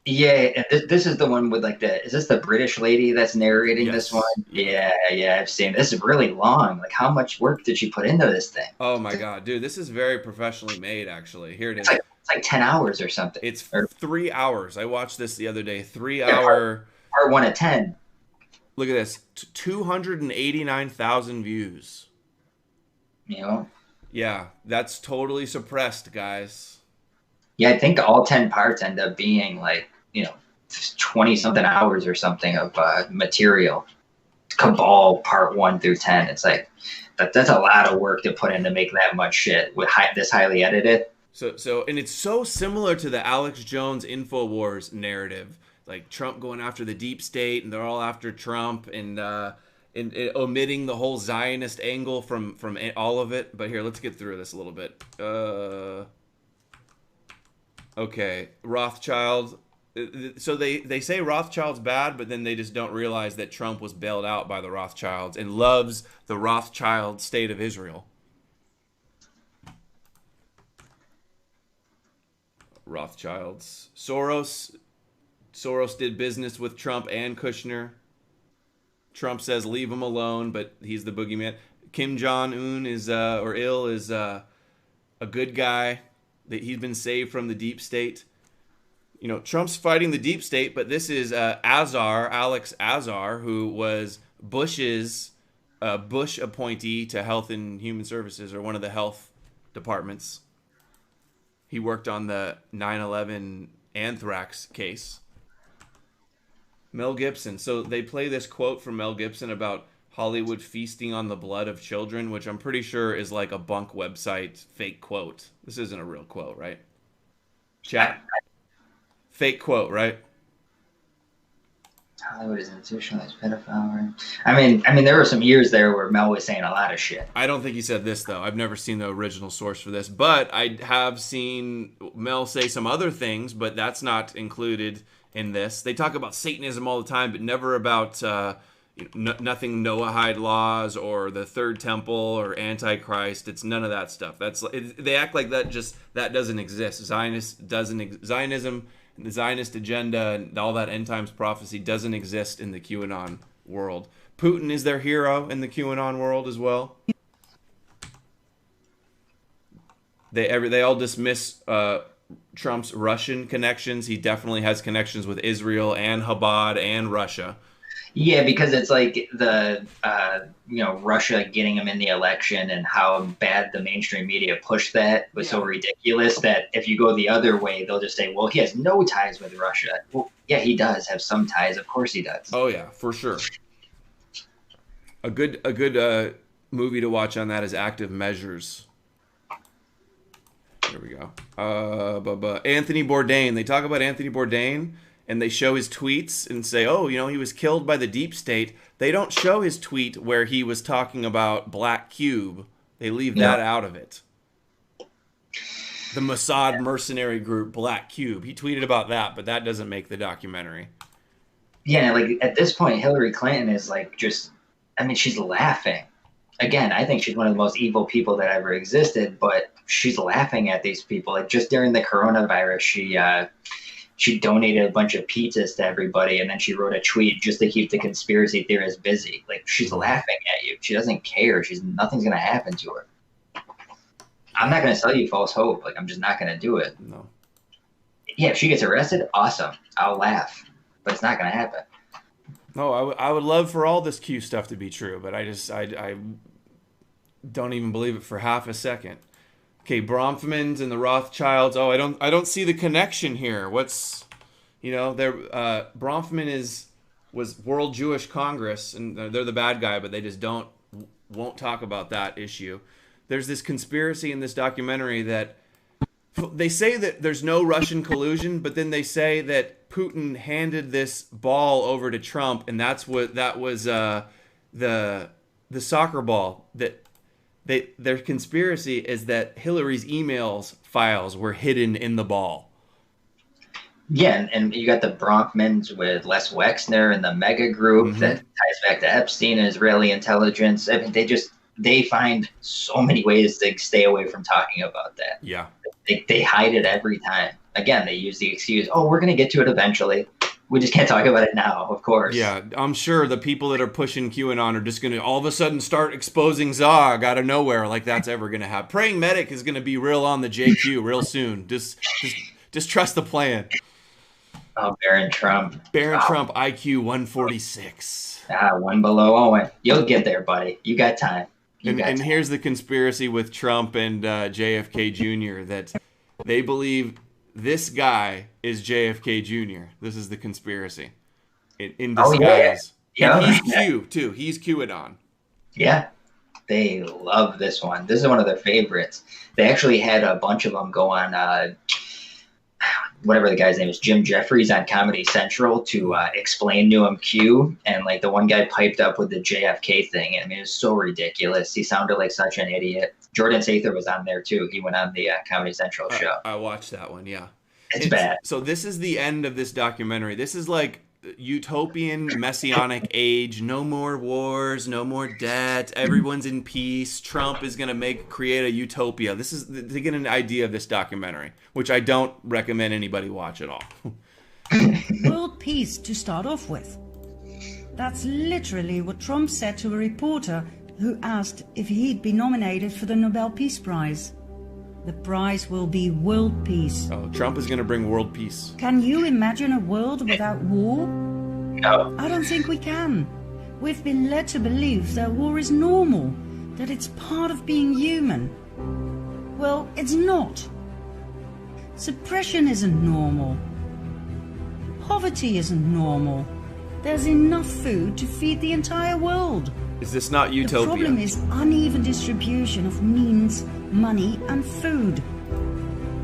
Yeah, this is the one with is this the British lady that's narrating this one? Yeah, I've seen this. Is really long. Like, how much work did she put into this thing? Oh my God, dude, this is very professionally made, actually. Here it is. It's like 10 hours or something. It's 3 hours. I watched this the other day. 3 hour. Part 1 of 10. Look at this. 289,000 views. Yeah. Yeah, that's totally suppressed, guys. Yeah, I think all 10 parts end up being 20-something hours or something of material. Cabal part 1 through 10. It's like that's a lot of work to put in to make that much shit with this highly edited. So and it's so similar to the Alex Jones InfoWars narrative, like Trump going after the deep state, and they're all after Trump, and omitting the whole Zionist angle from all of it. But here, let's get through this a little bit. Okay, Rothschild. So they say Rothschild's bad, but then they just don't realize that Trump was bailed out by the Rothschilds and loves the Rothschild state of Israel. Rothschilds. Soros did business with Trump and Kushner. Trump says leave him alone, but he's the boogeyman. Kim Jong-un is a good guy. That he's been saved from the deep state. You know, Trump's fighting the deep state, but this is Alex Azar, who was Bush appointee to Health and Human Services, or one of the health departments. He worked on the 9/11 anthrax case. Mel Gibson. So they play this quote from Mel Gibson about Hollywood feasting on the blood of children, which I'm pretty sure is like a bunk website fake quote. This isn't a real quote, right? Chat. Fake quote, right? Hollywood is institutionalized pedophile. I mean, there were some years there where Mel was saying a lot of shit. I don't think he said this, though. I've never seen the original source for this, but I have seen Mel say some other things, but that's not included in this. They talk about Satanism all the time, but never about nothing Noahide laws or the Third Temple or Antichrist. It's none of that stuff. They act like that doesn't exist. Zionism and the Zionist agenda and all that end times prophecy doesn't exist in the QAnon world. Putin is their hero in the QAnon world as well. They all dismiss Trump's Russian connections. He definitely has connections with Israel and Chabad and Russia. Yeah, because it's like the Russia getting him in the election and how bad the mainstream media pushed that was so ridiculous that if you go the other way, they'll just say, well, he has no ties with Russia. Well, yeah, he does have some ties. Of course he does. Oh yeah, for sure. A good movie to watch on that is Active Measures. There we go. Anthony Bourdain. They talk about Anthony Bourdain and they show his tweets and say, oh, he was killed by the deep state. They don't show his tweet where he was talking about Black Cube. They leave that out of it. The Mossad mercenary group, Black Cube. He tweeted about that, but that doesn't make the documentary. Yeah, like at this point, Hillary Clinton is like she's laughing. Again, I think she's one of the most evil people that ever existed, but she's laughing at these people. Like just during the coronavirus, she donated a bunch of pizzas to everybody, and then she wrote a tweet just to keep the conspiracy theorists busy. Like she's laughing at you. She doesn't care. Nothing's gonna happen to her. I'm not gonna sell you false hope. Like I'm just not gonna do it. No. Yeah, if she gets arrested, awesome. I'll laugh, but it's not gonna happen. No, I would love for all this Q stuff to be true, but I don't even believe it for half a second. Okay, Bronfmans and the Rothschilds. Oh, I don't see the connection here. What's, Bronfman was World Jewish Congress, and they're the bad guy, but they just won't talk about that issue. There's this conspiracy in this documentary that they say that there's no Russian collusion, but then they say that Putin handed this ball over to Trump, and that was the soccer ball that. Their conspiracy is that Hillary's emails files were hidden in the ball. Yeah, and you got the Bronfmans with Les Wexner and the mega group that ties back to Epstein and Israeli intelligence. I mean, they find so many ways to stay away from talking about that. Yeah. They hide it every time. Again, they use the excuse, oh, we're going to get to it eventually. We just can't talk about it now, of course. Yeah, I'm sure the people that are pushing QAnon are just going to all of a sudden start exposing Zog out of nowhere, like that's ever going to happen. Praying Medic is going to be real on the JQ real soon. Just trust the plan. Oh, Barron Trump. Trump, IQ 146. One below Owen. You'll get there, buddy. You got time. And here's the conspiracy with Trump and JFK Jr. that they believe this guy is JFK Jr. This is the conspiracy in disguise. Yeah. And he's Q, too. He's QAnon. Yeah. They love this one. This is one of their favorites. They actually had a bunch of them go on, whatever the guy's name is, Jim Jeffries on Comedy Central to explain to him Q. And like the one guy piped up with the JFK thing. I mean, it was so ridiculous. He sounded like such an idiot. Jordan Sather was on there too. He went on the Comedy Central show. I watched that one, yeah. It's bad. So this is the end of this documentary. This is like utopian messianic age. No more wars, no more debt. Everyone's in peace. Trump is going to create a utopia. This is to get an idea of this documentary, which I don't recommend anybody watch at all. World peace to start off with. That's literally what Trump said to a reporter who asked if he'd be nominated for the Nobel Peace Prize. The prize will be world peace. Oh, Trump is going to bring world peace. Can you imagine a world without war? No. I don't think we can. We've been led to believe that war is normal, that it's part of being human. Well, it's not. Suppression isn't normal. Poverty isn't normal. There's enough food to feed the entire world. Is this not utopia? The problem is uneven distribution of means, money, and food.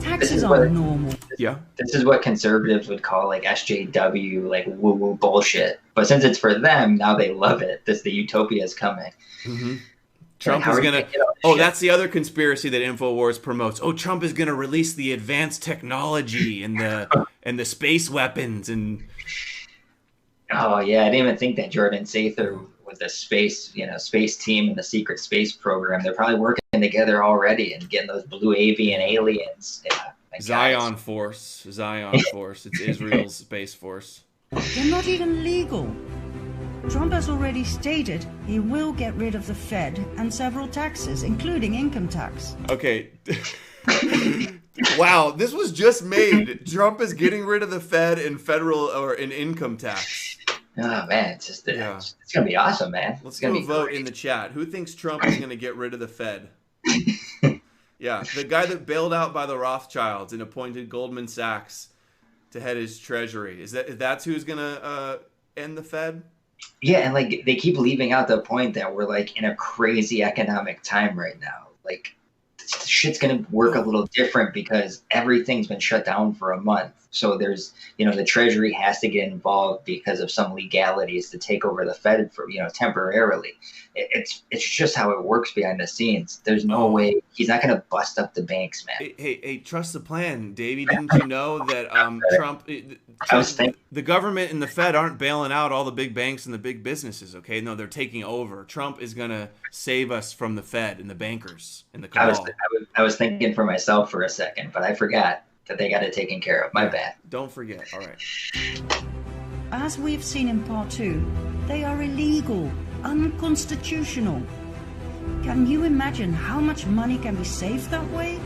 Taxes aren't normal. Yeah. This is what conservatives would call like SJW, like woo-woo bullshit. But since it's for them, now they love it. The utopia is coming. Mm-hmm. Trump is going to... Oh, that's the other conspiracy that InfoWars promotes. Oh, Trump is going to release the advanced technology and the space weapons and... Oh, yeah. I didn't even think that Jordan Sather with the space team and the secret space program, they're probably working together already and getting those blue avian aliens. Yeah, Zion Force. It's Israel's space force. They're not even legal. Trump has already stated he will get rid of the Fed and several taxes, including income tax. Okay. Wow, this was just made. Trump is getting rid of the Fed and federal or an income tax. Oh man, it's just it's gonna be awesome, man. Let's it's gonna do a be vote great. in the chat. Who thinks Trump is going to get rid of the Fed? Yeah, the guy that bailed out by the Rothschilds and appointed Goldman Sachs to head his treasury. That's who's going to end the Fed? Yeah, and like they keep leaving out the point that we're like in a crazy economic time right now. Like shit's gonna work a little different because everything's been shut down for a month. So there's, the Treasury has to get involved because of some legalities to take over the Fed for, temporarily. It's just how it works behind the scenes. There's no way he's not gonna bust up the banks, man. Hey, trust the plan, Davey. Didn't you know that Trump, the government and the Fed aren't bailing out all the big banks and the big businesses? Okay, no, they're taking over. Trump is gonna save us from the Fed and the bankers and the cabal. I was thinking for myself for a second, but I forgot that they got it taken care of. My bad. Don't forget. All right. As we've seen in part 2, they are illegal, unconstitutional. Can you imagine how much money can be saved that way?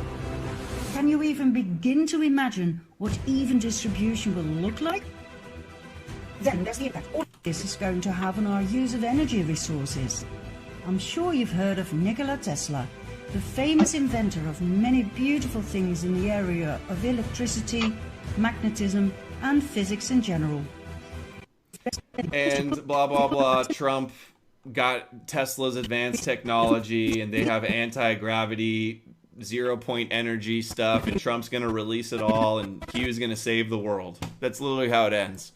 Can you even begin to imagine what even distribution will look like? Then there's the impact all this is going to have on our use of energy resources. I'm sure you've heard of Nikola Tesla, the famous inventor of many beautiful things in the area of electricity, magnetism, and physics in general. And blah, blah, blah. Trump got Tesla's advanced technology, and they have anti-gravity, zero-point energy stuff, and Trump's going to release it all, and Q's going to save the world. That's literally how it ends.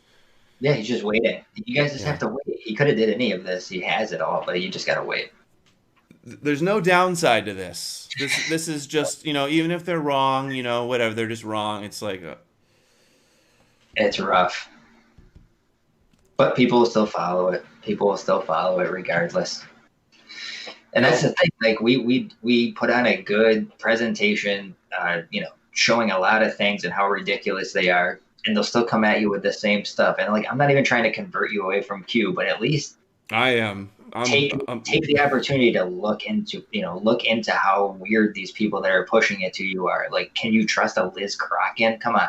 Yeah, he's just waiting. You guys just have to wait. He could have did any of this. He has it all, but you just got to wait. There's no downside to this. This is just, even if they're wrong, whatever, they're just wrong. It's like it's rough. But people will still follow it. People will still follow it regardless. And that's the thing. Like we put on a good presentation, showing a lot of things and how ridiculous they are, and they'll still come at you with the same stuff. And like, I'm not even trying to convert you away from Q, but at least I am. Take the opportunity to look into how weird these people that are pushing it to you are. Like, can you trust a Liz Crocko? Come on.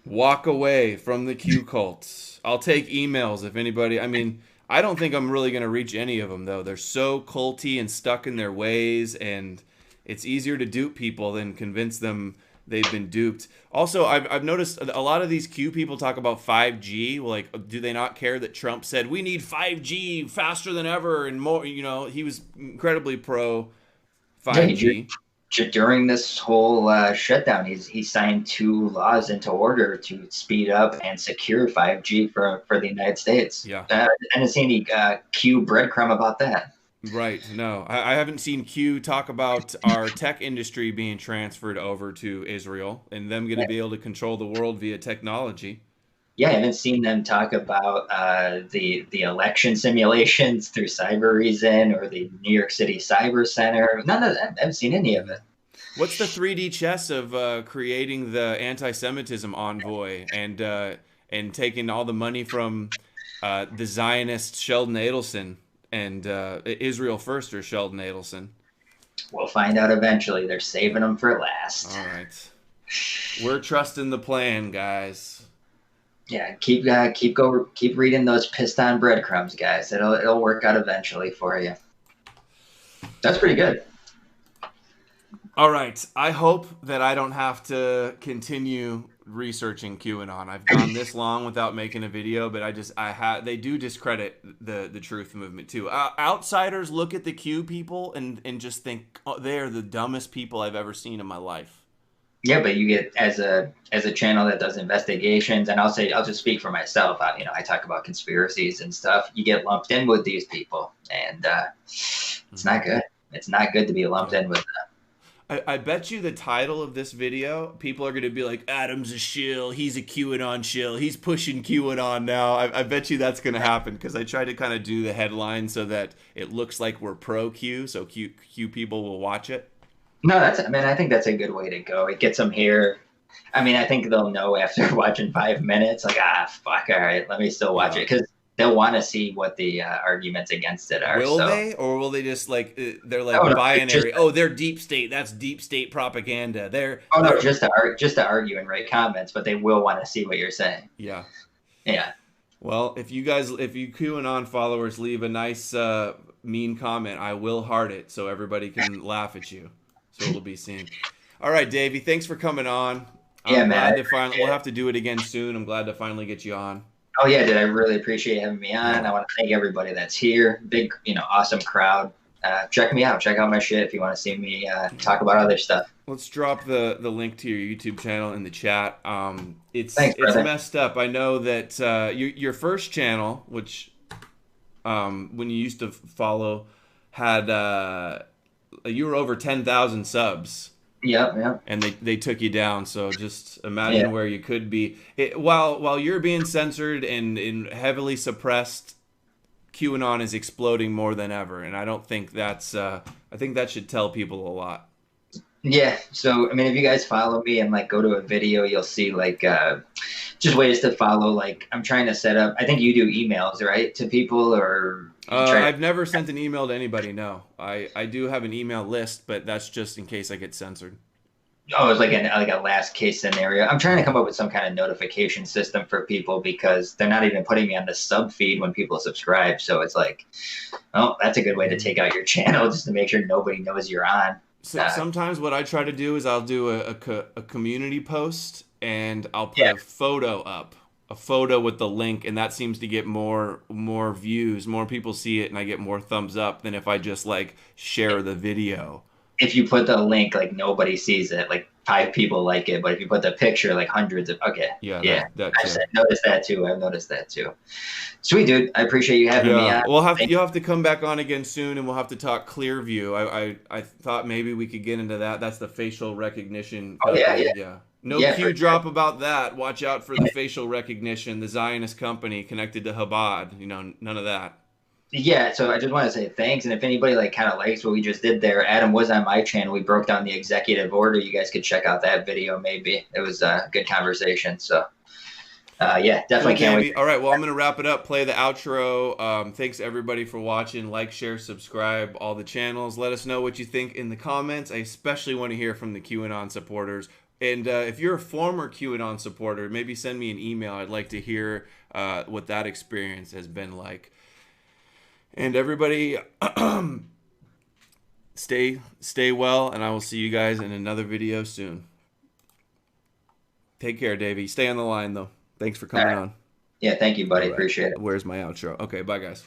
Walk away from the Q cults. I'll take emails if anybody. I mean, I don't think I'm really going to reach any of them, though. They're so culty and stuck in their ways, and it's easier to dupe people than convince them they've been duped. Also, I've noticed a lot of these Q people talk about 5G. Like, do they not care that Trump said we need 5G faster than ever and more? He was incredibly pro 5G. During this whole shutdown, he signed 2 laws into order to speed up and secure 5G for the United States. Yeah, I didn't see any Q breadcrumb about that. Right. No, I haven't seen Q talk about our tech industry being transferred over to Israel and them going to be able to control the world via technology. Yeah, I haven't seen them talk about the election simulations through Cyber Reason or the New York City Cyber Center. None of that. I haven't seen any of it. What's the 3D chess of creating the anti-Semitism envoy and taking all the money from the Zionist Sheldon Adelson? And Israel Firster, Sheldon Adelson. We'll find out eventually. They're saving them for last. All right. We're trusting the plan, guys. Yeah, keep reading those pissed on breadcrumbs, guys. It'll work out eventually for you. That's pretty good. All right. I hope that I don't have to continue researching QAnon. I've gone this long without making a video, but they do discredit the truth movement too. Outsiders look at the Q people and just think, oh, they're the dumbest people I've ever seen in my life. Yeah, but you get as a channel that does investigations, and I'll just speak for myself. I talk about conspiracies and stuff. You get lumped in with these people, and it's not good. It's not good to be lumped in with them. I bet you the title of this video, people are going to be like, Adam's a shill, he's a QAnon shill, he's pushing QAnon now. I bet you that's going to happen because I tried to kind of do the headline so that it looks like we're pro-Q, so Q people will watch it. No, I think that's a good way to go. It gets them here. I think they'll know after watching 5 minutes, like, fuck, all right, let me still watch it, because they'll want to see what the arguments against it are. Will they? Or will they just they're like binary? They're deep state. That's deep state propaganda. Just to argue and write comments, but they will want to see what you're saying. Yeah. Yeah. Well, if you QAnon followers leave a nice mean comment, I will heart it so everybody can laugh at you. So it'll be seen. All right, Davey, thanks for coming on. I'm glad to finally. We'll have to do it again soon. I'm glad to finally get you on. Oh yeah, dude, I really appreciate having me on. I want to thank everybody that's here. Big, awesome crowd. Check me out. Check out my shit if you want to see me talk about other stuff. Let's drop the link to your YouTube channel in the chat. It's brother. messed up. I know that your first channel, which when you used to follow, had you were over 10,000 subs. Yep. And they took you down. So just imagine where you could be. While you're being censored and heavily suppressed, QAnon is exploding more than ever, and I don't think that's. I think that should tell people a lot. Yeah. So I mean, if you guys follow me and go to a video, you'll see just ways to follow. I'm trying to set up. I think you do emails, right, to people, or I've never sent an email to anybody. No, I do have an email list, but that's just in case I get censored. Oh, it's like a last case scenario. I'm trying to come up with some kind of notification system for people because they're not even putting me on the sub feed when people subscribe. So it's that's a good way to take out your channel just to make sure nobody knows you're on. So sometimes what I try to do is I'll do a community post and I'll put a photo up, a photo with the link, and that seems to get more views. More people see it, and I get more thumbs up than if I just share the video. If you put the link, nobody sees it. 5 people like it, but if you put the picture, hundreds of. Okay. Yeah. I've noticed that too. I've noticed that too. Sweet, dude. I appreciate you having me on. You'll have to come back on again soon, and we'll have to talk Clearview. I thought maybe we could get into that. That's the facial recognition. Oh yeah. No Q drop about that. Watch out for the facial recognition. The Zionist company connected to Chabad. None of that. Yeah, so I just want to say thanks, and if anybody kind of likes what we just did there, Adam was on my channel. We broke down the executive order. You guys could check out that video. Maybe it was a good conversation. So, definitely can't wait. All right, well, I'm gonna wrap it up. Play the outro. Thanks everybody for watching. Like, share, subscribe, all the channels. Let us know what you think in the comments. I especially want to hear from the QAnon supporters. And if you're a former QAnon supporter, maybe send me an email. I'd like to hear what that experience has been like. And everybody, stay well, and I will see you guys in another video soon. Take care, Davey. Stay on the line, though. Thanks for coming on. Yeah, thank you, buddy. Appreciate it. Where's my outro? Okay, bye, guys.